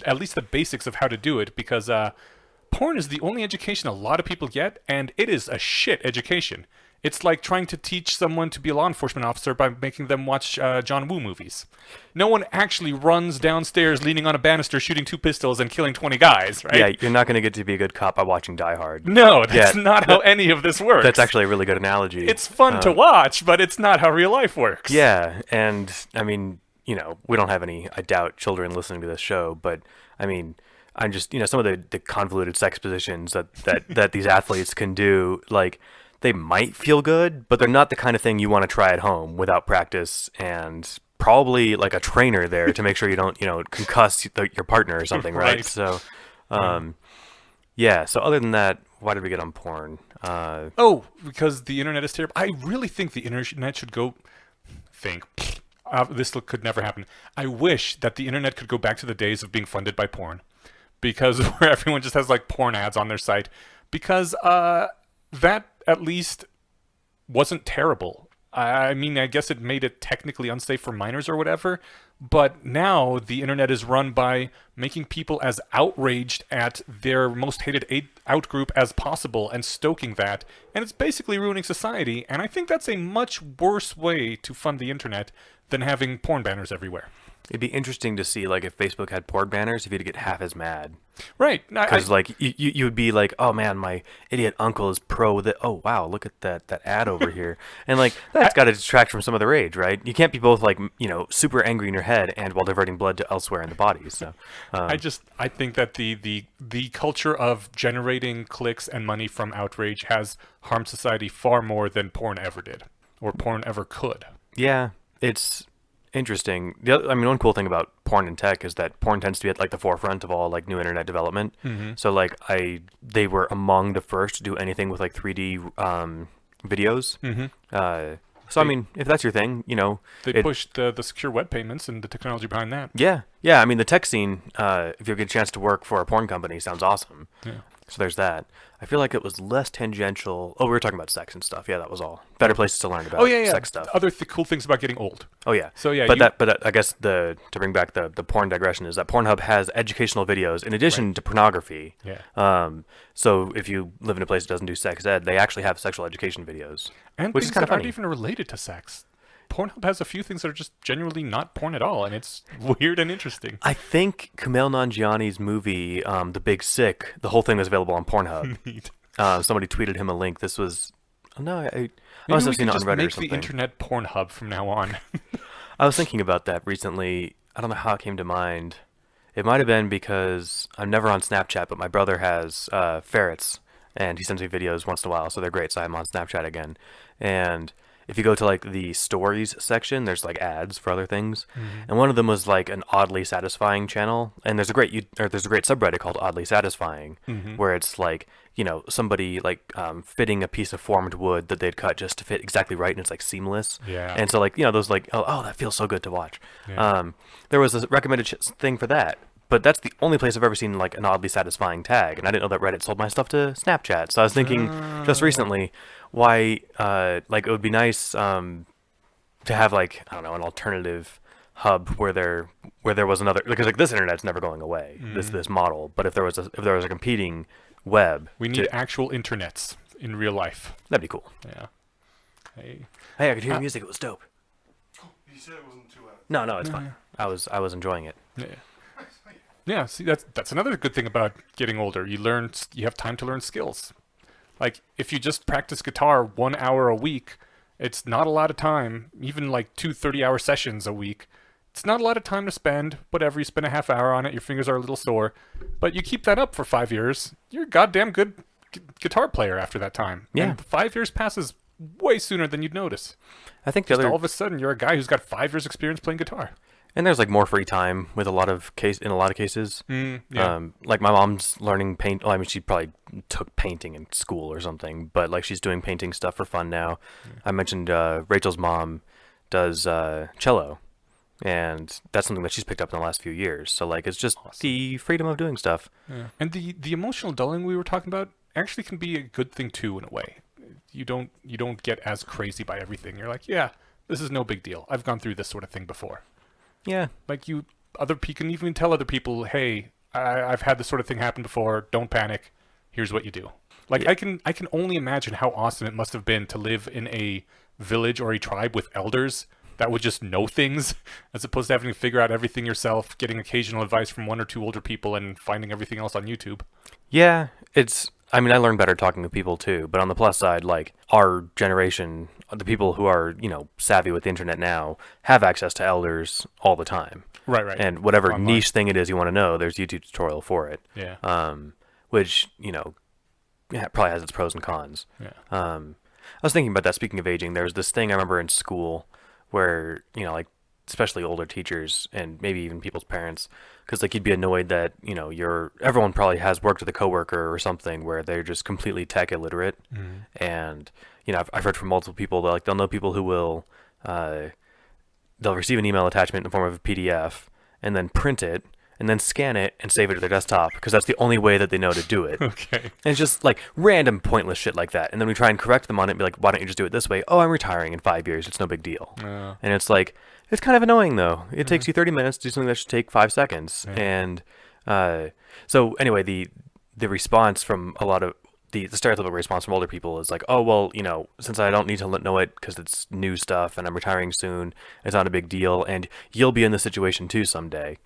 S1: at least the basics of how to do it, because porn is the only education a lot of people get, and it is a shit education. It's like trying to teach someone to be a law enforcement officer by making them watch John Woo movies. No one actually runs downstairs leaning on a banister shooting 2 pistols and killing 20 guys, right?
S2: Yeah, you're not going to get to be a good cop by watching Die Hard.
S1: No, that's not how any of this works.
S2: That's actually a really good analogy.
S1: It's fun to watch, but it's not how real life works.
S2: Yeah, and I mean, you know, we don't have any, I doubt, children listening to this show, but I mean, I'm just, you know, some of the convoluted sex positions that these athletes can do, like, they might feel good, but they're not the kind of thing you want to try at home without practice and probably like a trainer there to make sure you don't, you know, concuss your partner or something, right? So, yeah. So other than that, why did we get on porn?
S1: Because the internet is terrible. I really think the internet should go. This could never happen. I wish that the internet could go back to the days of being funded by porn, because where everyone just has like porn ads on their site, because that at least wasn't terrible. I mean, I guess it made it technically unsafe for minors or whatever, but now the internet is run by making people as outraged at their most hated out group as possible and stoking that, and it's basically ruining society, and I think that's a much worse way to fund the internet than having porn banners everywhere.
S2: It'd be interesting to see, like, if Facebook had porn banners, if you'd get half as mad.
S1: Right.
S2: Because, like, you would be like, oh, man, my idiot uncle is pro with it. Oh, wow, look at that ad over here. And, like, that's got to detract from some of the rage, right? You can't be both, like, you know, super angry in your head and while diverting blood to elsewhere in the body. So,
S1: I think that the culture of generating clicks and money from outrage has harmed society far more than porn ever did, or porn ever could.
S2: Yeah, it's interesting. One cool thing about porn and tech is that porn tends to be at like the forefront of all like new internet development. So like they were among the first to do anything with like 3D videos. So I mean, if that's your thing, you know,
S1: they pushed the secure web payments and the technology behind that.
S2: Yeah. I mean, the tech scene, if you get a chance to work for a porn company, sounds awesome.
S1: Yeah.
S2: So there's that. I feel like it was less tangential. Oh, we were talking about sex and stuff. Yeah, that was all. Better places to learn about sex stuff.
S1: Other cool things about getting old.
S2: Oh yeah.
S1: So yeah.
S2: But I guess to bring back the porn digression is that Pornhub has educational videos in addition to pornography.
S1: Yeah.
S2: So if you live in a place that doesn't do sex ed, they actually have sexual education videos,
S1: and
S2: which
S1: things
S2: is kind of
S1: that aren't
S2: funny.
S1: even related to sex. Pornhub has a few things that are just genuinely not porn at all, and it's weird and interesting.
S2: I think Kumail Nanjiani's movie, The Big Sick, the whole thing was available on Pornhub.
S1: Neat.
S2: Somebody tweeted him a link. This was... Oh, no, I
S1: Maybe
S2: must have
S1: we
S2: seen
S1: could
S2: it on
S1: just
S2: Reddit or
S1: make
S2: something.
S1: the internet Pornhub from now on.
S2: I was thinking about that recently. I don't know how it came to mind. It might have been because I'm never on Snapchat, but my brother has ferrets. and he sends me videos once in a while, so they're great. So I'm on Snapchat again, and if you go to like the stories section, there's like ads for other things, and one of them was like an oddly satisfying channel, and there's a great subreddit called Oddly Satisfying, where it's like, you know, somebody like fitting a piece of formed wood that they'd cut just to fit exactly right, and it's like seamless.
S1: Yeah.
S2: And so like, you know, those like, oh that feels so good to watch.
S1: Yeah.
S2: There was a recommended thing for that. But that's the only place I've ever seen like an oddly satisfying tag, and I didn't know that Reddit sold my stuff to Snapchat. So I was thinking just recently, why like it would be nice to have like, I don't know, an alternative hub where there was another, because like this internet's never going away, this model. But if there was a competing web,
S1: We need actual internets in real life.
S2: that'd be cool.
S1: Yeah. Hey.
S2: Hey, I could hear music. It was dope.
S3: You said it wasn't too loud.
S2: No, it's fine. I was enjoying it.
S1: Yeah. Yeah, see, that's another good thing about getting older. You have time to learn skills. Like, if you just practice guitar 1 hour a week, it's not a lot of time. Even like 2 30-hour sessions a week, it's not a lot of time to spend. Whatever, you spend a half hour on it, your fingers are a little sore. But you keep that up for 5 years, you're a goddamn good guitar player after that time.
S2: Yeah.
S1: And 5 years passes way sooner than you'd notice.
S2: I think
S1: Just all of a sudden, you're a guy who's got 5 years experience playing guitar.
S2: and there's like more free time with in a lot of cases.
S1: Yeah.
S2: Like my mom's learning paint. Well, I mean, she probably took painting in school or something, but like she's doing painting stuff for fun now. I mentioned Rachel's mom does cello, and that's something that she's picked up in the last few years. So like, it's just the freedom of doing stuff.
S1: Yeah. And the emotional dulling we were talking about actually can be a good thing too, in a way. You don't get as crazy by everything. You're like, yeah, this is no big deal. I've gone through this sort of thing before.
S2: Yeah.
S1: Like other people can even tell other people, hey, I've had this sort of thing happen before. Don't panic. Here's what you do. Like, yeah. I can only imagine how awesome it must have been to live in a village or a tribe with elders that would just know things, as opposed to having to figure out everything yourself, getting occasional advice from 1 or 2 older people, and finding everything else on YouTube.
S2: Yeah, I mean, I learned better talking to people too, but on the plus side, like our generation, the people who are, you know, savvy with the internet now have access to elders all the time.
S1: Right.
S2: And whatever
S1: Online.
S2: niche thing it is you want to know, there's a YouTube tutorial for it.
S1: Yeah.
S2: Which, you know, probably has its pros and cons.
S1: Yeah.
S2: I was thinking about that, speaking of aging, there was this thing I remember in school where, you know, like, especially older teachers and maybe even people's parents, because like you'd be annoyed that, you know, everyone probably has worked with a coworker or something where they're just completely tech illiterate. And, you know, I've heard from multiple people that like they'll know people who will they'll receive an email attachment in the form of a PDF and then print it and then scan it and save it to their desktop, because that's the only way that they know to do it.
S1: Okay.
S2: And it's just like random pointless shit like that. And then we try and correct them on it and be like, why don't you just do it this way? Oh, I'm retiring in 5 years. It's no big deal. And it's like, it's kind of annoying though. It takes you 30 minutes to do something that should take 5 seconds. And so anyway, the response from a lot of the stereotypical response from older people is like, oh, well, you know, since I don't need to know it because it's new stuff and I'm retiring soon, it's not a big deal, and you'll be in this situation too someday.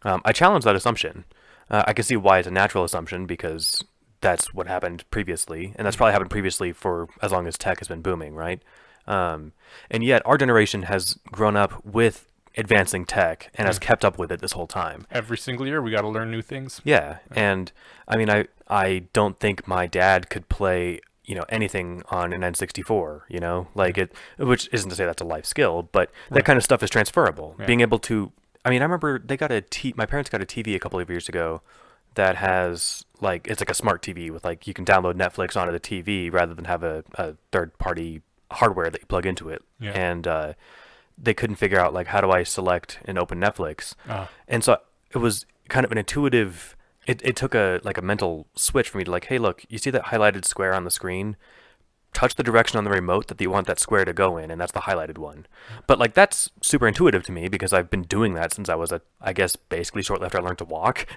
S2: I challenge that assumption. I can see why it's a natural assumption, because that's what happened previously, and that's probably happened previously for as long as tech has been booming, right? And yet our generation has grown up with advancing tech and has kept up with it this whole time.
S1: Every single year we got to learn new things.
S2: Yeah, and I mean, I don't think my dad could play, you know, anything on an N64, you know, like it, which isn't to say that's a life skill, but that kind of stuff is transferable. Being able to, I mean, I remember my parents got a TV a couple of years ago that has like, it's like a smart TV with like, you can download Netflix onto the TV rather than have a third party hardware that you plug into it. And they couldn't figure out like, how do I select and open Netflix? And so it was kind of an intuitive, it took a mental switch for me to like, hey, look, you see that highlighted square on the screen? Touch the direction on the remote that you want that square to go in, and that's the highlighted one. But like, that's super intuitive to me because I've been doing that since I was I guess basically shortly after I learned to walk.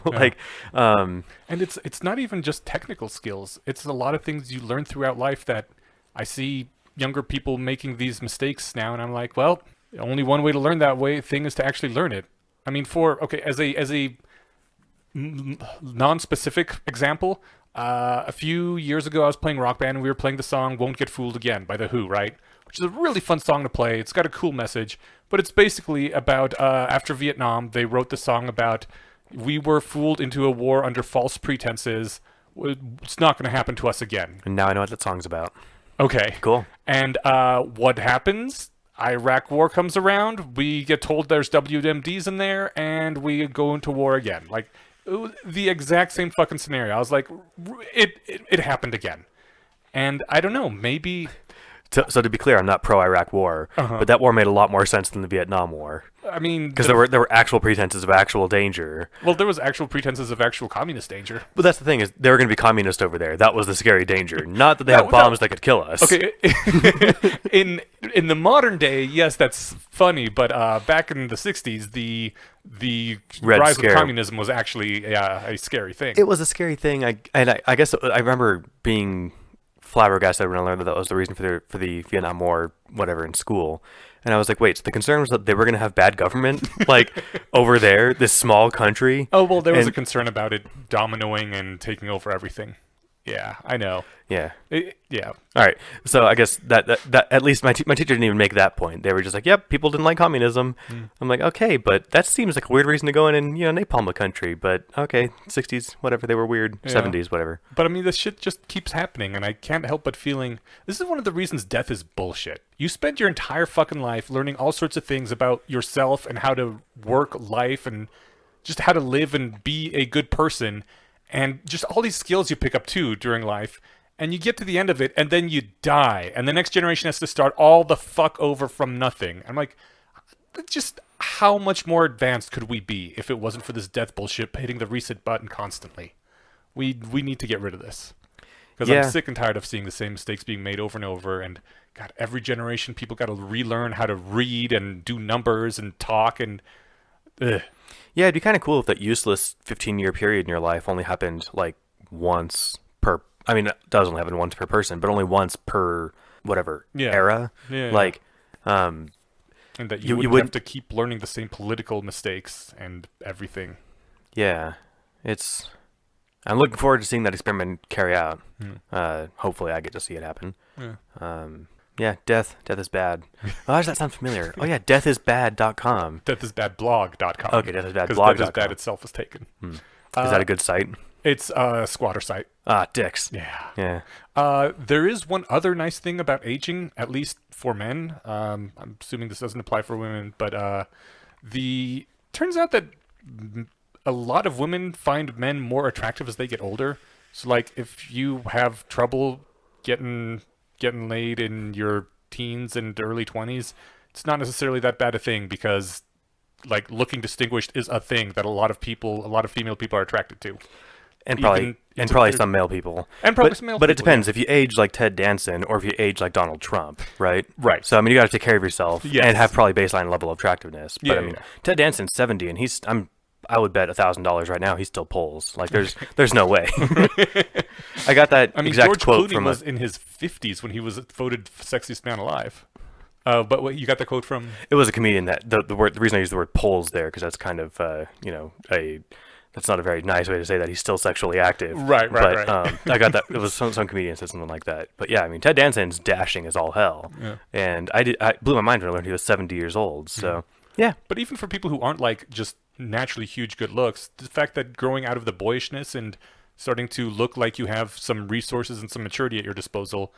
S2: Like,
S1: and it's not even just technical skills. It's a lot of things you learn throughout life that I see younger people making these mistakes now, and I'm like, well, only one way to learn thing is to actually learn it. I mean, as a non-specific example, a few years ago I was playing Rock Band and we were playing the song Won't Get Fooled Again by The Who, right? Which is a really fun song to play. It's got a cool message, but it's basically about after Vietnam, they wrote the song about we were fooled into a war under false pretenses. It's not going to happen to us again.
S2: And now I know what that song's about.
S1: Okay.
S2: Cool.
S1: And what happens? Iraq war comes around. We get told there's WMDs in there, and we go into war again. Like, it was the exact same fucking scenario. I was like, it happened again. And I don't know, maybe...
S2: So to be clear, I'm not pro-Iraq war, but that war made a lot more sense than the Vietnam War.
S1: I mean...
S2: Because there were actual pretenses of actual danger.
S1: Well, there was actual pretenses of actual communist danger.
S2: But that's the thing, is they were going to be communist over there. That was the scary danger. Not that they had bombs that could kill us.
S1: Okay, in the modern day, yes, that's funny, but back in the 60s, the
S2: Red
S1: rise
S2: Scare.
S1: of communism was actually a scary thing.
S2: It was a scary thing. I guess I remember being flabbergasted when I learned that was the reason for the Vietnam War, whatever, in school. And I was like, wait, so the concern was that they were going to have bad government, like, over there, this small country?
S1: Oh, well, there was a concern about it dominoing and taking over everything. Yeah, I know.
S2: Yeah.
S1: Yeah.
S2: All right. So I guess that at least my teacher didn't even make that point. They were just like, yep, people didn't like communism. I'm like, okay, but that seems like a weird reason to go in and, napalm a country. But okay, 60s, whatever, they were weird.
S1: Yeah.
S2: 70s, whatever.
S1: But I mean, this shit just keeps happening, and I can't help but feeling this is one of the reasons death is bullshit. You spend your entire fucking life learning all sorts of things about yourself and how to work life and just how to live and be a good person. And just all these skills you pick up, too, during life. And you get to the end of it, and then you die. And the next generation has to start all the fuck over from nothing. I'm like, just how much more advanced could we be if it wasn't for this death bullshit hitting the reset button constantly? We need to get rid of this. Because I'm sick and tired of seeing the same mistakes being made over and over. And, God, every generation, people got to relearn how to read and do numbers and talk and... Ugh.
S2: Yeah, it'd be kind of cool if that useless 15-year period in your life only happened, like, once per... I mean, it does only happen once per person, but only once per, whatever, era.
S1: Yeah.
S2: Like,
S1: and that you wouldn't have to keep learning the same political mistakes and everything.
S2: Yeah. I'm looking forward to seeing that experiment carry out. Hopefully I get to see it happen. Yeah, death is bad. Oh, how does that sound familiar? Oh yeah, deathisbad.com.
S1: Deathisbadblog.com.
S2: Okay, deathisbadblog.com.
S1: Because Death is Bad itself is taken.
S2: Is that a good site?
S1: It's a squatter site.
S2: Ah, dicks.
S1: Yeah. There is one other nice thing about aging, at least for men. I'm assuming this doesn't apply for women, but turns out that a lot of women find men more attractive as they get older. So, like, if you have trouble getting laid in your teens and early 20s, it's not necessarily that bad a thing because, like, looking distinguished is a thing that a lot of female people are attracted to.
S2: And probably some male people.
S1: And probably some male people.
S2: But it depends. If you age like Ted Danson or if you age like Donald Trump, right?
S1: Right.
S2: So, I mean, you got to take care of yourself
S1: Yes.
S2: and have probably baseline level of attractiveness. But,
S1: Yeah,
S2: I mean, Ted Danson's 70 and I would bet $1,000 right now he still pulls. Like, there's no way. I got that exact
S1: George
S2: quote
S1: Clooney
S2: from
S1: was in his 50s when he was voted sexiest man alive. But what you got the quote from?
S2: It was a comedian that the reason I use the word pulls there because that's kind of that's not a very nice way to say that he's still sexually active.
S1: Right.
S2: I got that. It was some comedian said something like that. But yeah, I mean, Ted Danson's dashing as all hell. Yeah. And I blew my mind when I learned he was 70 years old. So yeah.
S1: But even for people who aren't like just naturally huge good looks, the fact that growing out of the boyishness and starting to look like you have some resources and some maturity at your disposal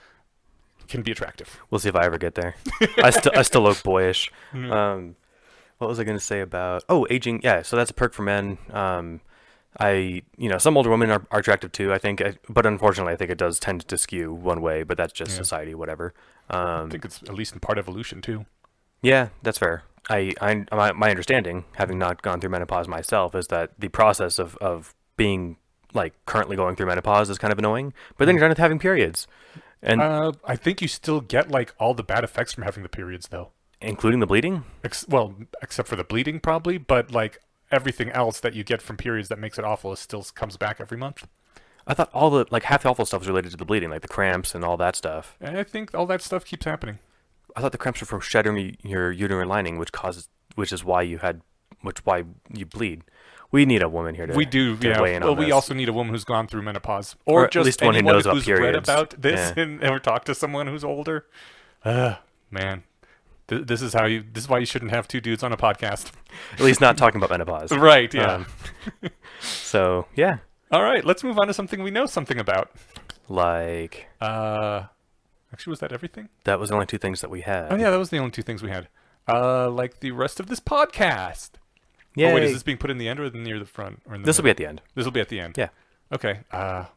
S1: can be attractive.
S2: We'll see if I ever get there. I still look boyish. What was I going to say about aging? Yeah, so that's a perk for men. Some older women are attractive too, I think, but unfortunately I think it does tend to skew one way, but that's just society, whatever.
S1: I think it's at least in part evolution too.
S2: Yeah, that's fair. My understanding, having not gone through menopause myself, is that the process of being like currently going through menopause is kind of annoying, but then you're done with having periods. And
S1: I think you still get like all the bad effects from having the periods though.
S2: Including the bleeding?
S1: Except for the bleeding probably, but like everything else that you get from periods that makes it awful still comes back every month.
S2: I thought all the half the awful stuff was related to the bleeding, like the cramps and all that stuff.
S1: And I think all that stuff keeps happening.
S2: I thought the cramps were from shedding your uterine lining, which is why you bleed. We need a woman here to
S1: We do,
S2: to
S1: yeah.
S2: weigh in
S1: Well,
S2: on
S1: we
S2: this.
S1: also need a woman who's gone through menopause, or
S2: at
S1: just
S2: least one who
S1: anyone
S2: knows about
S1: who's read
S2: periods.
S1: about this
S2: Yeah.
S1: and ever talked to someone who's older. Man, this is why you shouldn't have two dudes on a podcast.
S2: At least not talking about menopause.
S1: Right? Yeah.
S2: So yeah.
S1: All right, let's move on to something we know something about.
S2: Like,
S1: Actually, was that everything?
S2: that was the only two things that we had.
S1: Oh yeah, that was the only two things we had. Like the rest of this podcast.
S2: Yay.
S1: Oh wait, is this being put in the end or near the front? Or in the
S2: This will be at the end.
S1: This will be at the end.
S2: Yeah.
S1: Okay. I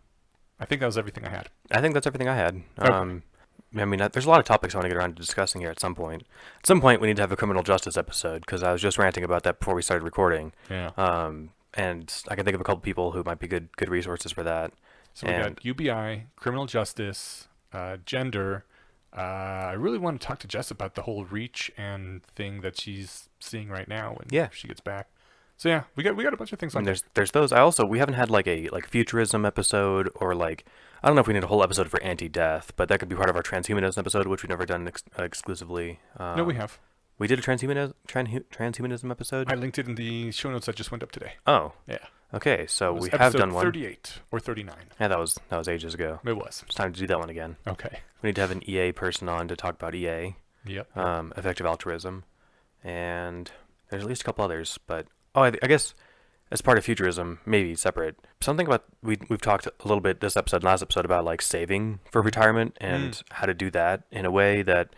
S1: think that was everything I had.
S2: I think that's everything I had.
S1: Okay.
S2: I mean, there's a lot of topics I want to get around to discussing here at some point. At some point, we need to have a criminal justice episode, because I was just ranting about that before we started recording.
S1: Yeah.
S2: And I can think of a couple people who might be good resources for that.
S1: So we got UBI, criminal justice, gender. I really want to talk to Jess about the whole reach and thing that she's seeing right now when she gets back. So yeah, we got a bunch of things on.
S2: And there's those. We haven't had like a futurism episode, or like, I don't know if we need a whole episode for anti-death, but that could be part of our transhumanism episode, which we've never done exclusively.
S1: No, we have.
S2: We did a transhumanism episode.
S1: I linked it in the show notes that just went up today.
S2: Oh.
S1: Yeah.
S2: Okay, so we have
S1: episode
S2: done one.
S1: 38 or 39.
S2: Yeah, that was ages ago.
S1: It was.
S2: It's time to do that one again.
S1: Okay.
S2: We need to have an EA person on to talk about EA.
S1: Yep.
S2: Effective altruism, and there's at least a couple others. But I guess as part of futurism, maybe separate. Something about we've talked a little bit this episode, last episode, about like saving for retirement and how to do that in a way that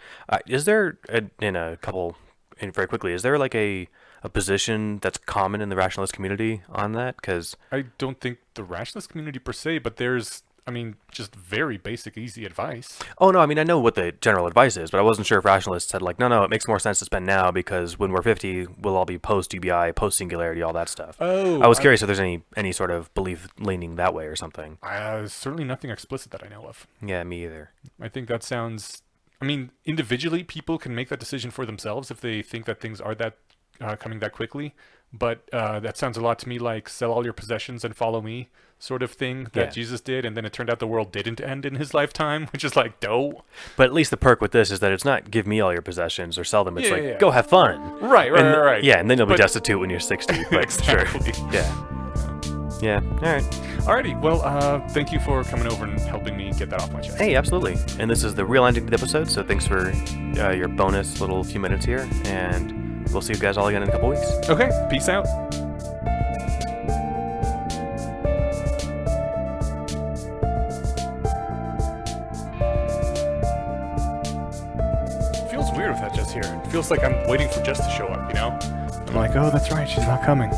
S2: is there very quickly. Is there like a position that's common in the rationalist community on that? Because
S1: I don't think the rationalist community per se, but there's, just very basic, easy advice.
S2: Oh, no, I know what the general advice is, but I wasn't sure if rationalists said, like, no, it makes more sense to spend now because when we're 50, we'll all be post-UBI, post-singularity, all that stuff.
S1: Oh.
S2: I was curious if there's any sort of belief leaning that way or something.
S1: Certainly nothing explicit that I know of.
S2: Yeah, me either.
S1: I think that sounds... individually, people can make that decision for themselves if they think that things are that coming that quickly. But that sounds a lot to me like sell all your possessions and follow me sort of thing that Jesus did, and then it turned out the world didn't end in his lifetime, which is like, dough.
S2: But at least the perk with this is that it's not give me all your possessions or sell them. It's
S1: go
S2: have fun.
S1: Right.
S2: Yeah, and then you'll be destitute when you're 60. But
S1: exactly.
S2: Sure. Yeah. All right.
S1: Alrighty. Well, thank you for coming over and helping me get that off my chest.
S2: Hey, absolutely. And this is the real ending to the episode, so thanks for your bonus little few minutes here, and we'll see you guys all again in a couple weeks.
S1: Okay. Peace out. Feels weird without Jess here. It feels like I'm waiting for Jess to show up, I'm like, oh, that's right. She's not coming.